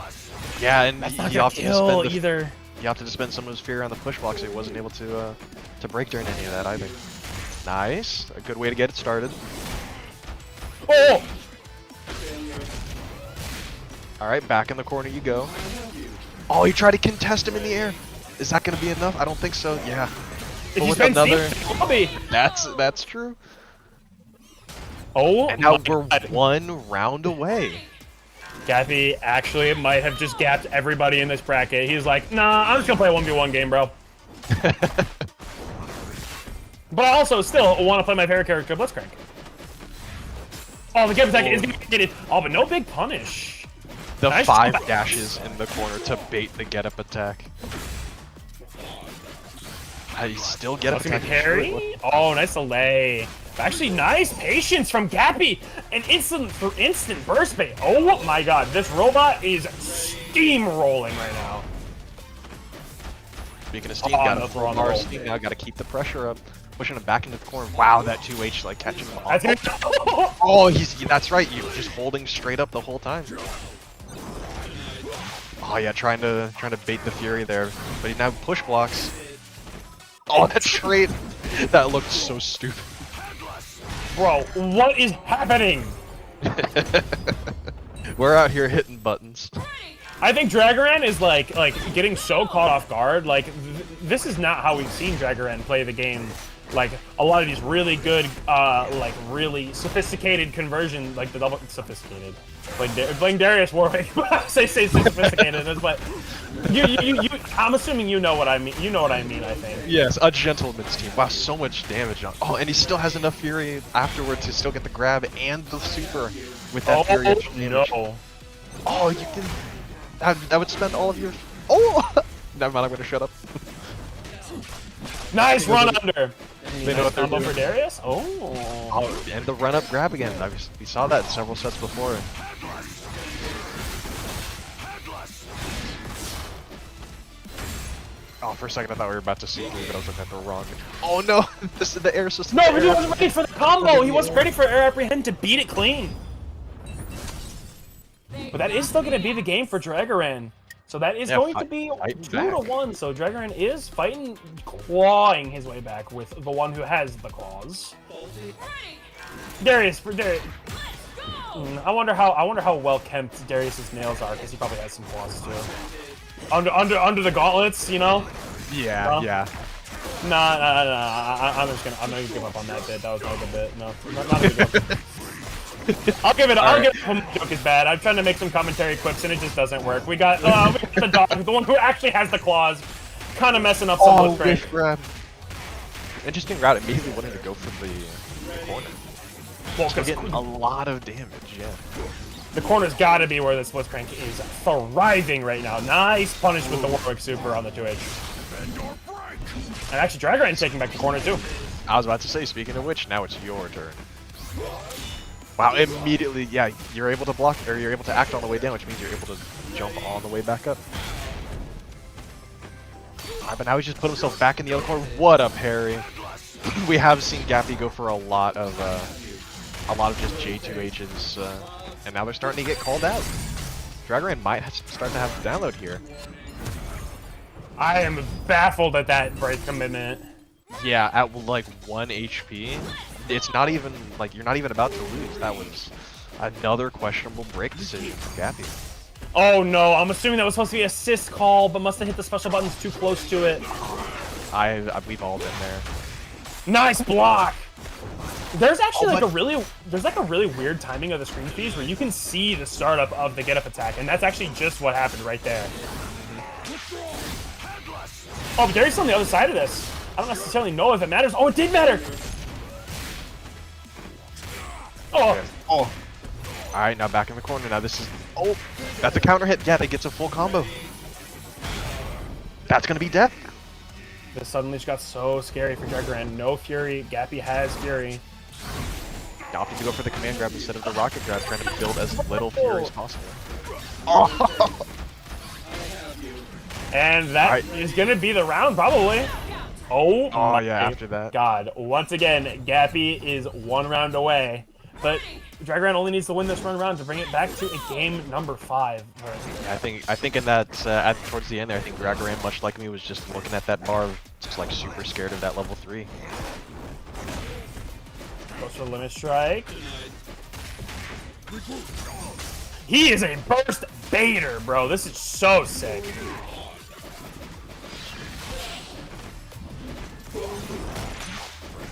Yeah, and he opted to spend either. He opted to spend some of his fear on the push block, so he wasn't able to break during any of that either. Nice, a good way to get it started. Oh! All right, back in the corner you go. Oh, he tried to contest him in the air. Is that going to be enough? I don't think so. Yeah. If you spend another, that's true. Oh, and now we're one round away. Gappy actually might have just gapped everybody in this bracket. He's like, nah, I'm just gonna play a 1v1 game, bro. But I also still want to play my favorite character, Blitzcrank. Oh, the gap attack is gonna get it. Oh, but no big punish. The Nice 5 shot. dashes in the corner to bait the get-up attack. I still get up That's gonna attack. carry. Oh, nice delay. Actually, nice patience from Gappy. An instant burst bait. Oh my god, this robot is steamrolling right now. Speaking of steam, Oh, got no a throw full on the bar roll. steam now. Got to keep the pressure up, pushing him back into the corner. Wow, that 2H like catching him off. That's gonna... Oh, that's right. You just holding straight up the whole time. Oh yeah, trying to bait the Fury there, but he now push blocks. Oh, that trade, that looked so stupid. Bro, what is happening? We're out here hitting buttons. I think Dragaran is like getting so caught off guard. Like this is not how we've seen Dragaran play the game. Like a lot of these really good, like really sophisticated conversion, like the double sophisticated. Playing Darius Warwick, say sophisticated, but I'm assuming you know what I mean. You know what I mean, I think. Yes, a gentleman's team. Wow, so much damage on. Oh, and he still has enough Fury afterward to still get the grab and the super with that Fury extra damage. No. Oh, you can. That would spend all of your. Oh, never mind. I'm gonna shut up. Nice run under. They know what they're Combo doing. for Darius. Oh. Oh, and the run up grab again. We saw that several sets before. Oh, for a second I thought we were about to see me, but I was looking at the wrong. Oh no, this is the air system. No, but he wasn't ready for the combo. He wasn't ready for air apprehend to beat it clean. But that is still going to be the game for Dragaran. So that is going to be 2-1. So Dragaran is fighting, clawing his way back with the one who has the claws. Darius, for Darius. I wonder how well kept Darius's nails are, because he probably has some claws too. Under the gauntlets, you know? Yeah, No? yeah. Nah. I'm gonna give up on that bit. That was not a good bit. No, not a good one. I'll give it. I'll give it. My joke is bad. I'm trying to make some commentary quips and it just doesn't work. We got the dog, the one who actually has the claws, kind of messing up some of the grab. Interesting route. Immediately wanting to go for the corner. Well, Still getting a lot of damage. Yeah. The corner's got to be where the split crank is thriving right now. Nice punish with the Warwick super on the 2H. And actually, Dragaran's taking back the corner too. I was about to say, speaking of which, now it's your turn. Wow, immediately, yeah, you're able to block, or you're able to act on the way down, which means you're able to jump on the way back up. Alright, but now he's just put himself back in the other corner. What up, Harry? We have seen Gappy go for a lot of just J2Hs, and now they're starting to get called out. Dragaran might start to have to download here. I am baffled at that break commitment. Yeah, at like 1 HP, it's not even, like, you're not even about to lose. That was another questionable break decision from Gappy. Oh no, I'm assuming that was supposed to be an assist call, but must have hit the special buttons too close to it. We've all been there. Nice block! There's actually a really weird timing of the screen feeds where you can see the startup of the get up attack, and that's actually just what happened right there. Oh, but Darius on the other side of this. I don't necessarily know if it matters. Oh, it did matter! Oh! Oh! Alright, now back in the corner. Now this is... Oh! That's a counter hit. Yeah, that gets a full combo. That's gonna be death. This suddenly just got so scary for Dragaran. No Fury. Gappy has Fury. Opting to go for the command grab instead of the rocket grab, trying to build as little Fury as possible. Oh! And that is gonna be the round, probably. Oh my yeah, after that. God. Once again, Gappy is 1 round away. But Dragaran only needs to win this round to bring it back to a game number 5. I think in that towards the end there, I think Dragaran, much like me, was just looking at that bar, just like super scared of that level 3. Goes for limit strike. He is a burst baiter, bro. This is so sick.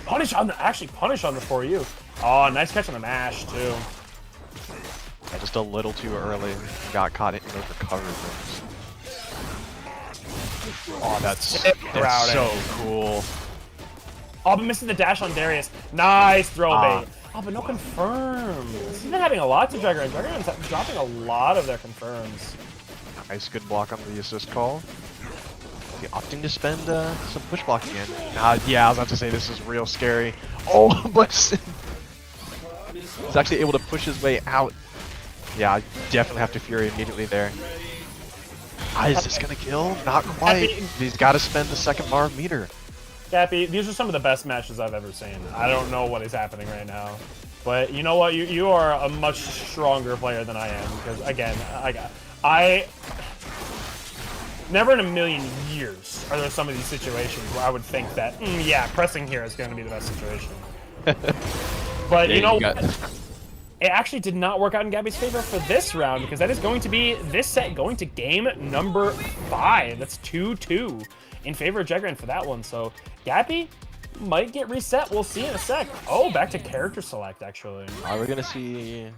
Punish on the punish on the for you. Oh, nice catch on the mash too. Yeah, just a little too early. Got caught in those recovery things. Oh, that's so cool. Oh, but missing the dash on Darius. Nice throw bait. Oh, but no confirms. He's been having a lot to Dragon. Dragon's dropping a lot of their confirms. Nice, good block on the assist call. Okay, opting to spend some push block again. Yeah, I was about to say this is real scary. Oh, but he's actually able to push his way out. Yeah, I definitely have to Fury immediately there. Is this gonna kill? Not quite. He's got to spend the second bar of meter. Gappy, these are some of the best matches I've ever seen. I don't know what is happening right now. But you know what? You are a much stronger player than I am. Because, again, I never in a million years are there some of these situations where I would think that, yeah, pressing here is going to be the best situation. But you know what? It actually did not work out in Gabby's favor for this round, because that is going to be this set going to game number 5. That's 2-2 in favor of Jegran for that one. So Gabby might get reset. We'll see in a sec. Oh, back to character select, actually. Are we gonna see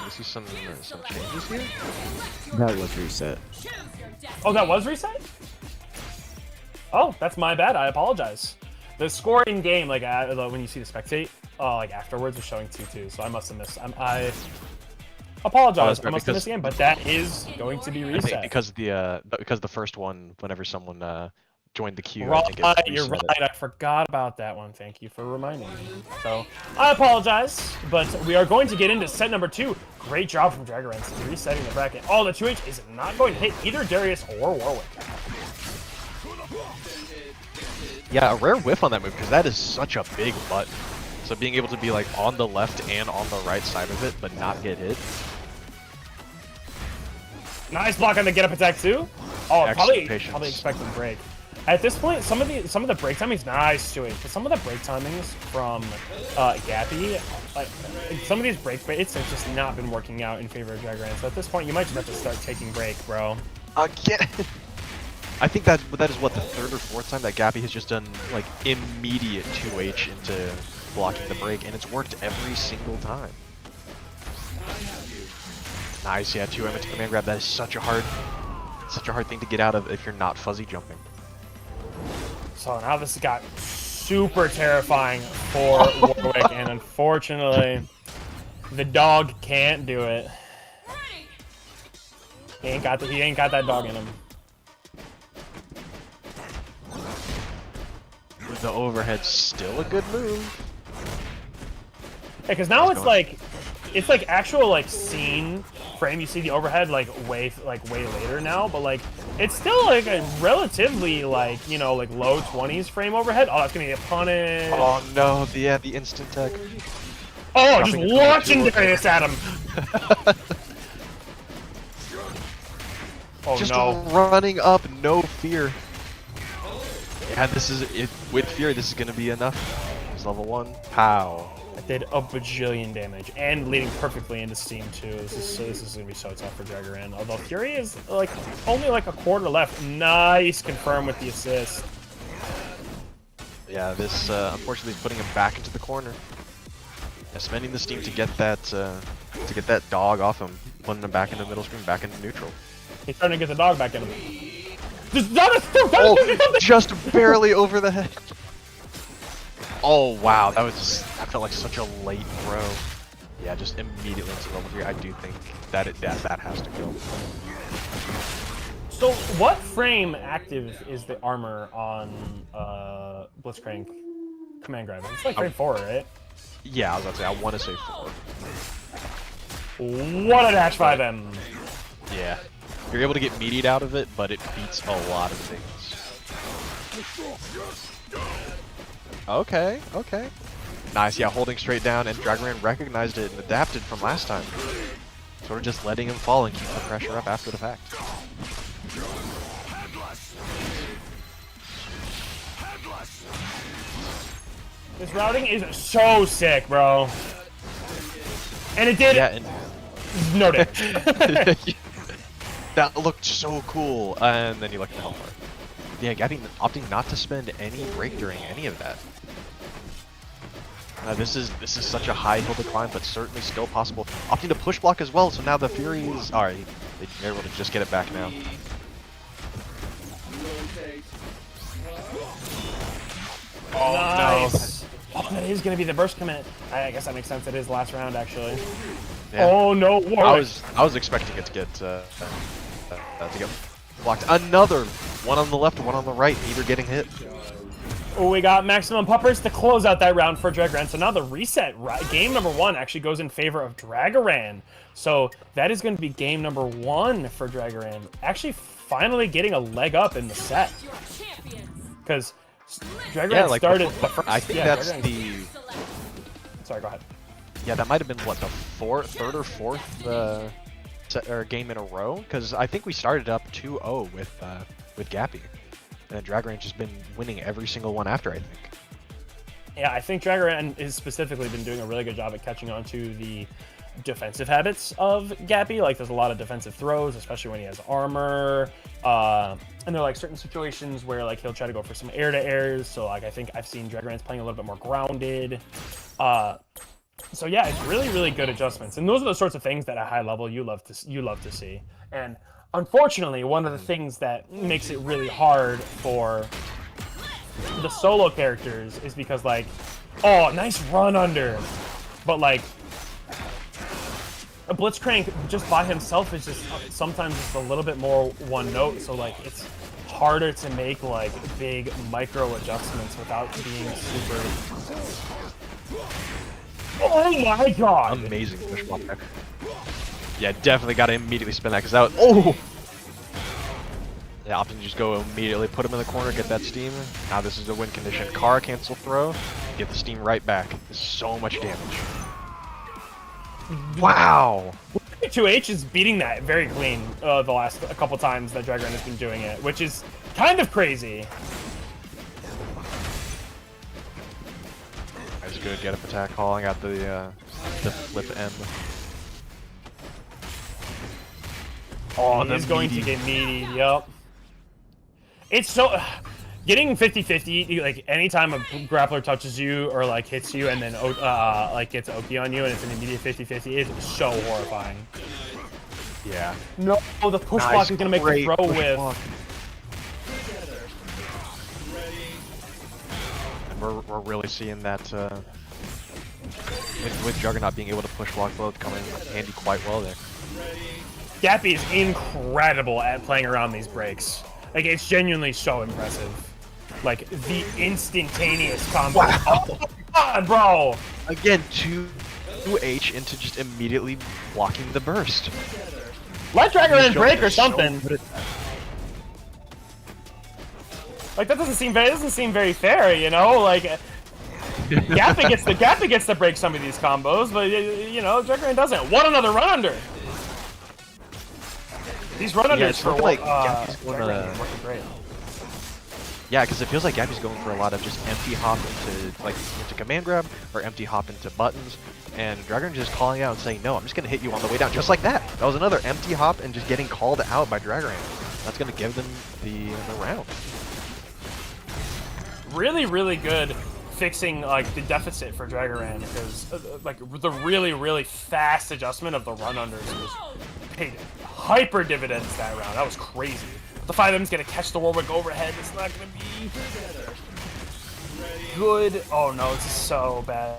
some changes here? That was reset. Oh, that was reset? Oh, that's my bad. I apologize. The score in game, like when you see the spectate, like afterwards, was showing 2-2. So I must have missed. I apologize. I must have missed the game, but that is going to be reset. I think because the first one, whenever someone joined the queue, right, I think you're right. I forgot about that one. Thank you for reminding me. So I apologize, but we are going to get into set number 2. Great job from Dragarens resetting the bracket. Oh, the 2H is not going to hit either Darius or Warwick. Yeah, a rare whiff on that move, because that is such a big button. So being able to be like on the left and on the right side of it, but not get hit. Nice block on the get up attack too. Oh, probably expecting break. At this point, some of the break timings, nice Stewie, but some of the break timings from Gappy, like some of these break baits have just not been working out in favor of Jagran. So at this point, you might just have to start taking break, bro. Again. I think that is what, the 3rd or 4th time that Gappy has just done like immediate 2H into blocking the break, and it's worked every single time. Nice, yeah, 2M into command grab. That is such a hard thing to get out of if you're not fuzzy jumping. So now this got super terrifying for Warwick, and unfortunately, the dog can't do it. He ain't got that dog in him. The overhead's still a good move. Yeah, because now it's like actual like scene frame. You see the overhead like way later now, but like it's still like a relatively like like low 20s frame overhead. Oh, that's gonna be a punish. Oh no, the instant tech. Oh, just launching Darius at him. Oh just no, running up, no fear. Yeah, this is it. With Fury, this is gonna be enough. It's level 1. Pow. That did a bajillion damage, and leading perfectly into Steam too. This is gonna be so tough for Jaggeran. Although Fury is like only like a quarter left. Nice confirm with the assist. Yeah, this unfortunately is putting him back into the corner. Yeah, spending the Steam to get that dog off him, putting him back into middle screen, back into neutral. He's starting to get the dog back in him. Just barely over the head. Oh wow, that felt like such a late throw. Yeah, just immediately into level 3. I do think that has to kill. So what frame active is the armor on Blitzcrank command grab? It's like frame 4, right? Yeah, I was about to say, I want to say 4. What a dash 5M. Yeah. You're able to get meatied out of it, but it beats a lot of things. Okay. Nice, yeah, holding straight down, and Dragoran recognized it and adapted from last time. Sort of just letting him fall and keep the pressure up after the fact. This routing is so sick, bro. And it did. Yeah, and no damage. That looked so cool, and then you look at the health bar. Yeah, opting not to spend any break during any of that. This is such a high hill to climb, but certainly still possible. Opting to push block as well, so now the Fury is alright. They're able to just get it back now. Oh, nice. No. Oh, that is going to be the burst commit. I guess that makes sense. It is last round, actually. Yeah. Oh, no. Warwick. I was expecting it to get blocked. Another one on the left, one on the right. Neither getting hit. Oh, we got maximum puppers to close out that round for Dragaran. So now the reset, game number 1 actually goes in favor of Dragaran. So that is going to be game number 1 for Dragaran. Actually, finally getting a leg up in the set. Because Dragaran started... I think that's Sorry, go ahead. Yeah, that might have been, what, the third or fourth game in a row? Because I think we started up 2-0 with Gappy. And Dragaran just been winning every single one after, I think. Yeah, I think Dragaran has specifically been doing a really good job at catching on to the defensive habits of Gappy. Like, there's a lot of defensive throws, especially when he has armor. And there are, like, certain situations where, like, he'll try to go for some air-to-airs. So, like, I think I've seen Dragaran's playing a little bit more grounded. So, yeah, it's really, really good adjustments. And those are the sorts of things that at high level you love to see. And unfortunately, one of the things that makes it really hard for the solo characters is because, like, oh, nice run under, but, like, a Blitzcrank just by himself is just sometimes just a little bit more one note, so, like, it's harder to make, like, big micro adjustments without being super... Oh my god! Amazing push block there. Yeah, definitely got to immediately spin that, because that was... Oh! Yeah, opting to just go immediately, put him in the corner, get that steam. Now this is a win condition. Car cancel throw, get the steam right back. This is so much damage. Wow! 2H is beating that very clean the last couple times that Dragaran has been doing it, which is kind of crazy. That's good, get up attack, calling out the flip end. Oh, he's going to get meaty, yep. It's so... Getting 50-50, like, anytime a grappler touches you or, like, hits you and then, like, gets Oki on you and it's an immediate 50-50, it's so horrifying. Yeah. No, the push block is going to make the throw with... And we're really seeing that, with Juggernaut being able to push block both coming handy quite well there. Gappy is incredible at playing around these breaks. Like, it's genuinely so impressive. Like, the instantaneous combo. Wow. Oh my god, bro! Again, 2H into just immediately blocking the burst. Let Dragaran break or something. Like, that doesn't seem very fair, you know? Like, Gappy gets to break some of these combos, but, you know, Dragaran doesn't. What another run under? These run unders for like Dragaran are working great. Yeah, because it feels like Gappy's going for a lot of just empty hop into command grab or empty hop into buttons, and Dragaran just calling out and saying, "No, I'm just gonna hit you on the way down," just like that. That was another empty hop and just getting called out by Dragaran. That's gonna give them the round. Really, really good fixing like the deficit for Dragaran because like the really fast adjustment of the run unders was paid hyper dividends that round. That was crazy. The 5M's gonna catch the Warwick overhead. It's not gonna be good. Oh no, it's so bad.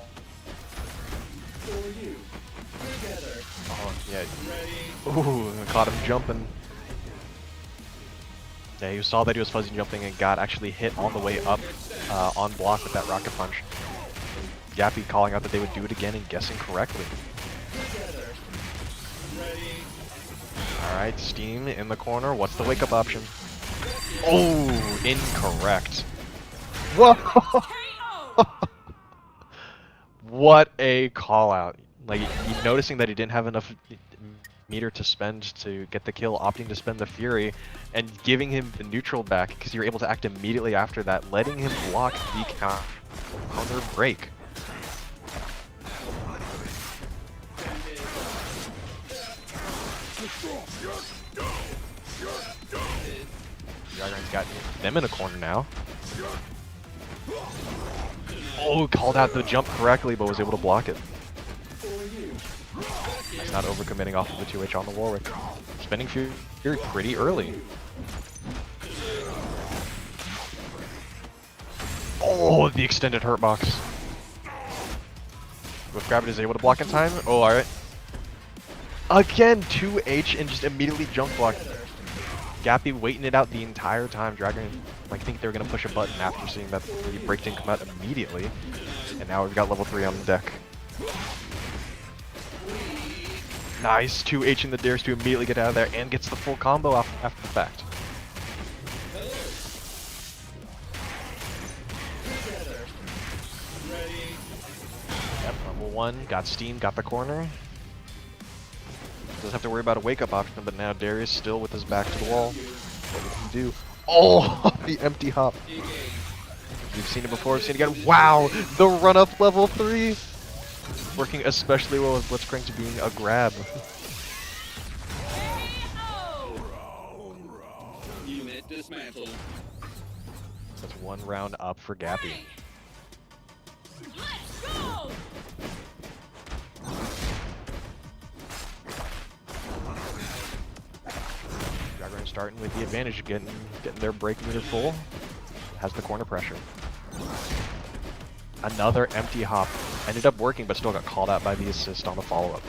Oh yeah. Ooh, caught him jumping. Yeah, he saw that he was fuzzy jumping and got actually hit on the way up on block with that rocket punch. And Gappy calling out that they would do it again and guessing correctly. Alright, Steam in the corner. What's the wake up option? Oh, incorrect. Whoa! What a call out. Like, noticing that he didn't have enough meter to spend to get the kill, opting to spend the Fury, and giving him the neutral back because you're able to act immediately after that, letting him block the counter break. Dragaran's got them in a corner now. Oh, called out the jump correctly, but was able to block it. He's not overcommitting off of the 2H on the Warwick. Spinning Fury pretty early. Oh, the extended hurt box. With Gravity is able to block in time. Oh, alright. Again, 2H and just immediately jump block. Gappy waiting it out the entire time. Dragon, like, think they were going to push a button after seeing that the break didn't come out immediately. And now we've got level 3 on the deck. Nice, 2H in the dares to immediately get out of there and gets the full combo after the fact. Yep, level 1, got Steam, got the corner. Doesn't have to worry about a wake-up option, but now Darius still with his back to the wall. What did he do? Oh, the empty hop. We've seen it before, we've seen it again. Wow, the run-up level 3! Working especially well with Blitzcrank to being a grab. Unit dismantled. That's 1 round up for Gappy. Dragon starting with the advantage of getting their break meter full. Has the corner pressure. Another empty hop. Ended up working, but still got called out by the assist on the follow-up.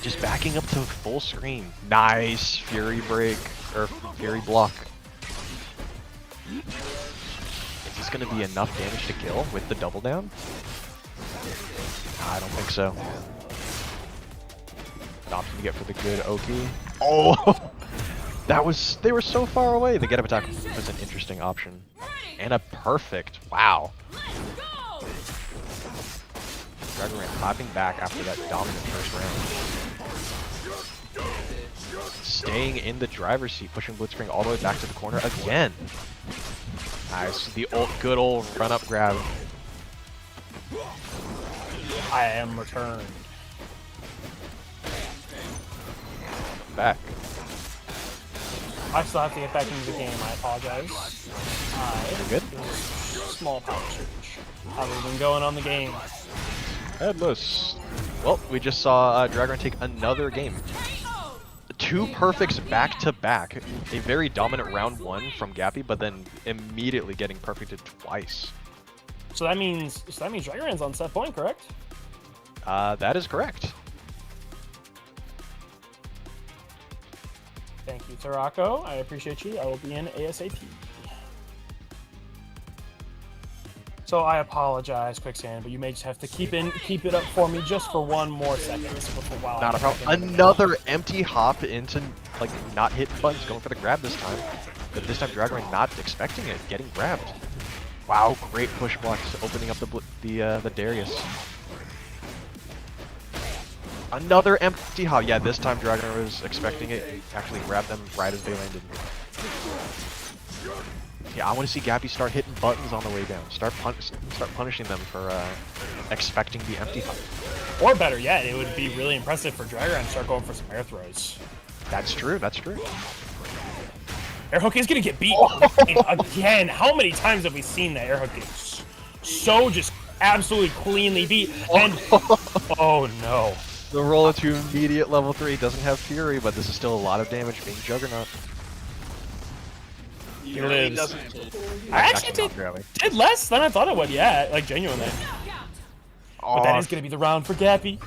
Just backing up to full screen. Nice Fury break, or Fury block. Is this going to be enough damage to kill with the double down? I don't think so. An option to get for the good Oki. Oh! They were so far away. The get-up attack was an interesting option. And a perfect. Wow. Dragon ran clapping back after that dominant first round. Staying in the driver's seat, pushing Blitzcrank all the way back to the corner again. Nice. The good old run-up grab. I am returned. Back. I still have to get back into the game. I apologize. You're good? Small power surge. How have we been going on the game? Headless. Well, we just saw Dragon take another game. 2 perfects back to back. A very dominant round 1 from Gappy, but then immediately getting perfected twice. So that means Dragon's on set point, correct? That is correct. Thank you, Tarako. I appreciate you. I will be in ASAP. So I apologize, Quicksand, but you may just have to keep it up for me just for 1 more second. Not a problem. Another empty hop into, like, not hitting buttons, going for the grab this time. But this time Dragon not expecting it, getting grabbed. Wow, great push blocks, opening up the Darius. Another empty hop. Yeah, this time Dragon was expecting it. Actually grabbed them right as they landed. Yeah, I want to see Gappy start hitting buttons on the way down. Start punishing them for expecting the empty hop. Or better yet, it would be really impressive for Dragon to start going for some air throws. That's true. That's true. Air hook is gonna get beat again. How many times have we seen that air hook get so just absolutely cleanly beat? And oh no. The roller to immediate level 3 doesn't have Fury, but this is still a lot of damage being Juggernaut. Here it is. I actually did less than I thought it would, yeah, like genuinely. But that is going to be the round for Gappy.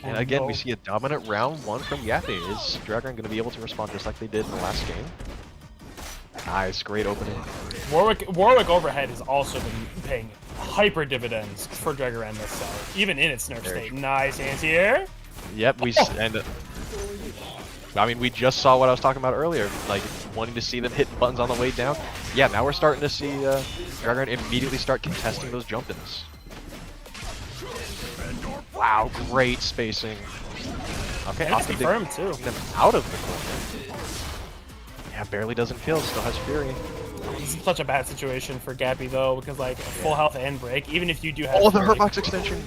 And again, we see a dominant round 1 from Gappy. Is Dragon going to be able to respond just like they did in the last game? Nice, great opening. Warwick overhead has also been paying hyper dividends for Dragon this set, even in its nerf state. Nice anti-air. Yep, I mean, we just saw what I was talking about earlier, like wanting to see them hit buttons on the way down. Yeah, now we're starting to see Dragon immediately start contesting those jump-ins. Wow, great spacing. Okay, and it's confirmed too. Them out of the corner. Yeah, barely doesn't kill, still has Fury. This is such a bad situation for Gappy though, because like full health and break, even if you do have. Oh, the hurt box extension.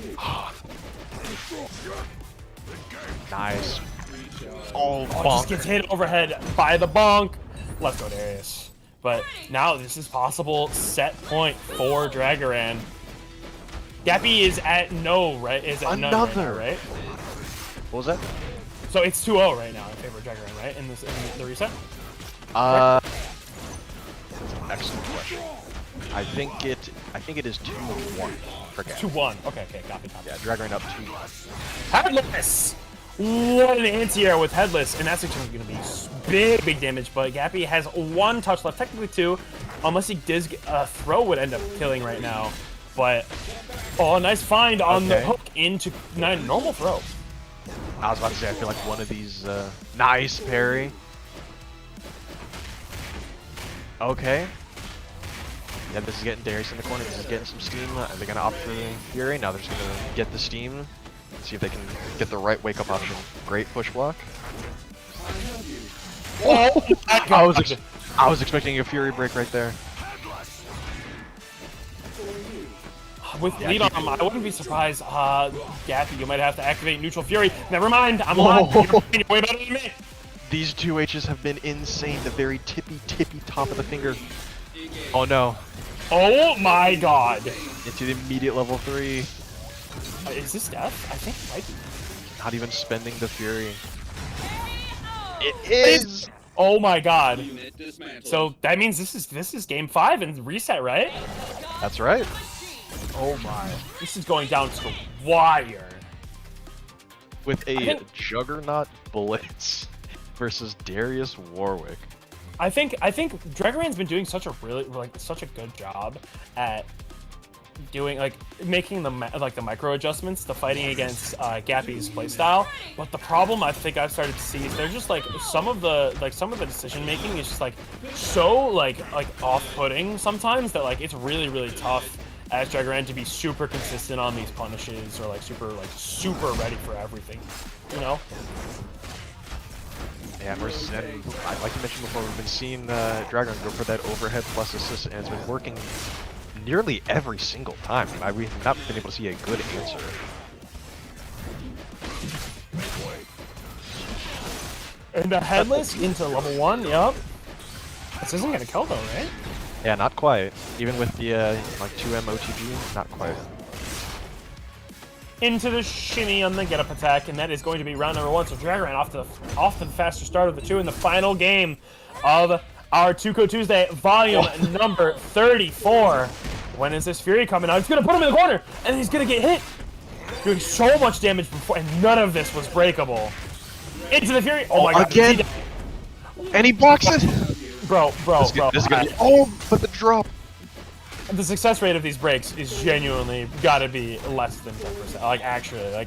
Nice. Oh, just gets hit overhead by the bonk. Let's go, Darius. But now this is possible set point for Dragaran. Gappy is at no, right? Is at none right now, right? What was that? So it's 2-0 right now in favor of Dragaran, right? In the reset? That's an excellent question. I think it is 2-1 for Gap. 2-1. Okay, copy. Yeah, Dragon up 2-1. Headless! What an anti-air with Headless, and that's actually going to be big damage, but Gappy has 1 touch left, technically 2, unless he does throw would end up killing right now. But, oh, nice find on the hook into normal throw. I was about to say, I feel like one of these, nice parry. Okay. Yeah, this is getting Darius in the corner, this is getting some steam. Are they going to opt for Fury? Now they're just going to get the steam. See if they can get the right wake-up option. Great push block. Oh, I was expecting a Fury break right there. With lead on him, I wouldn't be surprised. Gappy, you might have to activate Neutral Fury. Never mind, I'm alive. You're way better than me. These 2 H's have been insane. The very tippy top of the finger. Oh no. Oh my god. Into the immediate level 3. Is this death? I think it might be. Not even spending the Fury. It is! Oh my god. Unit dismantled. So that means this is game 5 and reset, right? That's right. Oh my. This is going down to the wire. With a Juggernaut Blitz versus Darius Warwick. I think Dragoran's been doing such a good job at doing making the micro adjustments to fighting against Gappy's playstyle, but the problem I think I've started to see is they're just some of the decision making is just so off-putting sometimes that it's really tough as Dragoran to be super consistent on these punishes or super ready for everything, you know? Yeah, versus, and like you mentioned before, we've been seeing Dragon go for that overhead plus assist, and it's been working nearly every single time. We've not been able to see a good answer. And the Headless into level 1, yep. This isn't gonna kill though, right? Yeah, not quite. Even with the 2M OTG, not quite. Into the shimmy on the get-up attack, and that is going to be round number 1. So Dragoran off to the faster start of the 2 in the final game of our Tuco Tuesday volume number 34. When is this Fury coming out? He's gonna put him in the corner, and he's gonna get hit. Doing so much damage before, and none of this was breakable. Into the Fury. Oh my god. Again? And he blocks it? Bro. This is gonna be, oh, but the drop. The success rate of these breaks is genuinely gotta be less than 10%. Actually,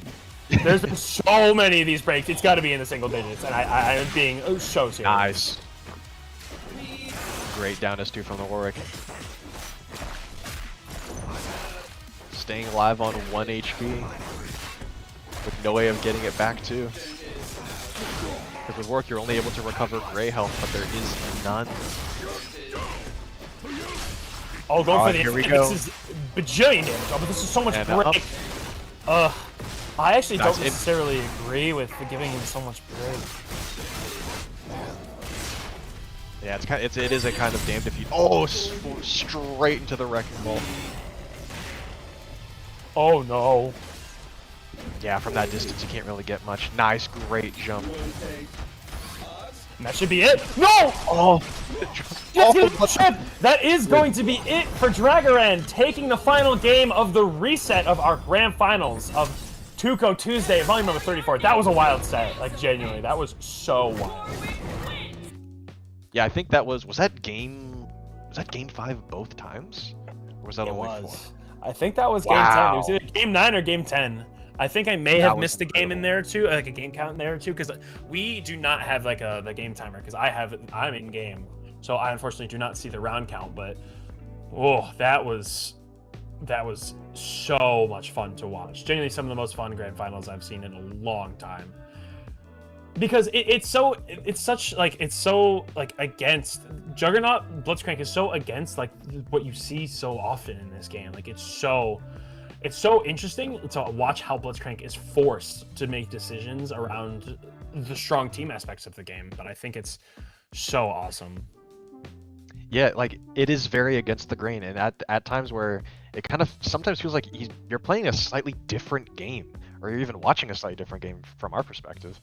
there's been so many of these breaks, it's gotta be in the single digits, and I am being so serious. Nice. Great down S2 from the Warwick. Staying alive on 1 HP. With no way of getting it back too. Because with Warwick, you're only able to recover gray health, but there is none. Oh, going for the here we instant. go. This is bajillion damage. Oh, but this is so much And break. I actually don't Nice. necessarily agree with giving him so much break. Yeah, it is a kind of damned if you. Oh, straight into the wrecking ball. Oh no. Yeah, from that distance you can't really get much. Nice, great jump. And that should be it. No! Oh, That is going to be it for Dragoran, taking the final game of the reset of our grand finals of Tuco Tuesday, volume number 34. That was a wild set, genuinely. That was so wild. yeah, I think that was that game 5 both times? Or was that It only was. 4? I think that was game 10. It was either game 9 or game 10. I think I may have missed a game in there too, a game count in there too, because we do not have the game timer, because I'm in game, so I unfortunately do not see the round count. But that was so much fun to watch. Genuinely, some of the most fun grand finals I've seen in a long time. Because it's so against Juggernaut. Blitzcrank is so against what you see so often in this game. It's so interesting to watch how Blitzcrank is forced to make decisions around the strong team aspects of the game, but I think it's so awesome. Yeah, it is very against the grain, and at times where it kind of sometimes feels like you're playing a slightly different game, or you're even watching a slightly different game from our perspective.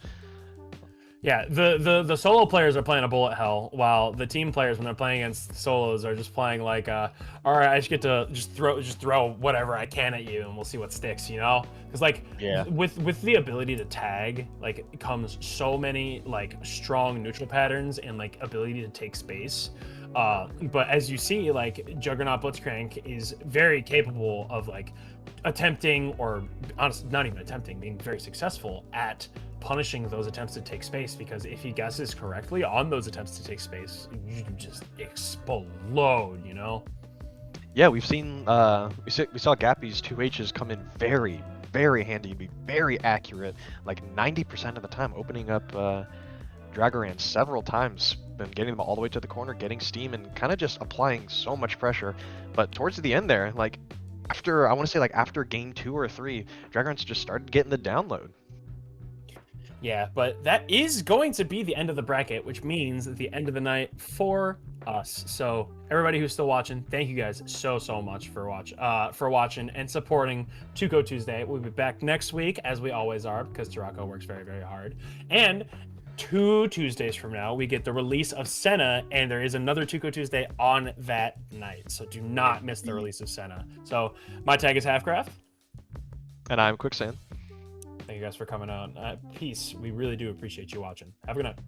Yeah, the solo players are playing a bullet hell, while the team players, when they're playing against solos, are just playing like, all right, I just get to just throw whatever I can at you, and we'll see what sticks, you know? Because like, Yeah. with the ability to tag, like, comes so many like strong neutral patterns and like ability to take space. But as you see, like Juggernaut Blitzcrank is very capable of like attempting, or honestly, not even attempting, being very successful at punishing those attempts to take space, because if he guesses correctly on those attempts to take space, you just explode, you know? Yeah, we've seen we saw Gappy's 2H's come in very, very handy and be very accurate, like 90% of the time, opening up Dragaran several times, and getting them all the way to the corner, getting steam, and kind of just applying so much pressure. But towards the end there, like after, I want to say like after game 2 or 3, Dragaran's just started getting the download. Yeah, but that is going to be the end of the bracket, which means the end of the night for us. So everybody who's still watching, thank you guys so much for watching and supporting Tuco Tuesday. We'll be back next week, as we always are, because Tarako works very, very hard. And 2 Tuesdays from now, we get the release of Senna, and there is another Tuco Tuesday on that night. So do not miss the release of Senna. So my tag is halfcraft. And I'm Quicksand. Thank you guys for coming out. Peace. We really do appreciate you watching. Have a good night.